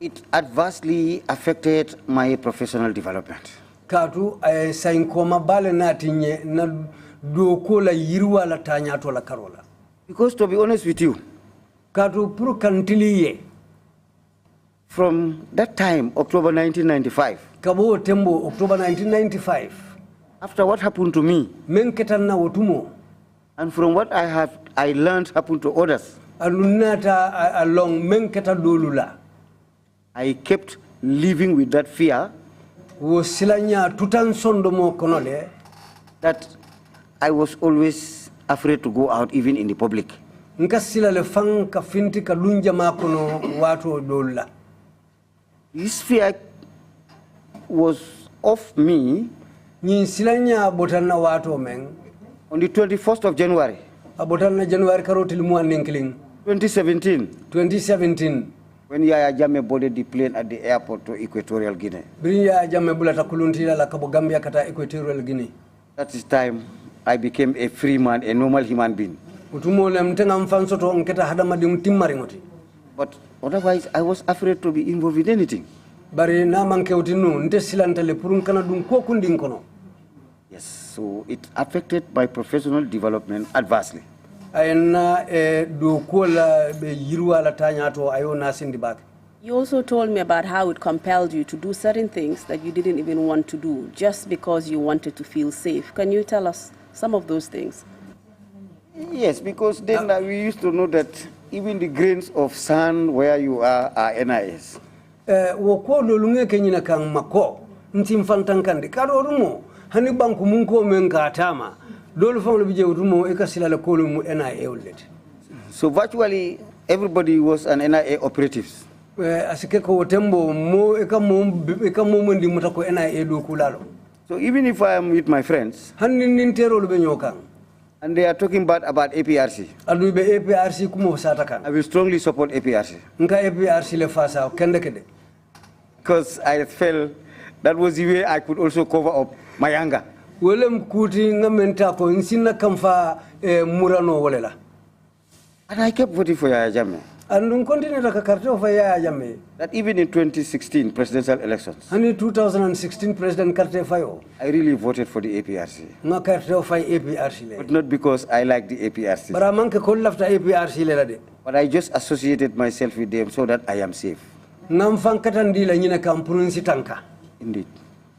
It adversely affected my professional development. Katu ay sain koma bale natinye na do ko la yirwa la tanya to la karola. Because to be honest with you, Katu pour kantiliye from that time, October 1995, Kabo tembo October 1995, after what happened to me, menketa na wotumo, and from what I learned happened to others, alunata along menketa dolula, I kept living with that fear wo silanya tutan sondo mo konole that I was always afraid to go out even in the public. Nka sila le fang ka finti ka lunja makono wato dolla. This fear was of me Nyin silanya botanna wato men on the 21st of January, abotanna January karotil mu anenkling 2017, when Yaya Jammeh boarded the plane at the airport to Equatorial Guinea. Brin Yaya Jammeh bulata kuluntila la kabo Gambia kata Equatorial Guinea. That is time I became a free man, a normal human being. But otherwise, I was afraid to be involved in anything. Yes, so it affected my professional development adversely. You also told me about how it compelled you to do certain things that you didn't even want to do, just because you wanted to feel safe. Can you tell us some of those things? Yes, because then we used to know that even the grains of sand where you are NIS. So virtually everybody was an NIA operative. So even if I am with my friends and they are talking bad about APRC, I will strongly support APRC. Because I felt that was the way I could also cover up my anger. And I kept voting for Yaya Jammeh. That even in 2016 presidential elections, in 2016 President Karte Fayo, I really voted for the APRC. But not because I like the APRC. But I just associated myself with them so that I am safe. Indeed.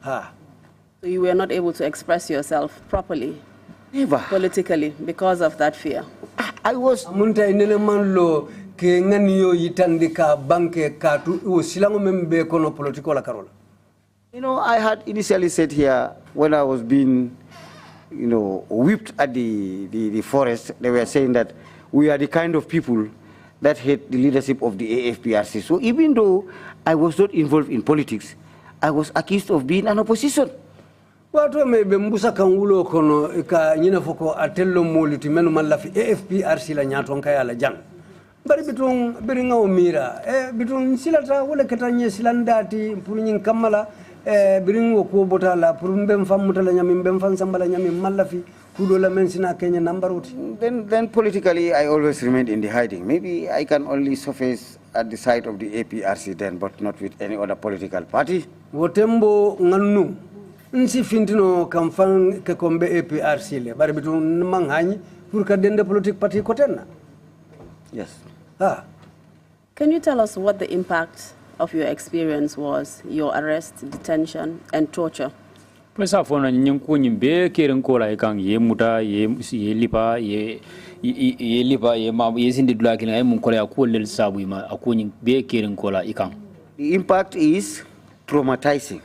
So you were not able to express yourself properly, Never. politically, because of that fear? I was. You know, I had initially said here when I was being, whipped at the forest, they were saying that we are the kind of people that hate the leadership of the AFPRC. So even though I was not involved in politics, I was accused of being an opposition. Bari bitun biringa umira bitun silata wala ketanye silandati punin kamala biringo ko botala purumbem famutala nyami mbem fansambala nyami malafi kudola mensina Kenya nambaruti. Then politically I always remained in the hiding. Maybe I can only surface at the side of the APRC then, but not with any other political party. Wotembo nganu nsi fintino kamfan ke kombe APRC le bari bitun manghani pour ka dende politique party kotenna. Yes. Can you tell us what the impact of your experience was, your arrest, detention, and torture? Pues afona nyinko nyimbe keren kola ikang ye muta ye lipa ye sindi dula kina ay mun kola akollel sabu ima akonyin be keren kola ikang. The impact is traumatizing.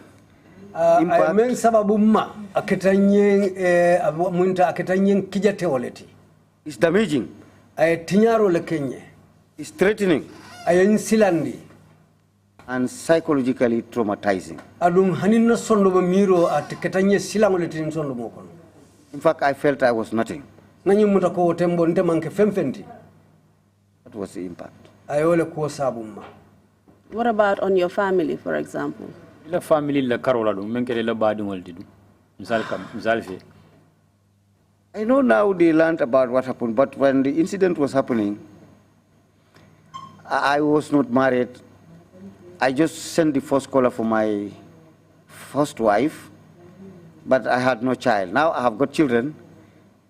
ay men sababu ma aketanyeng munta aketanyeng kijate woleti. It's damaging. Ay tinyaro le kenye. It's threatening. Ay insilandi. And psychologically traumatizing. Adum haninna sondo mo miro at ketanye silangoleti sondo mo kono. In fact, I felt I was nothing. Nanyi muta ko tembo nte manke femfenti. That was the impact. Ayole ko sabumma. What about on your family, for example? La family la karola dum men kele la badi ngolti dum. Misal fe. I know now they learned about what happened, but when the incident was happening, I was not married. I just sent the first caller for my first wife, but I had no child. Now I have got children,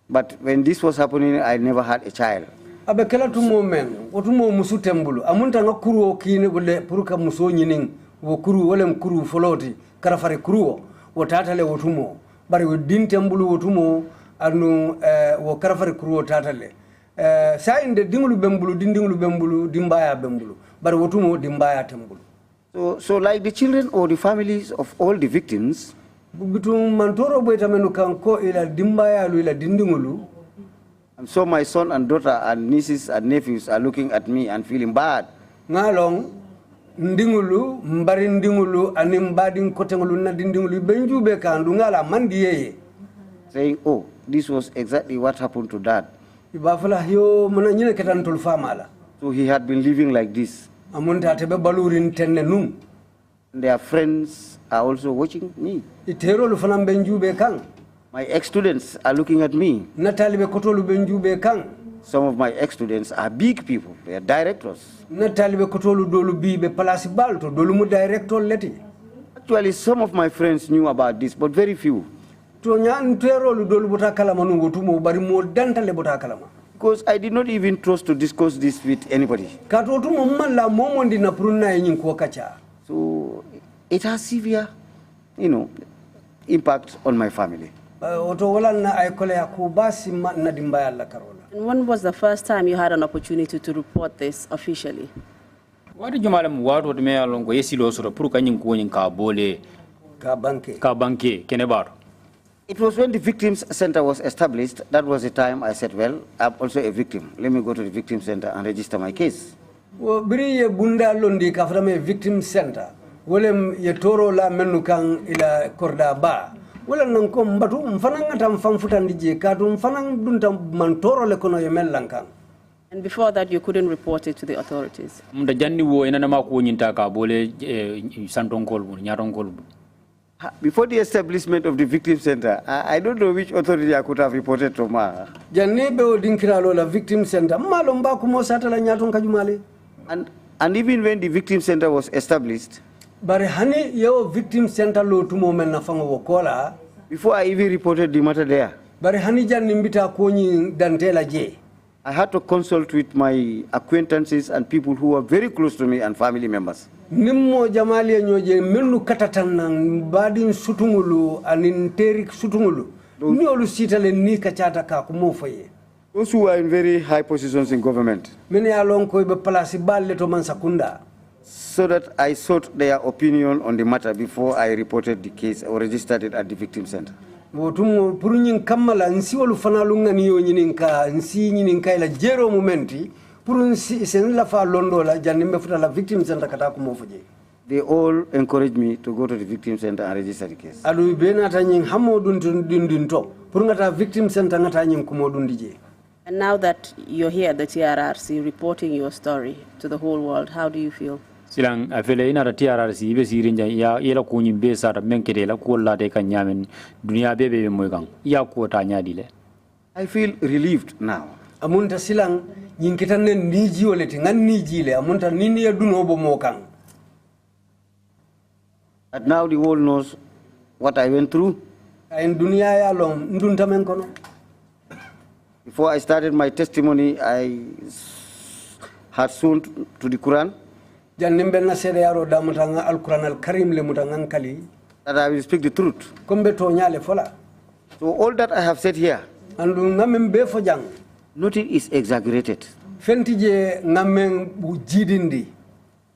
but when this was happening, I never had a child. Abekela tumo men, otumo musu tembulu. Amunta nga kuru okine bule puruka muso nyining, wo kuru wole mkuru foloti, karafare kuru wo tatale otumo. Bari wo din tembulu otumo anu wo karafare kuru tatale. Sa inde dingulu bembulu, dingulu bembulu, dimbaya bembulu. Bari otumo dimbaya tembulu. So like the children or the families of all the victims, Bitum mantoro boita menu kanko ila dimbaya lu ila dindingulu. and so my son and daughter and nieces and nephews are looking at me and feeling bad. Ngalong ndingulu mbari ndingulu animbadi kotengulu na dindingulu benjube kandu ngala mandiyeye. Saying, oh, this was exactly what happened to dad. Ibafala hiyo muna nyine ketantul famala. So he had been living like this. Amunta tebe balurin tenne num. Their friends are also watching me. Itero lu fanam benjube kang. My ex-students are looking at me. Natali be kotolu benjube kang. Some of my ex-students are big people. They are directors. Natali be kotolu dolu bi be palasi balto dolu mu director leti. Actually, some of my friends knew about this, but very few. To nyan tero lu dolu bota kalama nungo tumo bari mo dantale bota kalama. Because I did not even trust to discuss this with anybody. Kato tumo malla momondi na prunna yin ko kacha. So it has severe, impact on my family. And when was the first time you had an opportunity to report this officially? What did you malam what me along go yesilo soro puru kanyin ko nyin ka bole ka banke kenebar. It was when the Victims Center was established. That was the time I said, well, I'm also a victim. Let me go to the Victims Center and register my case. Wo biri bunda londi ka frame Victim Center. Wolem ye toro la menu kan ila korda ba. Wala nan ko mbatu mfananga tam famfutan dije kadu mfanang dunta mantoro le kono ye melankan. And before that, you couldn't report it to the authorities? Munda janni wo ina na mako nyinta ka bole santonkol bu nyaronkol bu. Before the establishment of the Victim Center, I don't know which authority I could have reported to ma. Janne be o dinkira lo la Victim Center malomba kumo satala nyaton kajumale. And even when the Victim Center was established, Bari hani yo Victim Center lo tumo men na fango wokola. Before I even reported the matter there, Bari hani janni mbita konyi dantela je. I had to consult with my acquaintances and people who were very close to me and family members. Nimmo jamali nyoje menu katatan nang badin sutungulu anin terik sutungulu. Ni olu sitale ni kachata ka kumo faye. Those who are in very high positions in government. Mene along ko be palasi balle to man sakunda. So that I sought their opinion on the matter before I reported the case or registered it at the Victim Center. Wotumo purunyin kamala nsi wolu fanalunga niyo nyininka nsi nyininka ila jero momenti purunsi sen la fa londo la janimbe futa la Victim Center kata ko mofoje. They all encouraged me to go to the Victim Center and register the case. Adu benata nyin hamodun dindin to purungata Victim Center ngata nyin kumodun dije. And now that you're here at the TRRC reporting your story to the whole world, how do you feel? Silang afele ina da TRRC be sirinja ya yela ko nyimbe sa da menkede la ko la de kan nyamen dunia bebe be moy kan ya ko ta nyaadi le. I feel relieved now. Amunta silang nyin kitanen niji wolete ngan niji le amunta nini ya duno bo mo kan. And now the world knows what I went through. Ayin dunia ya long ndunta men kono. Before I started my testimony, I had sworn to the Quran Janimbe na sere yaro da mutanga al-Quran al-Karim le mutangan kali. That I will speak the truth. Kombe to nyale fola. So all that I have said here, Andu ngamen be fo jang. nothing is exaggerated. Fenti je ngamen bu jidindi.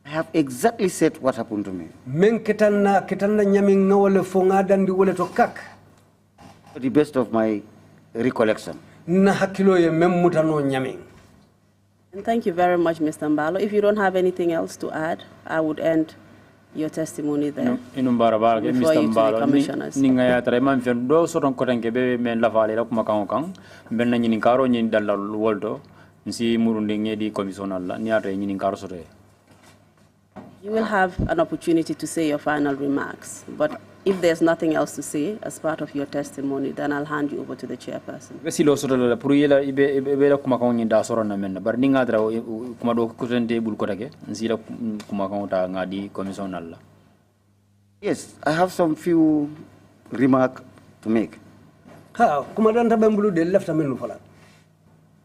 I have exactly said what happened to me. Men ketanna nyami ngawale fonga dandi wole to kak. To the best of my recollection. Na hakilo ye memmutano nyami. And thank you very much, Mr. Mballow. If you don't have anything else to add, I would end your testimony there. Mr. Mballow, ninga ya tare man fen do soton ko tanke be men la vale la kuma kan kan ben na nyini karo nyin dalla woldo nsi murundi ngedi commissional la niata nyini karo soto. You will have an opportunity to say your final remarks, but if there's nothing else to say as part of your testimony, then I'll hand you over to the chairperson. Vesilo soto la puriyela ibe la kuma kan nyin da soro na men bar ninga dra kuma do ko tente bul ko take nsi la kuma kan ta ngadi commissional la. Yes, I have some few remarks to make. Ha, kumadanta bembulu de left amenu fala.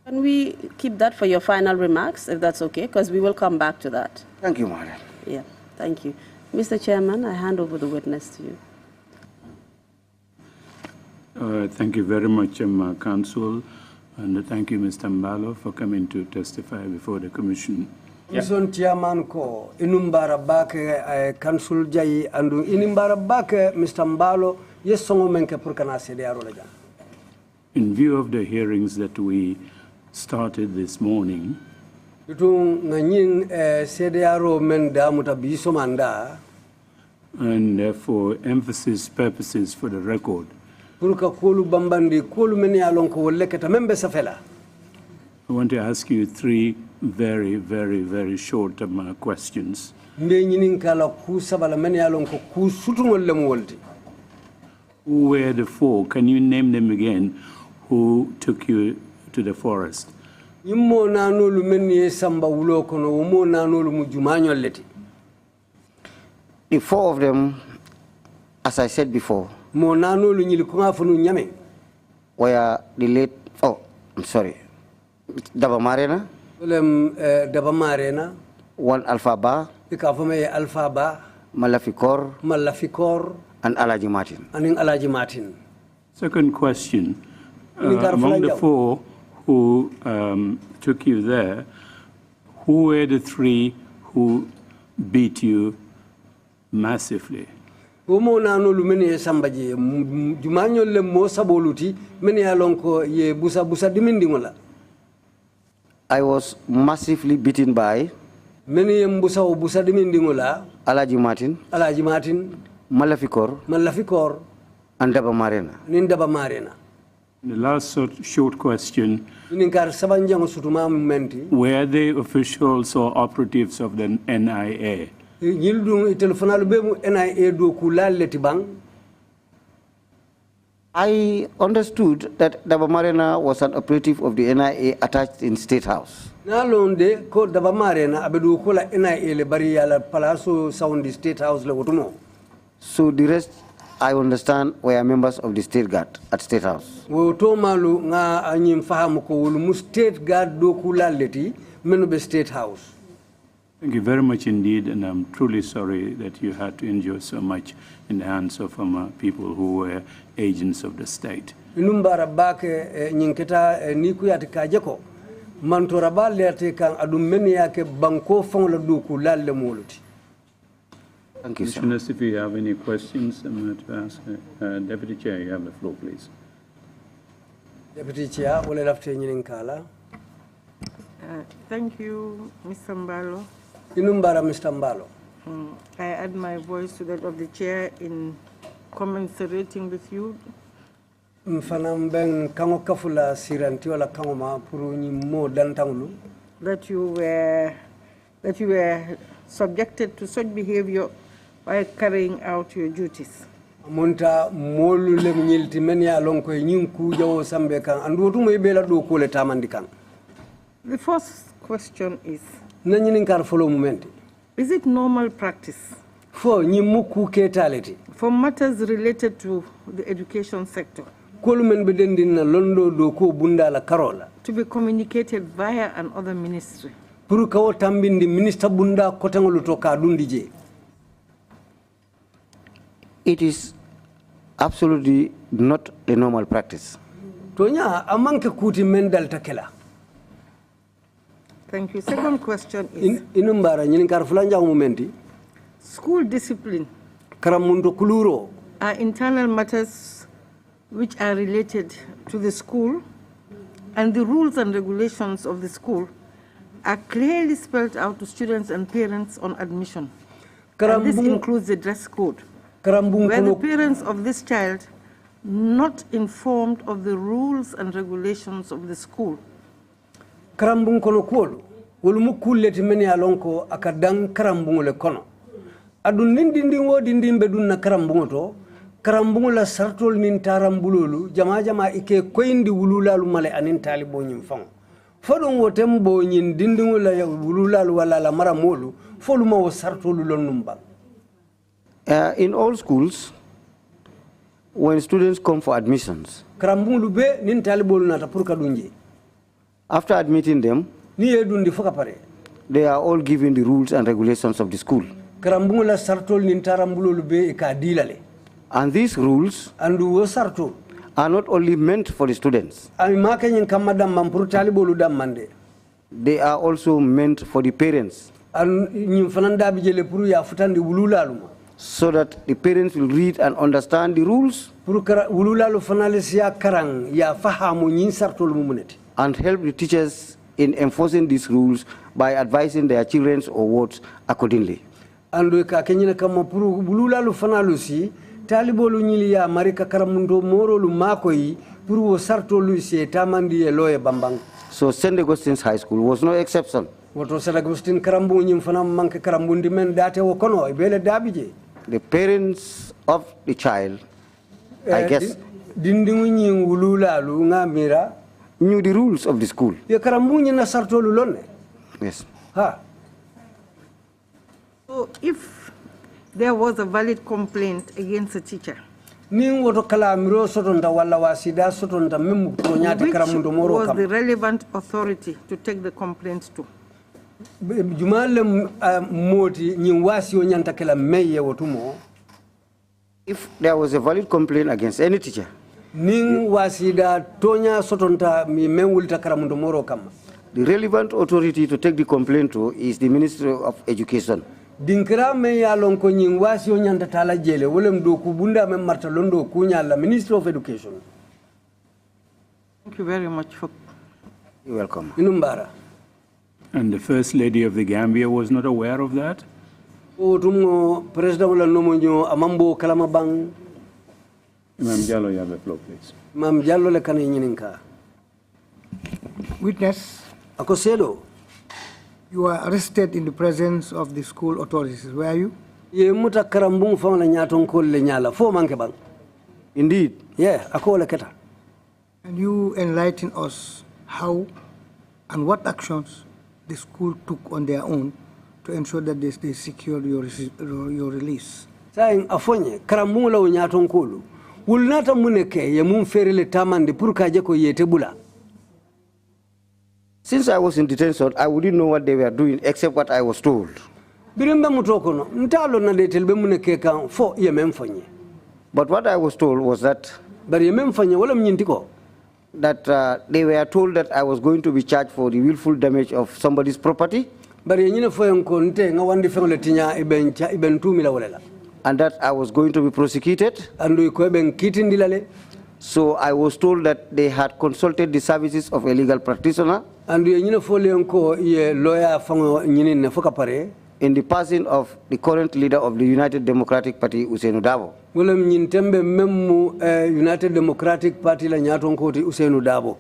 Can we keep that for your final remarks, if that's okay? Because we will come back to that. Thank you, madam. Yeah, thank you. Mr. Chairman, I hand over the witness to you. Thank you very much, Council, and thank you, Mr. Mballow, for coming to testify before the Commission. Commission chairman ko inumbara bake council jayi andu inimbara bake Mr. Mballow yesongo menke pour kana CDRO la jang. In view of the hearings that we started this morning, Bitung nganying CDRO men damuta biso manda and for emphasis purposes for the record, pour ka kolu bambandi kolu men ya lon ko wolle keta membe safela. I want to ask you three very, very, very short questions. Mbe nyinin kala ku sabala men ya lon ko ku sutungol le mo wolti. Who were the four? Can you name them again? Who took you to the forest? Yimmo nanolu men ye samba wulo kono mo nanolu mu jumanyol leti. The four of them, as I said before, Mo nanolu nyili ko ngafunu nyame. were the late, oh, I'm sorry, Daba Marena, Daba Marena, one Alpha Ba, ikafame Alpha Ba, Malafikor, and Alaji Martin. Aning Alaji Martin. Second question, among the four who took you there, who were the three who beat you massively? Omo nanolu men ye sambaje jumanyol le mo saboluti men ya lonko ye busa dimindi ngola. I was massively beaten by Men ye busa dimindi ngola. Alaji Martin, Malafikor, and Daba Marena. nin Daba Marena. The last short question, Ninkar sabanjang sutuma menti. were they officials or operatives of the NIA? Yildung telefonalu be mu NIA do kulaleti bang. I understood that Daba Marena was an operative of the NIA attached in State House. Nalonde ko Daba Marena abedu kola NIA le bari yala Palazzo Sound State House le wotumo. So the rest, I understand, were members of the State Guard at State House. Woto malu nga anyim fahamu ko wulu mu State Guard do kulaleti menu be State House. Thank you very much indeed, and I'm truly sorry that you had to endure so much in the hands of people who were agents of the state. Inumbara bake nyinketa nikuyati kajeko mantora balete kan adum meni yake banko fongla duku lalle moluti. Thank you, sir. Commissioners, if you have any questions, I'm going to ask Deputy Chair, you have the floor, please. Deputy Chair, wole lafte nyininkala. Thank you, Mr. Mballow. Inumbara Mr. Mballow. I add my voice to that of the chair in commensurating with you. Mfanam kango kafula siranti wala kango ma puru mo dantanglu. That you were subjected to such behavior while carrying out your duties. Monta molu le mnyilti menya lonko nyinku jawo sambe kan andu mo ibela do ko le tamandi kan. The first question is, is it normal practice for matters related to the education sector to be communicated via another ministry? It is absolutely not a normal practice. Thank you. Second question is Inumbara nyini karfulanja momenti. School discipline Karamundo kuluro. are internal matters which are related to the school, and the rules and regulations of the school are clearly spelled out to students and parents on admission. And this includes the dress code. Were the parents of this child not informed of the rules and regulations of the school? Karambung kono kuolu. Wolumu kulleti meni alonko akadang karambungu le kono. Adun nindindingo dindimbe dunna karambungo to. Karambungu la sartol nin tarambululu. Jama ike koindi wululalu male anin talibo nyimfang. Fodon wotembo nyin dindingo la wululalu wala la maramolu. Foluma wo sartolu lonumba. In all schools, when students come for admissions, karambungu be nin talibo nata purka dunje. After admitting them, they are all given the rules and regulations of the school. And these rules are not only meant for the students. They are also meant for the parents, so that the parents will read and understand the rules and help the teachers in enforcing these rules by advising their children or wards accordingly. Andu ka kenyina kama puru bululalu fanalusi talibolu nyili ya marika karamundo morolu makoyi puru sartolu se tamandi eloye bambang. So St. Augustine's High School was no exception. Woto St. Augustine karambu nyim fana manke karambundi men date wo kono ibele dabije. The parents of the child, I guess, dindingu nyim wululalu ngamira knew the rules of the school. Yes. Ha. So if there was a valid complaint against a teacher, which was the relevant authority to take the complaint to? If there was a valid complaint against any teacher, the relevant authority to take the complaint to is the Ministry of Education. Ministry of Education. Thank you very much for. You're welcome. And the First Lady of the Gambia was not aware of that? President Amambo Kalamabang. Imam Jallo, you have the floor, please. Imam Jallo le kane nyininka. Witness, Akosedo. You were arrested in the presence of the school authorities, were you? Ye muta karambung fang la nyaton kol le nyala fo manke bang. Indeed. Yeah, ako le keta. And you enlighten us how and what actions the school took on their own to ensure that they secured your release. Saying afonye karambung la nyaton kolu. Wulnata muneke ye mun ferele tamande pour kaje ko yete bula. Since I was in detention, I wouldn't know what they were doing except what I was told. But what I was told was that they were told that I was going to be charged for the willful damage of somebody's property, and that I was going to be prosecuted. So I was told that they had consulted the services of a legal practitioner in the person of the current leader of the United Democratic Party, Usainu Dabo.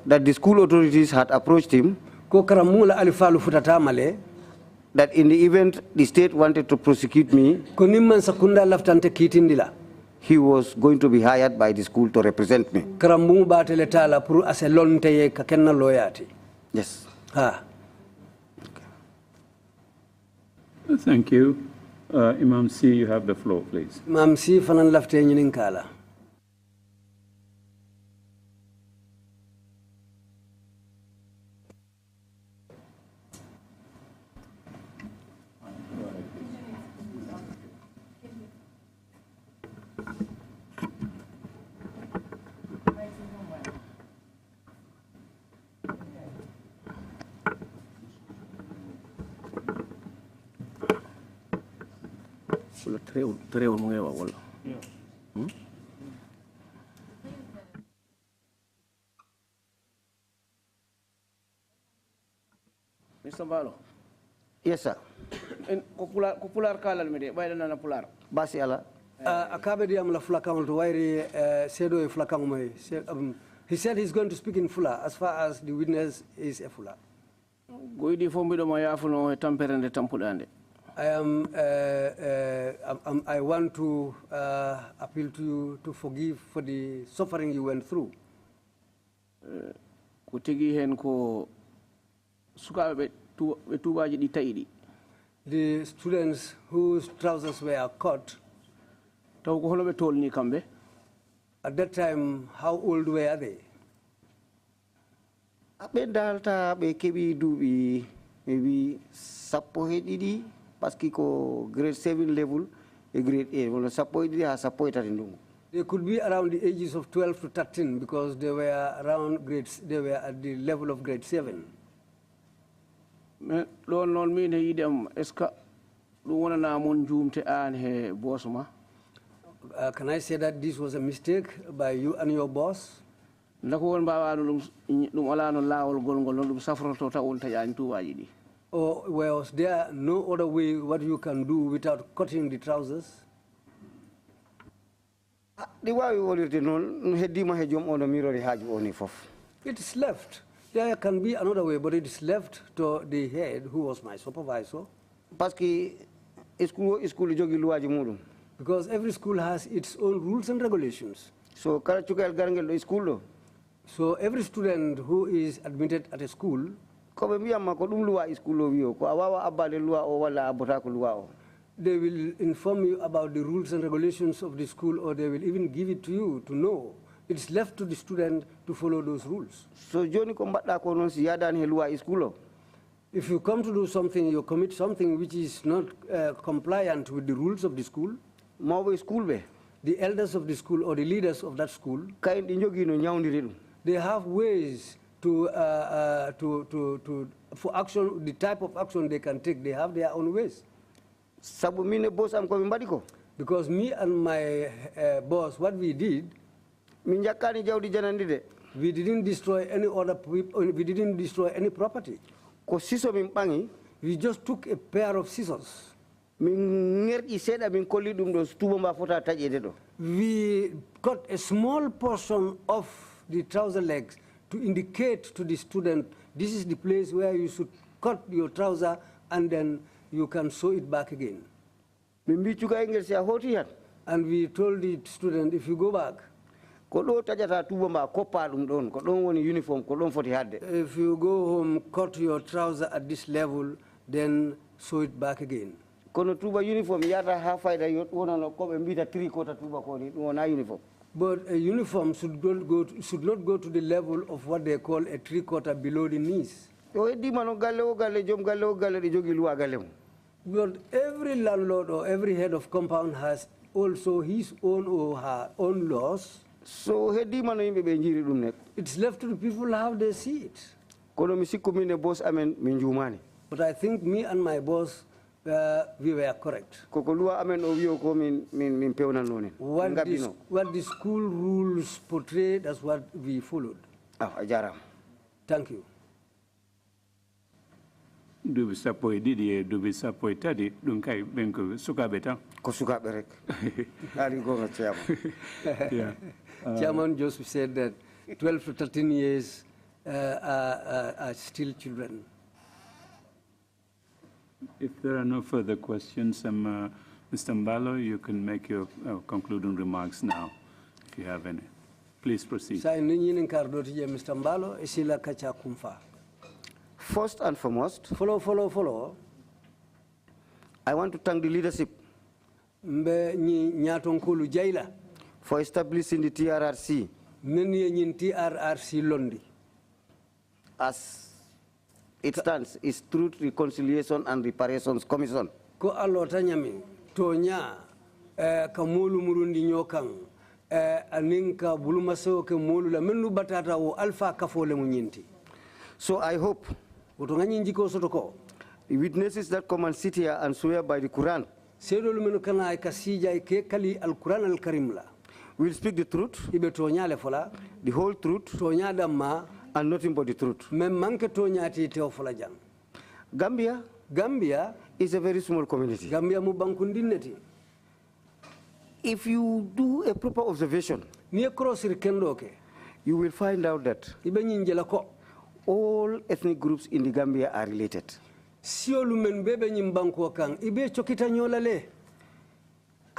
That the school authorities had approached him, that in the event the state wanted to prosecute me, he was going to be hired by the school to represent me. Yes. Ah. Okay. Thank you. Imam C, you have the floor, please. Imam C, fanan lafte nyinin kala. Wala terewul mo ngewa wala. Mr. Mballow. Yes, sir. Popular kalal mi de bayda na pular. Basi ala. Akabe di amla fulakang to wairi sedo e fulakang mai. He said he's going to speak in Fula as far as the witness is a Fula. Goidi fombido ma yafuno tamperende tampudande. I want to appeal to you to forgive for the suffering you went through. Ko tigi hen ko sukabe tubaji di tayidi. The students whose trousers were cut, taw ko holobe tolni kambe. at that time, how old were they? Abe dalta be kebi dubi maybe sappo hedidi paski ko grade 7 level e grade 8 wala sappo hedidi ha sappo etati ndungu. They could be around the ages of 12 to 13 because they were around grades. They were at the level of grade 7. Lon non mi ne yidem eska du wona na mon jumte an he bosuma. Can I say that this was a mistake by you and your boss? Ndako won bawa dum ala no lawol golgol dum safroto ta on tajani tuwaji di. Or was there no other way what you can do without cutting the trousers? Di wawi wolirde non heddima he jom ono mirori haaju oni fof. It is left. There can be another way, but it is left to the head, who was my supervisor. Paski school jogi luwaji mudum. Because every school has its own rules and regulations. So kala cukel garangel do school do. So every student who is admitted at a school, ko be miyama ko dum luwa school o wiyo ko awawa abale luwa o wala abota ko luwa o. they will inform you about the rules and regulations of the school, or they will even give it to you to know. It's left to the student to follow those rules. So joni ko mbadda ko non si yadan he luwa school o. If you come to do something, you commit something which is not compliant with the rules of the school, the elders of the school or the leaders of that school, they have ways to for action, the type of action they can take. They have their own ways. Because me and my boss, what we did, we didn't destroy any other people. We didn't destroy any property. We just took a pair of scissors. We cut a small portion of the trouser legs to indicate to the student, this is the place where you should cut your trouser and then you can sew it back again. And we told the student, if you go back, if you go home, cut your trouser at this level, then sew it back again. But a uniform should not go to the level of what they call a 3/4 below the knees. But every landlord or every head of compound has also his own or her own laws. So it's left to the people how they see it. But I think me and my boss, we were correct. What the school rules portray, that's what we followed. Thank you. Dubi sapoi didi dubi sapoi tadi dunkai benko suka beta ko suka berek ari go chairman. Yeah. Chairman Joseph said that 12 to 13 years are still children. If there are no further questions, Mr. Mballow, you can make your concluding remarks now, if you have any. Please proceed. Mr. Mballow, isila kacha kumfa. First and foremost, follow. I want to thank the leadership for establishing the TRRC as it stands, is Truth, Reconciliation and Reparations Commission. Ko alota nyami tonya kamulu murundi nyokang aninka bulumaso ke molu la menu batata o alpha kafole munyinti. So I hope the witnesses that come and sit here and swear by the Quran Seedolu menu kana ka sija ke kali al-Quran al-Karim la. We'll speak the truth, Ibe tonya le fola. the whole truth, Tonya damma. and nothing but the truth. Mem manke tonya ti teo fola jang. Gambia is a very small community. Gambia mu bankundineti. If you do a proper observation, you will find out that all ethnic groups in the Gambia are related.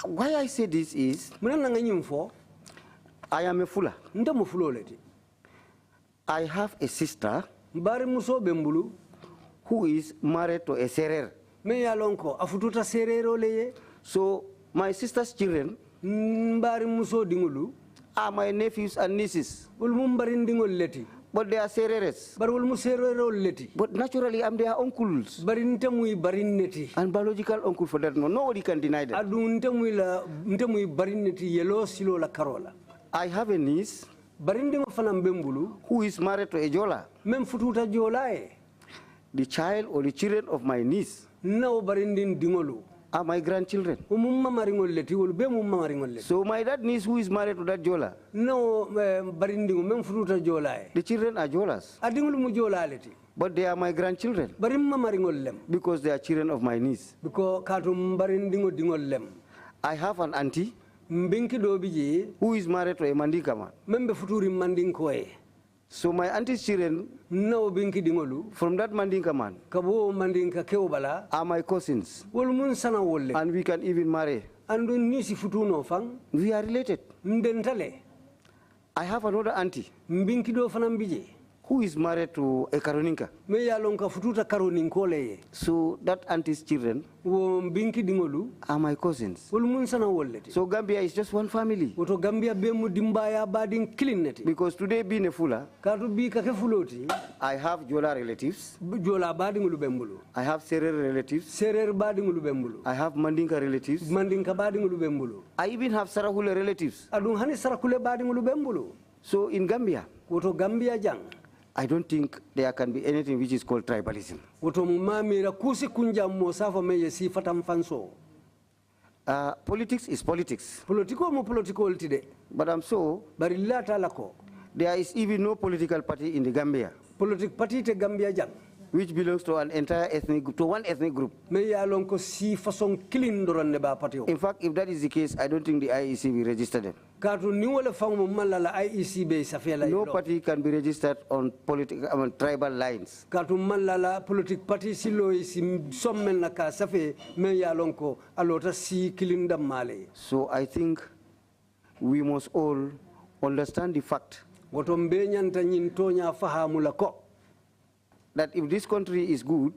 Why I say this is, I am a Fula. I have a sister who is married to a Serer. So my sister's children are my nephews and nieces. But they are Sereres. But naturally, I'm their uncles. And biological uncle for that. Nobody can deny that. I have a niece who is married to a Jola. The child or the children of my niece are my grandchildren. So my dad niece who is married to that Jola, the children are Jolas. But they are my grandchildren because they are children of my niece. I have an auntie who is married to a Mandinka man. So my auntie's children from that Mandinka man are my cousins. And we can even marry. We are related. I have another auntie who is married to a Karoninka. So that auntie's children are my cousins. So Gambia is just one family. Because today being a Fula, I have Jola relatives. I have Serer relatives. I have Mandinka relatives. I even have Sarahule relatives. So in Gambia, I don't think there can be anything which is called tribalism. Politics is politics. But I'm so, there is even no political party in the Gambia which belongs to an entire ethnic group, to one ethnic group. In fact, if that is the case, I don't think the IEC will register them. No party can be registered on tribal lines. So I think we must all understand the fact that if this country is good,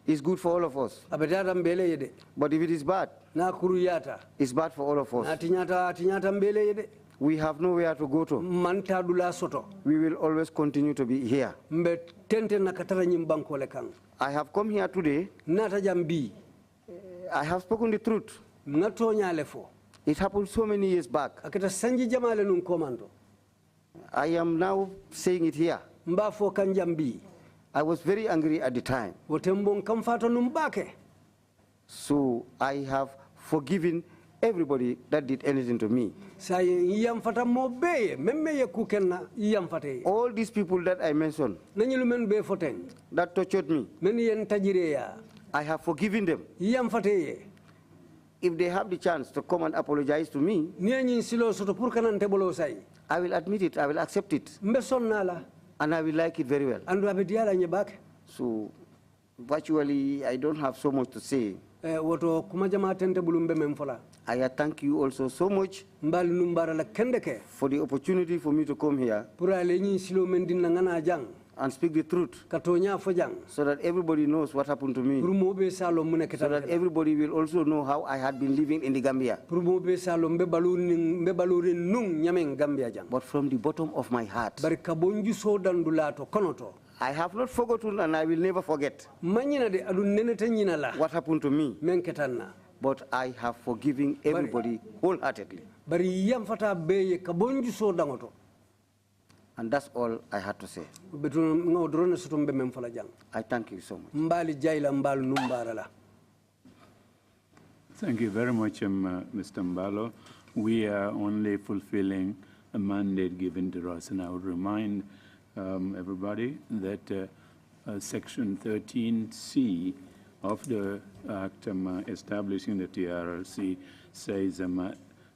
it's good for all of us. But if it is bad, it's bad for all of us. We have nowhere to go to. We will always continue to be here. I have come here today. I have spoken the truth. It happened so many years back. I am now saying it here. I was very angry at the time. So I have forgiven everybody that did anything to me. All these people that I mentioned, that tortured me, I have forgiven them. If they have the chance to come and apologize to me, I will admit it, I will accept it. And I will like it very well. So, virtually, I don't have so much to say. I thank you also so much for the opportunity for me to come here and speak the truth so that everybody knows what happened to me, so that everybody will also know how I had been living in the Gambia. But from the bottom of my heart, I have not forgotten and I will never forget what happened to me. But I have forgiven everybody wholeheartedly. And that's all I had to say. I thank you so much. Thank you very much, Mr. Mballow. We are only fulfilling a mandate given to us, and I would remind everybody that Section 13C of the Act establishing the TRRC says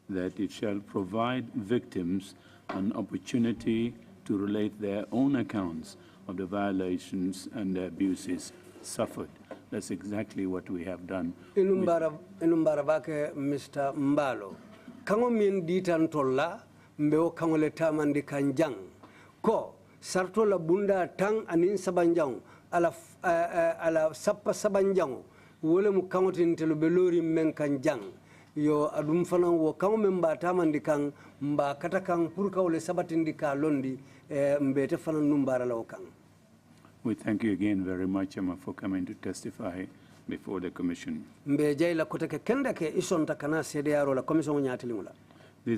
that it shall provide victims an opportunity to relate their own accounts of the violations and the abuses suffered. That's exactly what we have done. Inumbara bake Mr. Mballow. Kango min ditan tolla mbeo kango le tamandi kanjang. Ko sartola bunda tang anin sabanjang ala sappa sabanjang wole mu kango tintelu belori men kanjang. Yo adum fana wo kango memba tamandi kang mba kata kang purka wole sabatindi ka londi mbete fana numbara la kang. We thank you again very much, for coming to testify before the Commission. This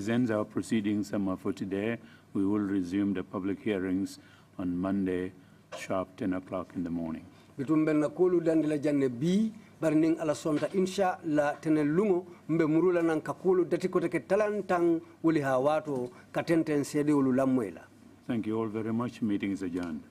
ends our proceedings for today. We will resume the public hearings on Monday, sharp 10 o'clock in the morning. Barning ala sonta insha la tenelungo mbe murula nan kakulu dati kote ke talantang wuli hawato katenten sede ulu lamwela. Thank you all very much. Meeting is adjourned.